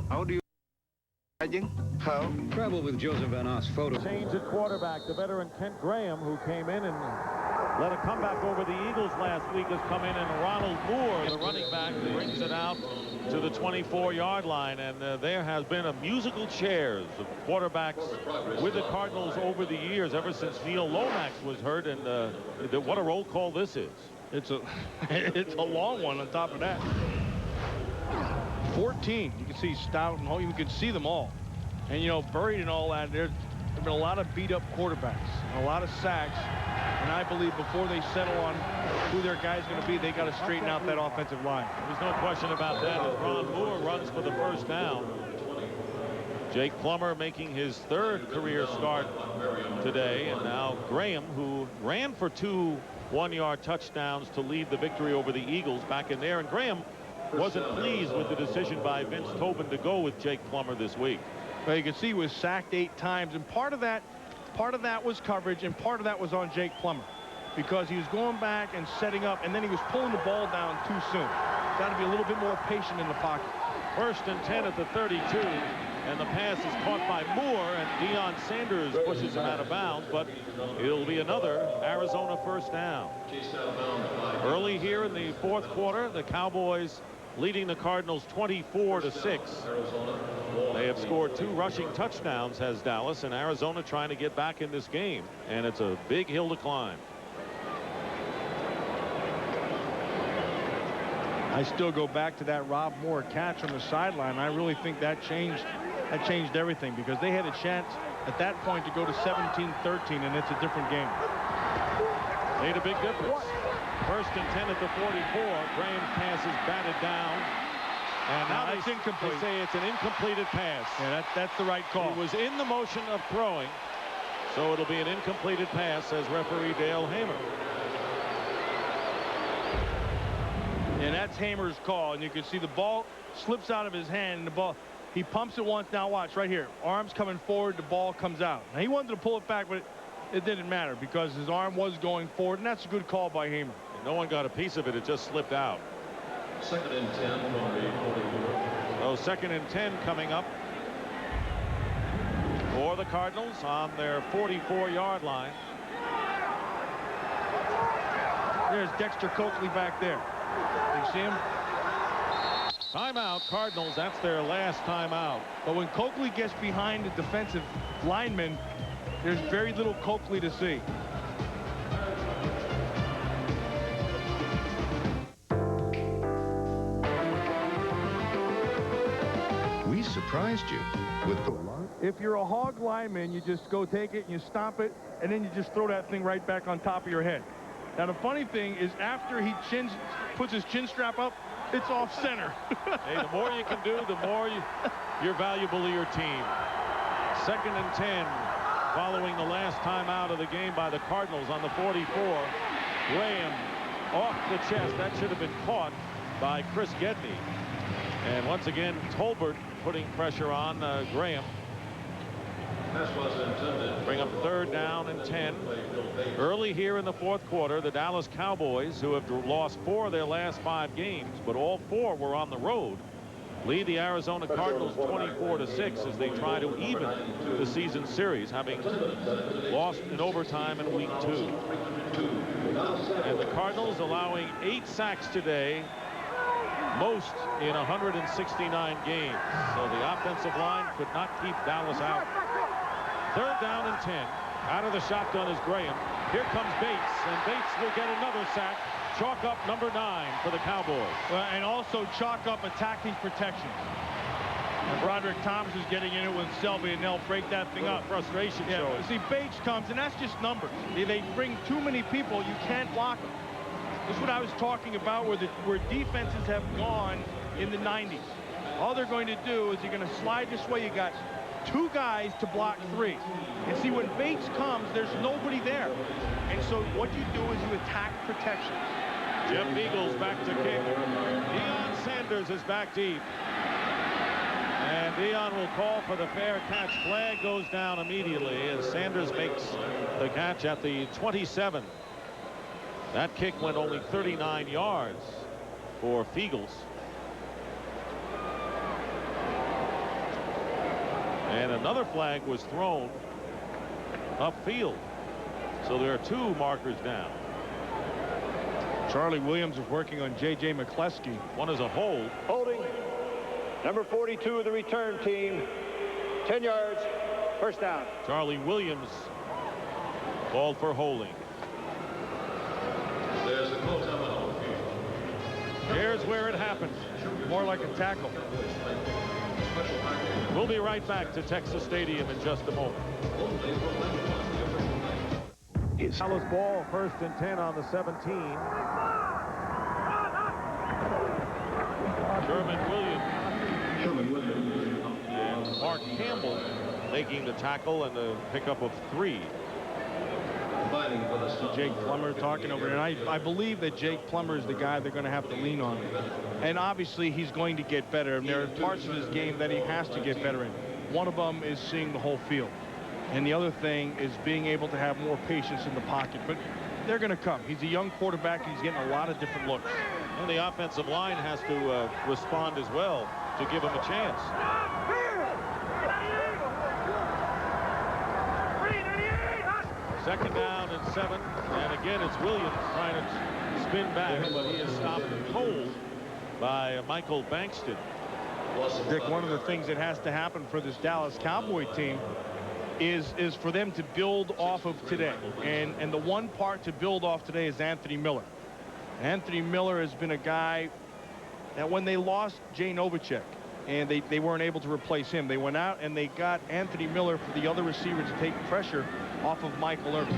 How do you how? Trouble with Joseph Van Oss photo. Change at quarterback. The veteran Kent Graham, who came in and led a comeback over the Eagles last week, has come in, and Ronald Moore, the running back, brings it out to the 24-yard line. And there has been a musical chairs of quarterbacks with the Cardinals over the years, ever since Neil Lomax was hurt. And what a roll call this is. It's a long one on top of that. 14. You can see Stout and you can see them all. And, you know, buried in all that, there's been a lot of beat-up quarterbacks, a lot of sacks. And I believe before they settle on who their guy's going to be, they got to straighten out that offensive line. There's no question about that as Ron Moore runs for the first down. Jake Plummer making his 3rd career start today. And now Graham, who ran for 2 one-yard touchdowns to lead the victory over the Eagles, back in there. And Graham wasn't pleased with the decision by Vince Tobin to go with Jake Plummer this week. Well, you can see he was sacked 8 times, and part of that was coverage, and part of that was on Jake Plummer, because he was going back and setting up, and then he was pulling the ball down too soon. Got to be a little bit more patient in the pocket. 1st and 10 at the 32, and the pass is caught by Moore, and Deion Sanders pushes him out of bounds, but it'll be another Arizona 1st down. Early here in the 4th quarter, the Cowboys leading the Cardinals 24-6. They have scored 2 rushing touchdowns, has Dallas, and Arizona trying to get back in this game, and it's a big hill to climb. I still go back to that Rob Moore catch on the sideline. I really think that changed everything, because they had a chance at that point to go to 17-13, and it's a different game. Made a big difference. 1st and 10 at the 44. Graham's pass is batted down, and now it's incomplete. They say it's an incompleted pass. Yeah, that's the right call. He was in the motion of throwing, so it'll be an incompleted pass, says referee Dale Hamer. And that's Hamer's call, and you can see the ball slips out of his hand, and the ball, he pumps it once. Now watch right here, arms coming forward, the ball comes out. Now he wanted to pull it back, but it didn't matter because his arm was going forward, and that's a good call by Hamer. And no one got a piece of it. It just slipped out. 2nd and 10 from the 44. So 2nd and 10 coming up for the Cardinals on their 44-yard line. There's Dexter Coakley back there. You see him? Timeout, Cardinals. That's their last timeout. But when Coakley gets behind the defensive lineman, there's very little Coakley to see. We surprised you with the... If you're a hog lineman, you just go take it and you stomp it, and then you just throw that thing right back on top of your head. Now, the funny thing is, after he puts his chin strap up, it's off center. Hey, the more you can do, the more you're valuable to your team. 2nd and 10 following the last time out of the game by the Cardinals on the 44. Graham off the chest. That should have been caught by Chris Gedney. And once again, Tolbert putting pressure on Graham. Bring up 3rd down and 10. Early here in the 4th quarter, the Dallas Cowboys, who have lost 4 of their last 5 games, but all 4 were on the road, lead the Arizona Cardinals 24-6 as they try to even the season series, having lost in overtime in week 2. And the Cardinals allowing 8 sacks today, most in 169 games. So the offensive line could not keep Dallas out. 3rd down and 10. Out of the shotgun is Graham. Here comes Bates, and Bates will get another sack. Chalk up number 9 for the Cowboys. Well, and also chalk up attacking protection. And Broderick Thomas is getting in it with Selby, and they'll break that thing up. Frustration Yeah, showing. see, Bates comes, and that's just numbers. They bring too many people, you can't block them. This is what I was talking about, where defenses have gone in the 90s. All they're going to do is you're going to slide this way. You got 2 guys to block 3. And see, when Bates comes, there's nobody there. And so what you do is you attack protection. Jeff Eagles back to kick. Deion Sanders is back deep. And Deion will call for the fair catch. Flag goes down immediately as Sanders makes the catch at the 27. That kick went only 39 yards for Feagles. And another flag was thrown upfield. So there are 2 markers down. Charlie Williams is working on J.J. McCleskey. One is a hold. Holding. Number 42 of the return team. 10 yards. 1st down. Charlie Williams called for holding. There's a call timeout. Here's where it happened. More like a tackle. We'll be right back to Texas Stadium in just a moment. Dallas ball, 1st and 10 on the 17. Sherman Williams and Mark Campbell making the tackle and the pickup of 3. Fighting for the stop. Jake Plummer talking over there. And I believe that Jake Plummer is the guy they're going to have to lean on. And obviously, he's going to get better. And there are parts of his game that he has to get better in. One of them is seeing the whole field. And the other thing is being able to have more patience in the pocket. But they're going to come. He's a young quarterback. He's getting a lot of different looks. And the offensive line has to respond as well to give him a chance. Second down and 7. And again, it's Williams trying to spin back, but he is stopped cold by Michael Bankston. Dick, one of the things that has to happen for this Dallas Cowboy team is for them to build off of today. And the one part to build off today is Anthony Miller. Anthony Miller has been a guy that when they lost Jay Novacek and they weren't able to replace him, they went out and they got Anthony Miller for the other receiver to take pressure off of Michael Irvin.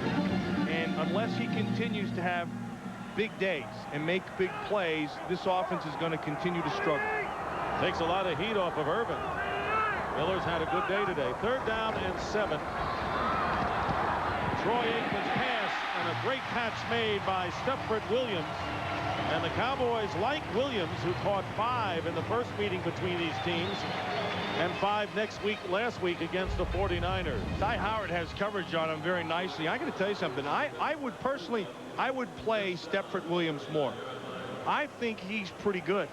And unless he continues to have big days and make big plays, this offense is going to continue to struggle. Takes a lot of heat off of Irvin. Miller's had a good day today. Third down and 7. Troy Aikman's pass and a great catch made by Stepford Williams. And the Cowboys, like Williams, who caught 5 in the first meeting between these teams, and 5 last week against the 49ers. Ty Howard has coverage on him very nicely. I got to tell you something. I would personally, I would play Stepford Williams more. I think he's pretty good.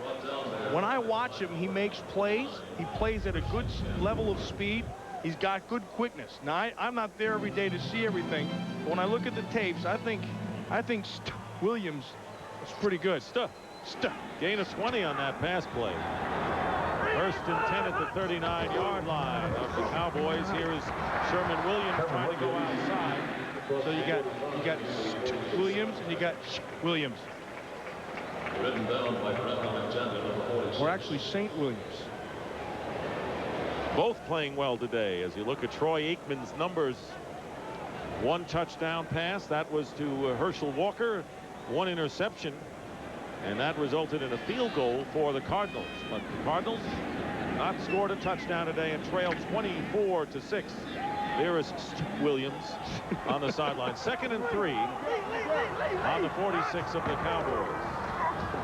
When I watch him, he makes plays. He plays at a good level of speed. He's got good quickness. Now, I'm not there every day to see everything. But when I look at the tapes, I think Williams is pretty good. Gain of 20 on that pass play. First and 10 at the 39-yard line of the Cowboys. Here is Sherman Williams trying to go outside. So you got Williams and you got Williams. Written down by Brent Alexander, number 46. Or actually St. Williams. Both playing well today. As you look at Troy Aikman's numbers, 1 touchdown pass. That was to Herschel Walker. 1 interception. And that resulted in a field goal for the Cardinals. But the Cardinals not scored a touchdown today and trailed 24-6. There is Williams on the sideline. 2nd and 3 on the 46 of the Cowboys.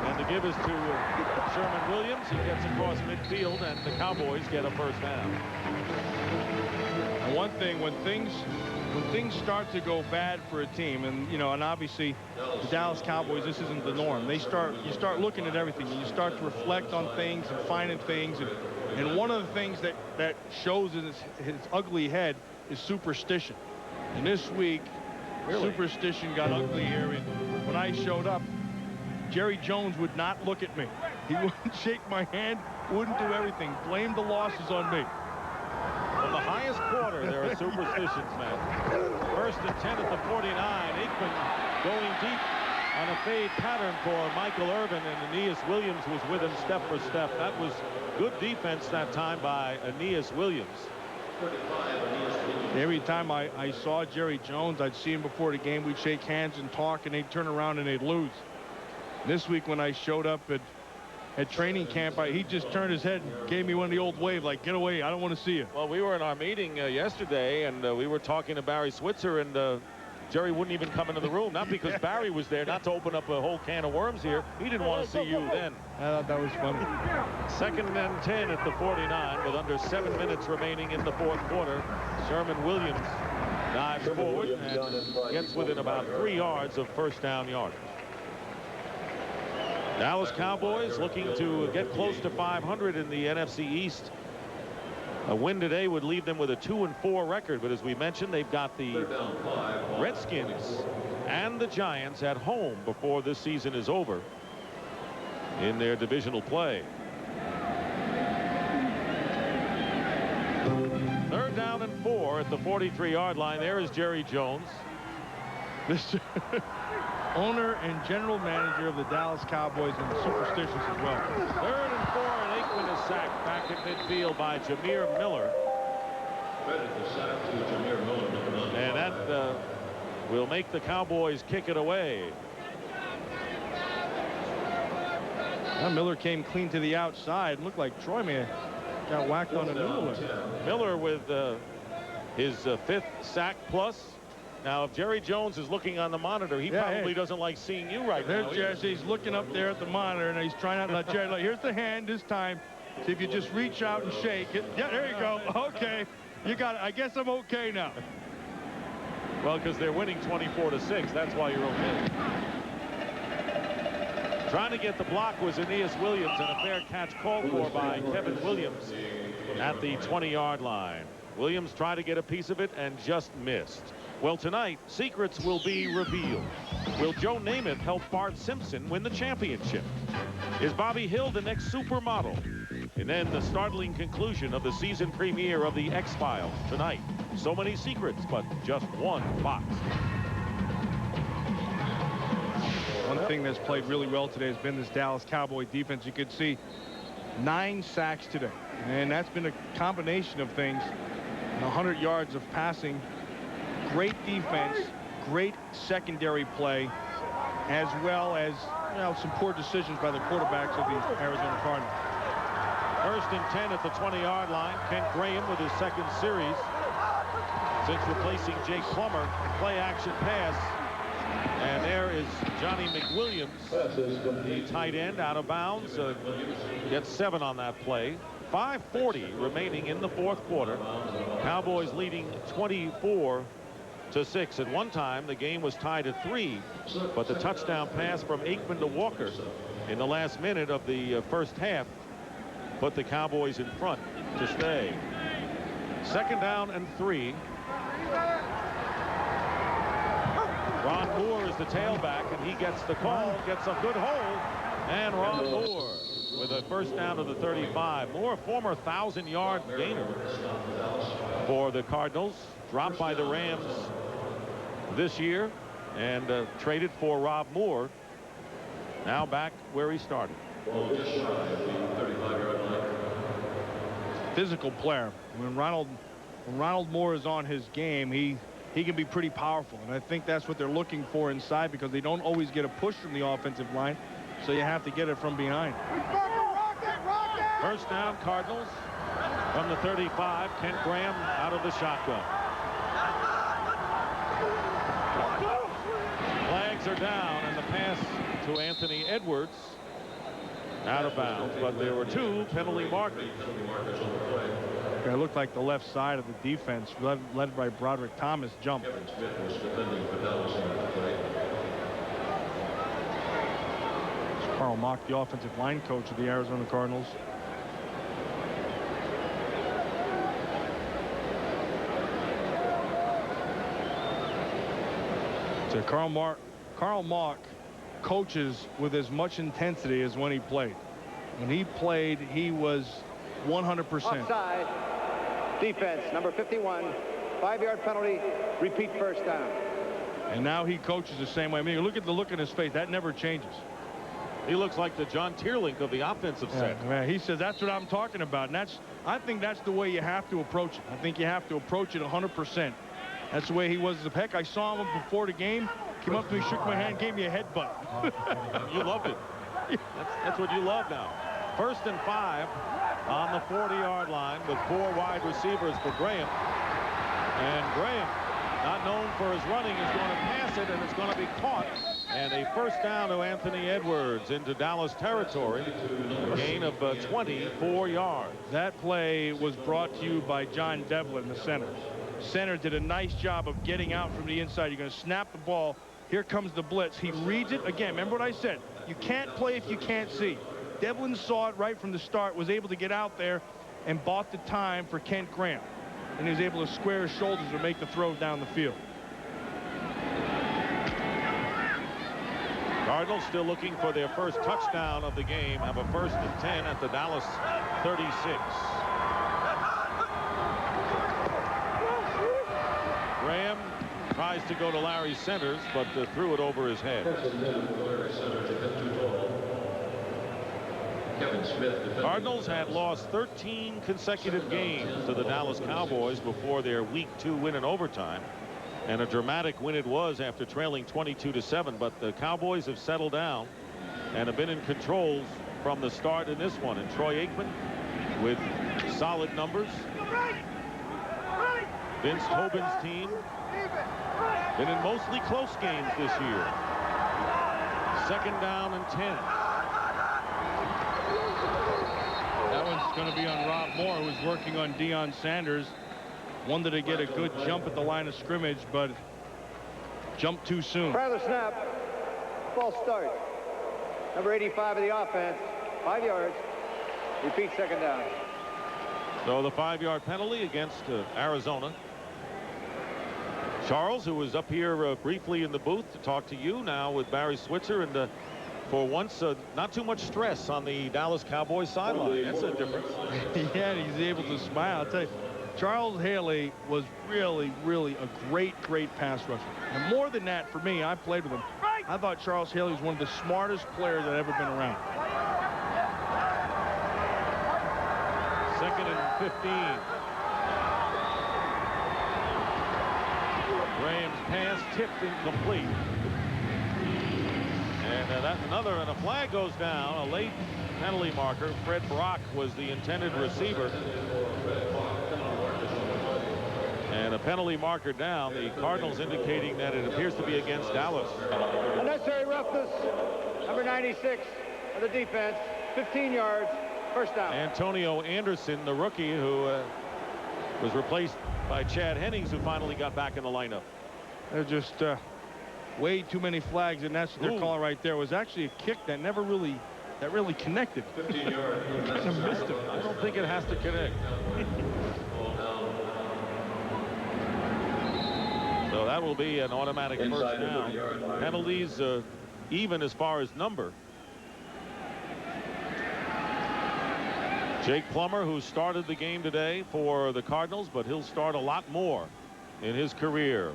And the give is to Sherman Williams. He gets across midfield, and the Cowboys get a first down. And one thing, when things start to go bad for a team, and and obviously the Dallas Cowboys, this isn't the norm. You start looking at everything, and you start to reflect on things and finding things. And one of the things that shows in his ugly head is superstition. And this week, superstition got ugly here. And when I showed up, Jerry Jones would not look at me. He wouldn't shake my hand, wouldn't do everything. Blamed the losses on me. From the highest quarter, there are superstitions, man. First and 10 at the 49. Aikman going deep on a fade pattern for Michael Irvin, and Aeneas Williams was with him step for step. That was good defense that time by Aeneas Williams. Every time I saw Jerry Jones, I'd see him before the game. We'd shake hands and talk, and they'd turn around and they'd lose. This week when I showed up at training camp, he just turned his head and gave me one of the old wave, like, get away, I don't want to see you. Well, we were in our meeting yesterday, and we were talking to Barry Switzer, and Jerry wouldn't even come into the room, not because Barry was there, not to open up a whole can of worms here. He didn't want to see you then. I thought that was funny. 2nd and 10 at the 49 with under 7 minutes remaining in the 4th quarter. Sherman Williams dives forward and gets within about 3 yards of first down yardage. Dallas Cowboys looking to get close to 500 in the NFC East. A win today would leave them with a 2-4 record, but as we mentioned, they've got the Redskins and the Giants at home before this season is over in their divisional play. 3rd down and 4 at the 43-yard line. There is Jerry Jones. This owner and general manager of the Dallas Cowboys, and superstitious as well. 3rd and 4, and Aikman is sacked back at midfield by Jameer Miller. And that will make the Cowboys kick it away. Now Miller came clean to the outside. Looked like Troy may have got whacked on the noodle. Miller with his 5th sack plus. Now, if Jerry Jones is looking on the monitor, he probably doesn't like seeing you right now. There's Jesse. He's looking up there at the monitor, and he's trying not to let Jerry. Like, here's the hand this time. See if you just reach out and shake it. Yeah, there you go. Okay. You got it. I guess I'm okay now. Well, because they're winning 24-6. That's why you're okay. Trying to get the block was Aeneas Williams, and a fair catch called for by Kevin Williams at the 20-yard line. Williams tried to get a piece of it and just missed. Well, tonight, secrets will be revealed. Will Joe Namath help Bart Simpson win the championship? Is Bobby Hill the next supermodel? And then the startling conclusion of the season premiere of The X-Files tonight. So many secrets, but just one box. One thing that's played really well today has been this Dallas Cowboy defense. You could see 9 sacks today, and that's been a combination of things. 100 yards of passing, great defense, great secondary play, as well as some poor decisions by the quarterbacks of the Arizona Cardinals. 1st and 10 at the 20-yard line. Kent Graham with his 2nd series since replacing Jake Plummer. Play action pass. And there is Johnny McWilliams, the tight end, out of bounds. Gets 7 on that play. 5:40 remaining in the 4th quarter. Cowboys leading 24-6. At one time, the game was tied at 3, but the touchdown pass from Aikman to Walker in the last minute of the first half put the Cowboys in front to stay. 2nd down and 3. Ron Moore is the tailback, and he gets the call, gets a good hold, and Ron Moore with a 1st down to the 35. Moore, former 1,000-yard gainer for the Cardinals, dropped by the Rams this year and traded for Rob Moore. Now back where he started. Physical player. When Ronald Moore is on his game, he can be pretty powerful, and I think that's what they're looking for inside, because they don't always get a push from the offensive line, so you have to get it from behind. 1st down, Cardinals from the 35. Kent Graham out of the shotgun. Flags are down, and the pass to Anthony Edwards out of bounds, but there were 2 penalty markers. It looked like the left side of the defense, led by Broderick Thomas, jumped. Carl Mock, the offensive line coach of the Arizona Cardinals. So Carl Mock coaches with as much intensity as when he played. When he played, he was 100%. Offside. Defense, number 51. 5-yard penalty. Repeat 1st down. And now he coaches the same way. I mean, look at the look in his face. That never changes. He looks like the John Tierlink of the offensive set. Man, he says that's what I'm talking about. And I think that's the way you have to approach it. I think you have to approach it 100%. That's the way he was. Heck, I saw him before the game. Came up to me, shook my hand, gave me a headbutt. You loved it. That's what you love now. 1st and 5 on the 40-yard line with 4 wide receivers for Graham. And Graham, not known for his running, is going to pass it, and it's going to be caught. And a 1st down to Anthony Edwards into Dallas territory. A gain of 24 yards. That play was brought to you by John Devlin, the center. Center did a nice job of getting out from the inside. You're going to snap the ball. Here comes the blitz. He reads it. Again, remember what I said. You can't play if you can't see. Devlin saw it right from the start, was able to get out there and bought the time for Kent Graham. And he was able to square his shoulders to make the throw down the field. Cardinals still looking for their 1st touchdown of the game. Have a 1st and 10 at the Dallas 36. Graham tries to go to Larry Centers, but threw it over his head. Cardinals had lost 13 consecutive games to the Dallas Cowboys before their Week 2 win in overtime. And a dramatic win it was after trailing 22-7. But the Cowboys have settled down and have been in control from the start in this one. And Troy Aikman with solid numbers. Vince Tobin's team Been in mostly close games this year. 2nd down and 10. That one's going to be on Rob Moore, who's working on Deion Sanders. Wanted to get a good jump at the line of scrimmage, but jumped too soon. Prior to the snap, false start. Number 85 of the offense, 5 yards. Repeat 2nd down. So the 5-yard penalty against Arizona. Charles, who was up here briefly in the booth to talk to you, now with Barry Switzer, and for once not too much stress on the Dallas Cowboys sideline. That's a difference. Yeah, he's able to smile. I'll tell you, Charles Haley was really, really a great pass rusher. And more than that, for me, I played with him. I thought Charles Haley was one of the smartest players I've ever been around. 2nd and 15. Graham's pass tipped incomplete. And and a flag goes down. A late penalty marker. Fred Brock was the intended receiver. And a penalty marker down. The Cardinals indicating that it appears to be against Dallas. Unnecessary roughness. Number 96 of the defense. 15 yards. 1st down. Antonio Anderson, the rookie, who was replaced by Chad Hennings, who finally got back in the lineup. There's just way too many flags, and that's what they're calling right there. It was actually a kick that never really connected. 15 yards. Kind of missed him. I don't think it has to connect. So that will be an automatic 1st down. Penalties even as far as number. Jake Plummer, who started the game today for the Cardinals, but he'll start a lot more in his career.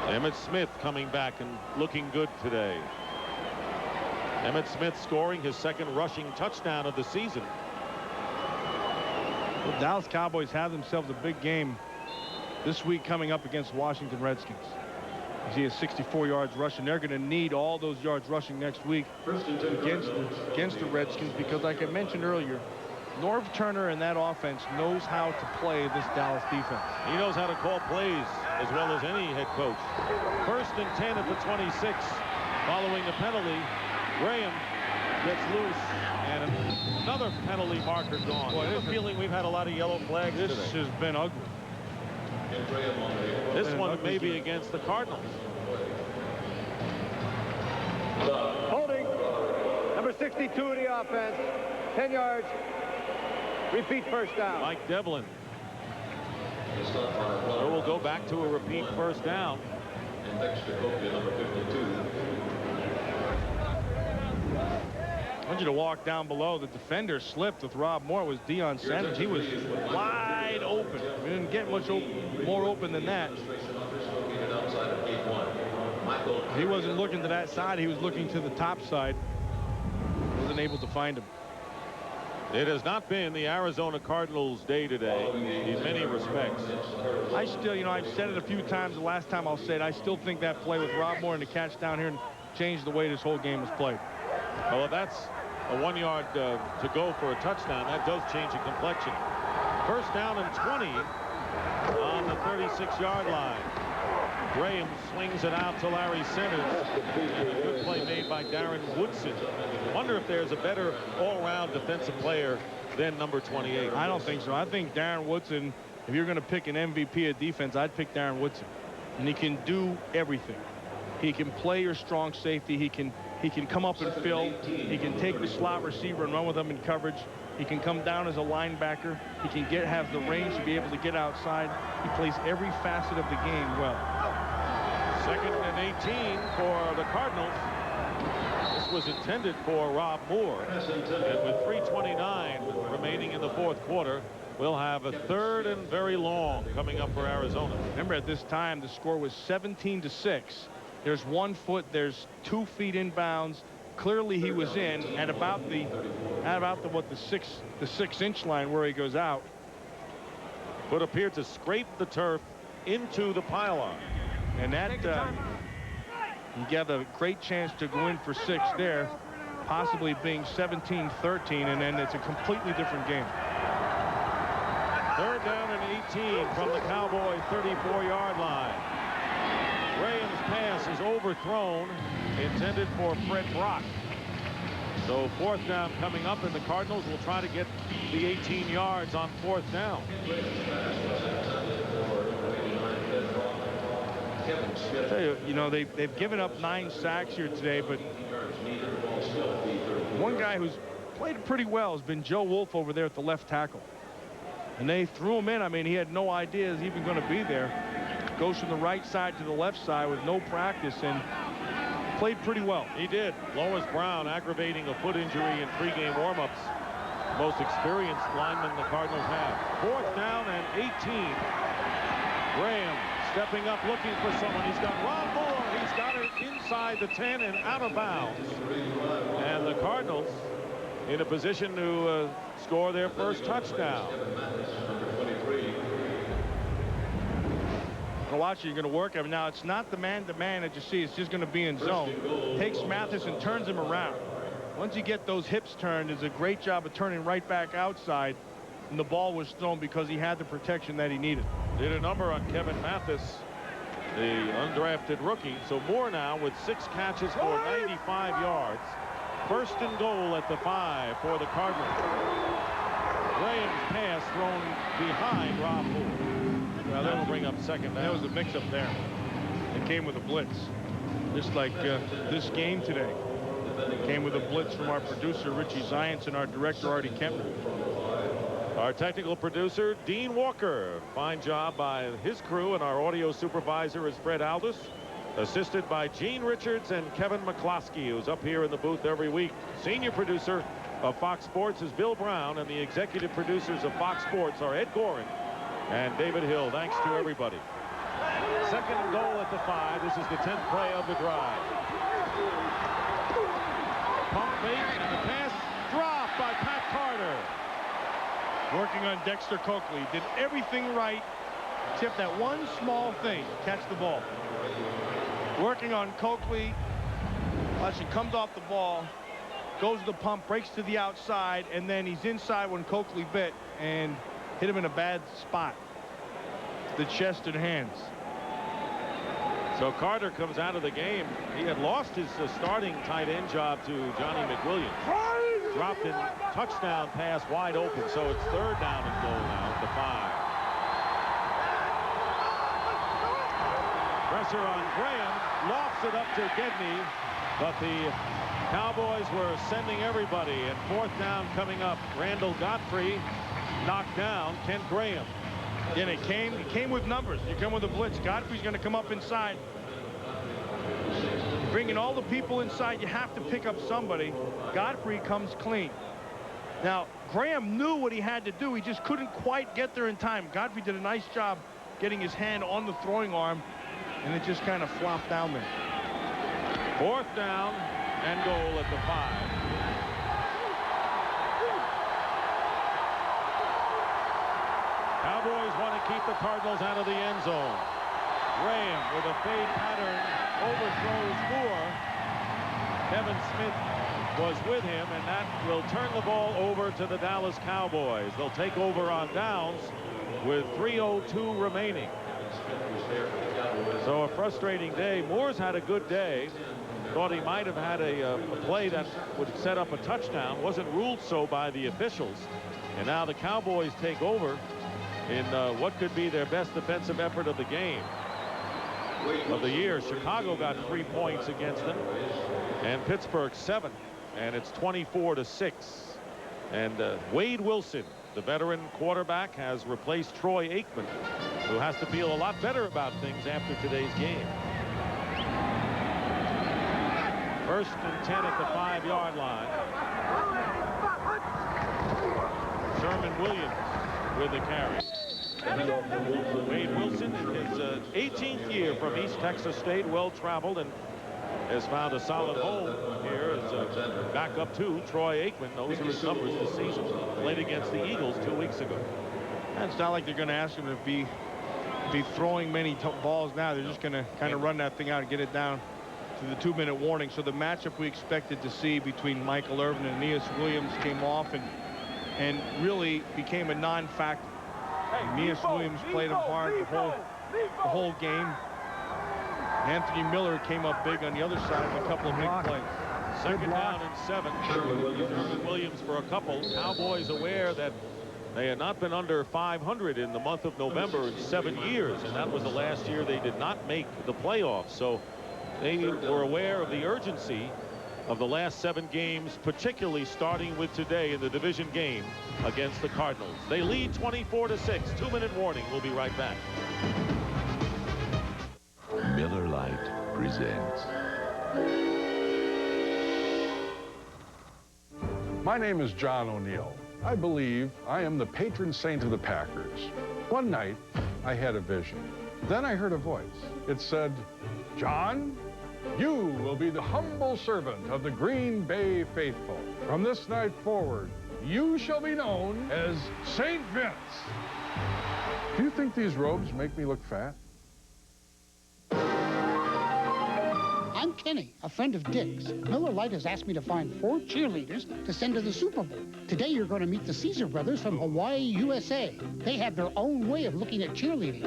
Emmitt Smith coming back and looking good today. Emmitt Smith scoring his 2nd rushing touchdown of the season. The Dallas Cowboys have themselves a big game this week coming up against Washington Redskins. He has 64 yards rushing. They're going to need all those yards rushing next week against the Redskins, because like I mentioned earlier, Norv Turner and that offense knows how to play this Dallas defense. He knows how to call plays as well as any head coach. 1st and 10 at the 26. Following the penalty, Graham gets loose, and another penalty marker gone. Boy, I have a feeling we've had a lot of yellow flags This today. has been ugly. This one may be against the Cardinals. Holding. Number 62 of the offense. 10 yards. Repeat 1st down. Mike Devlin. So we'll go back to a repeat 1st down. And Dexter Coakley, number 52. I want you to walk down below. The defender slipped with Rob Moore. It was Deion Sanders. He was wide open. We didn't get much more open than that. He wasn't looking to that side. He was looking to the top side. Wasn't able to find him. It has not been the Arizona Cardinals' day today in many respects. I still, I've said it a few times. The last time I'll say it, I still think that play with Rob Moore and the catch down here changed the way this whole game was played. Well, if that's a 1 yard to go for a touchdown, that does change the complexion. 1st down and 20 on the 36-yard line. Graham swings it out to Larry Centers. And a good play made by Darren Woodson. Wonder if there's a better all-around defensive player than number 28. I don't think so. I think Darren Woodson, if you're going to pick an MVP of defense, I'd pick Darren Woodson. And he can do everything. He can play your strong safety. He can come up and fill. He can take the slot receiver and run with them in coverage. He can come down as a linebacker. He can have the range to be able to get outside. He plays every facet of the game well. 2nd and 18 for the Cardinals. This was intended for Rob Moore. And with 3:29 remaining in the 4th quarter, we'll have a 3rd and very long coming up for Arizona. Remember, at this time, the score was 17-6. There's 1 foot. There's 2 feet inbounds. Clearly, he was in at about the 6-inch line where he goes out. Foot appeared to scrape the turf into the pylon. And that you get a great chance to go in for 6 there, possibly being 17-13, and then it's a completely different game. Third down and 18 from the Cowboy 34-yard line. Graham's pass is overthrown, intended for Fred Brock. So fourth down coming up, and the Cardinals will try to get the 18 yards on fourth down. I tell you, they've given up 9 sacks here today, but one guy who's played pretty well has been Joe Wolf over there at the left tackle. And they threw him in. I mean, he had no idea he was even going to be there. Goes from the right side to the left side with no practice and played pretty well. He did. Lois Brown aggravating a foot injury in pregame warmups. Most experienced lineman the Cardinals have. Fourth down and 18. Graham stepping up, looking for someone. He's got Ron Moore. He's got it inside the 10 and out of bounds. And the Cardinals in a position to score their first touchdown. Watch, you're going to work him. Now, it's not the man-to-man that you see. It's just going to be in zone. Takes Mathis and turns him around. Once you get those hips turned, does a great job of turning right back outside. And the ball was thrown because he had the protection that he needed. Did a number on Kevin Mathis, the undrafted rookie. So Moore now with 6 catches for 95 yards. First and goal at the 5 for the Cardinals. Graham's pass thrown behind Rob Moore. Well, that'll bring up second down. That was a mix-up there. It came with a blitz. Just like this game today. It came with a blitz from our producer, Richie Zients, and our director, Artie Kempner. Our technical producer, Dean Walker. Fine job by his crew, and our audio supervisor is Fred Aldis. Assisted by Gene Richards and Kevin McCloskey, who's up here in the booth every week. Senior producer of Fox Sports is Bill Brown, and the executive producers of Fox Sports are Ed Gorin and David Hill. Thanks to everybody. Second and goal at the 5. This is the 10th play of the drive. Pump fake, and the pass dropped by Pat Carter. Working on Dexter Coakley. Did everything right except that one small thing. Catch the ball. Working on Coakley. Watch, he comes off the ball, goes to the pump, breaks to the outside, and then he's inside when Coakley bit and hit him in a bad spot. The chest and hands. So Carter comes out of the game. He had lost his starting tight end job to Johnny McWilliams. Dropped in touchdown pass wide open. So it's third down and goal now at the 5. Pressure on Graham. Lofts it up to Gedney. But the Cowboys were sending everybody. And fourth down coming up. Randall Godfrey knocked down Kent Graham. And it came with numbers. You come with a blitz. Godfrey's going to come up inside. Bringing all the people inside, you have to pick up somebody. Godfrey comes clean. Now, Graham knew what he had to do. He just couldn't quite get there in time. Godfrey did a nice job getting his hand on the throwing arm, and it just kind of flopped down there. Fourth down and goal at the 5. Cowboys want to keep the Cardinals out of the end zone. Graham with a fade pattern overthrows Moore. Kevin Smith was with him, and that will turn the ball over to the Dallas Cowboys. They'll take over on downs with 3:02 remaining. So a frustrating day. Moore's had a good day. Thought he might have had a play that would set up a touchdown. Wasn't ruled so by the officials. And now the Cowboys take over in what could be their best defensive effort of the game. Of the year. Chicago got 3 points against them, and Pittsburgh 7, and it's 24-6. And Wade Wilson, the veteran quarterback, has replaced Troy Aikman, who has to feel a lot better about things after today's game. First and 10 at the 5-yard line. Sherman Williams with the carry. Wade Wilson in his 18th year from East Texas State, well-traveled, and has found a solid home here as backup to Troy Aikman. Those are his numbers this season. Played against the Eagles 2 weeks ago. And it's not like they're going to ask him to be throwing many balls now. They're just going to kind of run that thing out and get it down to the 2-minute warning. So the matchup we expected to see between Michael Irvin and Aeneas Williams came off and really became a non-factor. Aeneas Williams played him hard the whole game. Anthony Miller came up big on the other side with a couple of big plays. Second down and 7. Sherman Williams for a couple. Cowboys aware that they had not been under 500 in the month of November in 7 years, and that was the last year they did not make the playoffs. So they were aware of the urgency of the last 7 games, particularly starting with today in the division game against the Cardinals. They lead 24-6. 2-minute warning. We'll be right back. Miller Lite presents. My name is John O'Neill. I believe I am the patron saint of the Packers. One night, I had a vision. Then I heard a voice. It said, "John, you will be the humble servant of the Green Bay faithful. From this night forward, you shall be known as St. Vince." Do you think these robes make me look fat? I'm Kenny, a friend of Dick's. Miller Lite has asked me to find 4 cheerleaders to send to the Super Bowl. Today you're going to meet the Caesar brothers from Hawaii, USA. They have their own way of looking at cheerleading.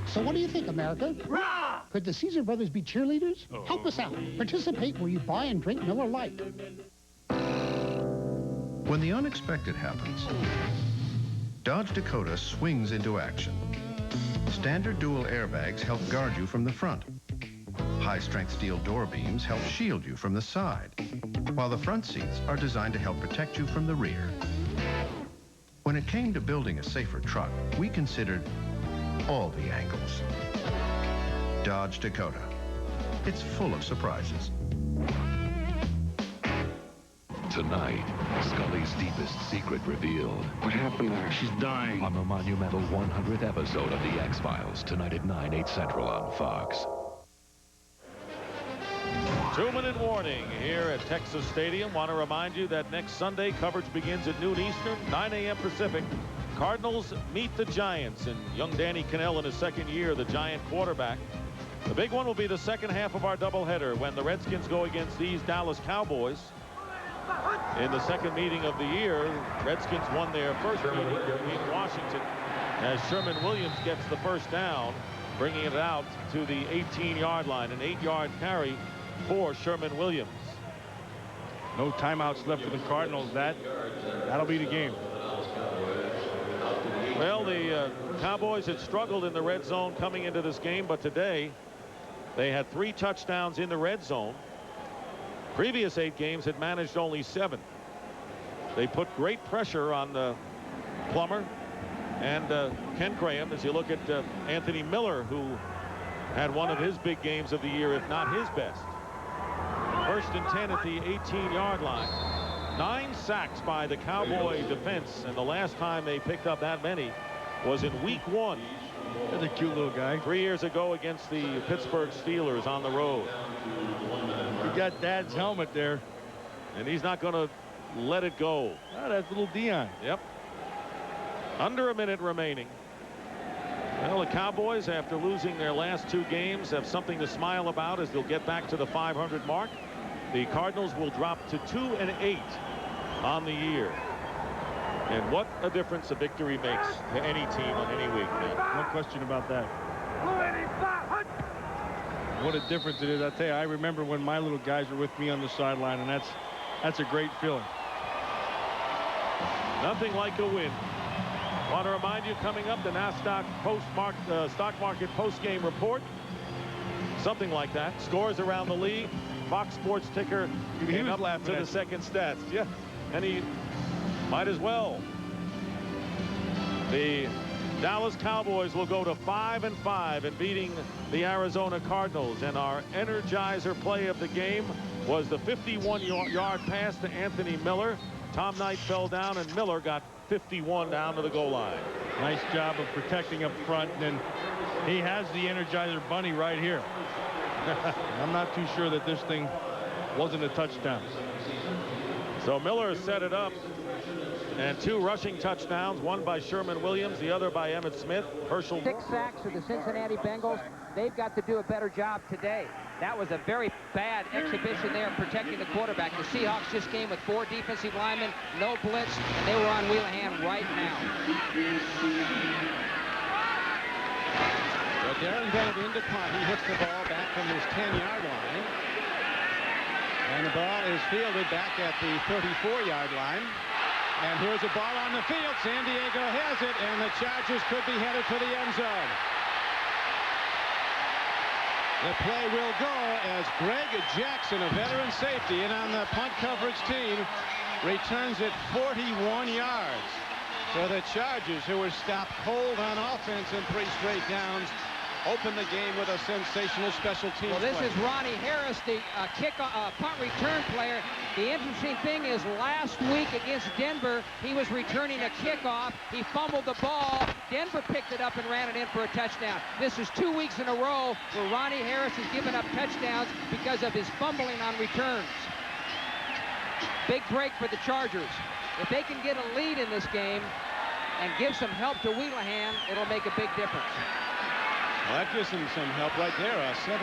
So what do you think, America? Rah! Could the Caesar brothers be cheerleaders? Help us out. Participate where you buy and drink Miller Lite. When the unexpected happens, Dodge Dakota swings into action. Standard dual airbags help guard you from the front. High-strength steel door beams help shield you from the side, while the front seats are designed to help protect you from the rear. When it came to building a safer truck, we considered all the angles. Dodge Dakota. It's full of surprises. Tonight, Scully's deepest secret revealed. What happened there? She's dying. On the monumental 100th episode of The X-Files, tonight at 9, 8 Central on Fox. 2-minute warning here at Texas Stadium. Want to remind you that next Sunday, coverage begins at noon Eastern, 9 a.m. Pacific. Cardinals meet the Giants, and young Danny Cannell in his second year, the Giant quarterback. The big one will be the second half of our doubleheader when the Redskins go against these Dallas Cowboys. In the second meeting of the year, Redskins won their first meeting in Washington as Sherman Williams gets the first down, bringing it out to the 18-yard line, an 8-yard carry for Sherman Williams. No timeouts left for the Cardinals. That'll be the game. Well, the Cowboys had struggled in the red zone coming into this game, but today they had 3 touchdowns in the red zone. Previous 8 games had managed only 7. They put great pressure on Plummer and Ken Graham. As you look at Anthony Miller, who had one of his big games of the year, if not his best. First and 10 at the 18-yard line. 9 sacks by the Cowboy defense, and the last time they picked up that many was in week 1. That's a cute little guy. 3 years ago against the Pittsburgh Steelers on the road. He got Dad's helmet there. And he's not going to let it go. Oh, that's little Dion. Yep. Under a minute remaining. Well, the Cowboys, after losing their last 2 games, have something to smile about as they'll get back to the 500 mark. The Cardinals will drop to 2-8 on the year. And what a difference a victory makes to any team on any week, man. No question about that. What a difference it is. I tell you, I remember when my little guys were with me on the sideline, and that's a great feeling. Nothing like a win. Want to remind you, coming up, the NASDAQ stock market post-game report. Something like that. Scores around the league. Fox Sports ticker came up to the second stats. Yeah, and he might as well. The Dallas Cowboys will go to 5-5 in beating the Arizona Cardinals, and our energizer play of the game was the 51-yard pass to Anthony Miller. Tom Knight fell down, and Miller got 51 down to the goal line. Nice job of protecting up front, and he has the Energizer Bunny right here. I'm not too sure that this thing wasn't a touchdown. So Miller set it up, and 2 rushing touchdowns, one by Sherman Williams, the other by Emmitt Smith. Herschel. 6 sacks for the Cincinnati Bengals. They've got to do a better job today. That was a very bad exhibition there protecting the quarterback. The Seahawks just came with 4 defensive linemen, no blitz, and they were on Wheelahan right now. So Darren Bennett into punt. He hits the ball back from his 10-yard line. And the ball is fielded back at the 34-yard line. And here's a ball on the field. San Diego has it, and the Chargers could be headed for the end zone. The play will go as Greg Jackson, a veteran safety, and on the punt coverage team, returns it 41 yards. So the Chargers, who were stopped cold on offense in 3 straight downs, open the game with a sensational special teams Well, this play. is Ronnie Harris, the punt return player. The interesting thing is last week against Denver, he was returning a kickoff. He fumbled the ball. Denver picked it up and ran it in for a touchdown. This is 2 weeks in a row where Ronnie Harris has given up touchdowns because of his fumbling on returns. Big break for the Chargers. If they can get a lead in this game and give some help to Wheelahan, it'll make a big difference. Well, that gives them some help right there. A 7-0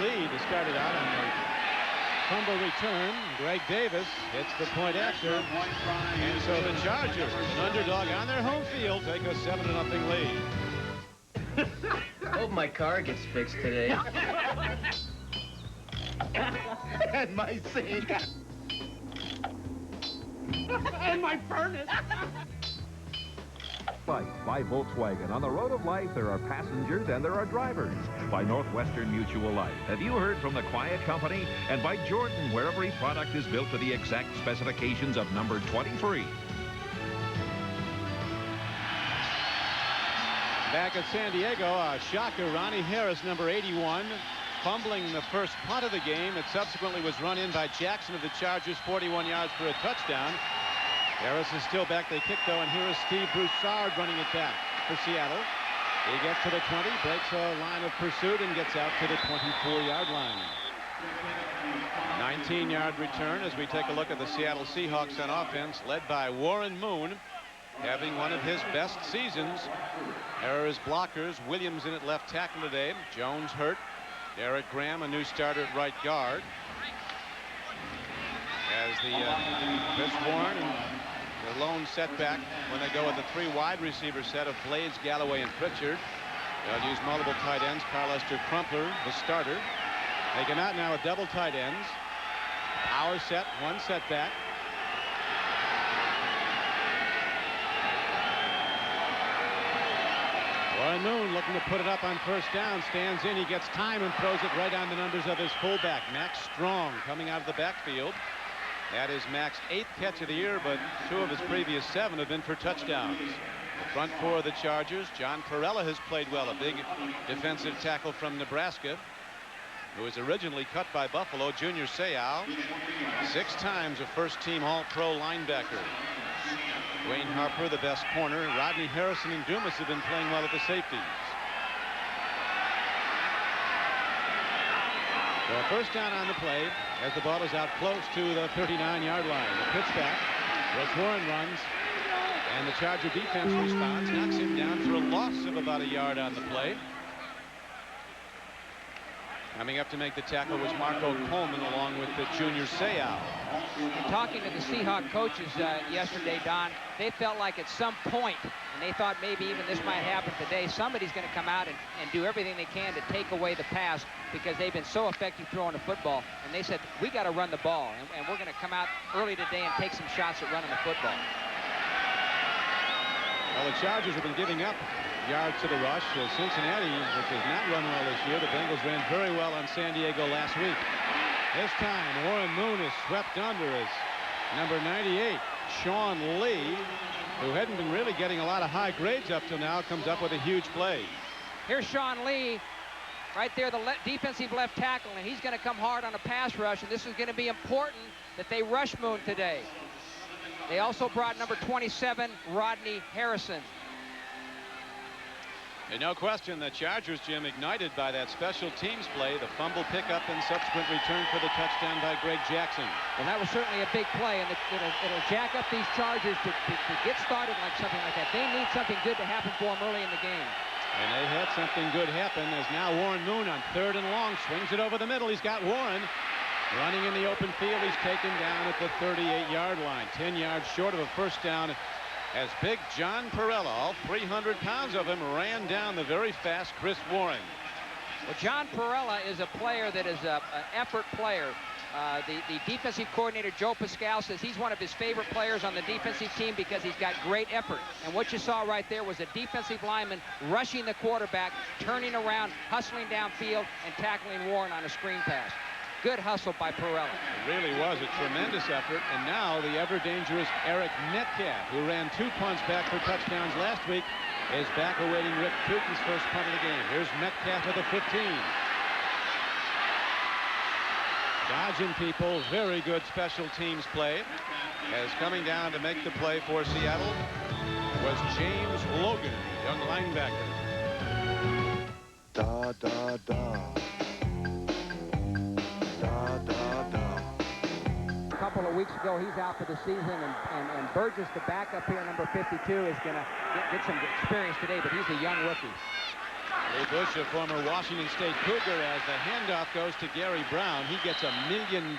lead. It started out on the fumble return. Greg Davis hits the point after. And so the Chargers, an underdog on their home field, take a 7-0 lead. Hope my car gets fixed today. And my sink. And my furnace. Life by Volkswagen. On the road of life, there are passengers and there are drivers. By Northwestern Mutual Life. Have you heard from the Quiet Company? And by Jordan, where every product is built to the exact specifications of number 23. Back at San Diego, a shocker. Ronnie Harris, number 81, fumbling the first punt of the game. It subsequently was run in by Jackson of the Chargers, 41 yards for a touchdown. Harris is still back. They kick, though, and here is Steve Broussard running it back for Seattle. He gets to the 20, breaks a line of pursuit, and gets out to the 24-yard line. 19-yard return as we take a look at the Seattle Seahawks on offense, led by Warren Moon, having one of his best seasons. There are his blockers. Williams in at left tackle today. Jones hurt. Derek Graham, a new starter at right guard. As the Chris Warren and the lone setback when they go with the 3 wide receiver set of Blades, Galloway, and Pritchard. They'll use multiple tight ends. Carl Lester Crumpler, the starter. They come out now with double tight ends. Power set, 1 setback. Warren Moon looking to put it up on first down. Stands in. He gets time and throws it right on the numbers of his fullback, Max Strong, coming out of the backfield. That is Mac's 8th catch of the year, but 2 of his previous 7 have been for touchdowns. The front 4 of the Chargers. John Perella has played well, a big defensive tackle from Nebraska, who was originally cut by Buffalo. Junior Seau, 6 times a first-team All-Pro linebacker. Dwayne Harper, the best corner. Rodney Harrison and Dumas have been playing well at the safeties. So first down on the play as the ball is out close to the 39-yard line. The pitch back. Rich Warren runs. And the Charger defense responds. Knocks him down for a loss of about a yard on the play. Coming up to make the tackle was Marco Coleman along with the Junior Seau. Talking to the Seahawk coaches yesterday, Don, they felt like at some point, and they thought maybe even this might happen today, somebody's going to come out and do everything they can to take away the pass because they've been so effective throwing the football. And they said, we got to run the ball, and we're going to come out early today and take some shots at running the football. Well, the Chargers have been giving up yards to the rush. Cincinnati, which has not run well this year, the Bengals ran very well on San Diego last week. This time, Warren Moon is swept under as number 98, Sean Lee, who hadn't been really getting a lot of high grades up till now, comes up with a huge play. Here's Sean Lee, right there, the defensive left tackle, and he's going to come hard on a pass rush, and this is going to be important that they rush Moon today. They also brought number 27, Rodney Harrison. And no question, the Chargers, Jim, ignited by that special teams play, the fumble pickup and subsequent return for the touchdown by Greg Jackson. Well, that was certainly a big play, and it'll jack up these Chargers to get started like something like that. They need something good to happen for them early in the game. And they had something good happen as now Warren Moon on 3rd and long swings it over the middle. He's got Warren running in the open field. He's taken down at the 38-yard line, 10 yards short of a first down, as big John Perella, all 300 pounds of him, ran down the very fast Chris Warren. Well, John Perella is a player that is an effort player. The defensive coordinator, Joe Pascal, says he's one of his favorite players on the defensive team because he's got great effort. And what you saw right there was a defensive lineman rushing the quarterback, turning around, hustling downfield, and tackling Warren on a screen pass. Good hustle by Perella. It really was a tremendous effort. And now the ever-dangerous Eric Metcalf, who ran 2 punts back for touchdowns last week, is back awaiting Rick Tootin's first punt of the game. Here's Metcalf at the 15. Dodging people, very good special teams play. As coming down to make the play for Seattle was James Logan, young linebacker. Da, da, da. Da, da, da. A couple of weeks ago, he's out for the season, and Burgess, the backup here, number 52, is going to get some experience today, but he's a young rookie. Lee Bush, a former Washington State Cougar, as the handoff goes to Gary Brown. He gets $1 million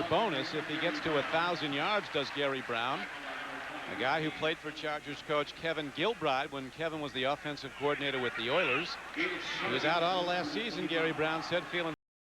bonus if he gets to 1,000 yards, does Gary Brown. A guy who played for Chargers coach Kevin Gilbride when Kevin was the offensive coordinator with the Oilers. He was out all last season, Gary Brown said, feeling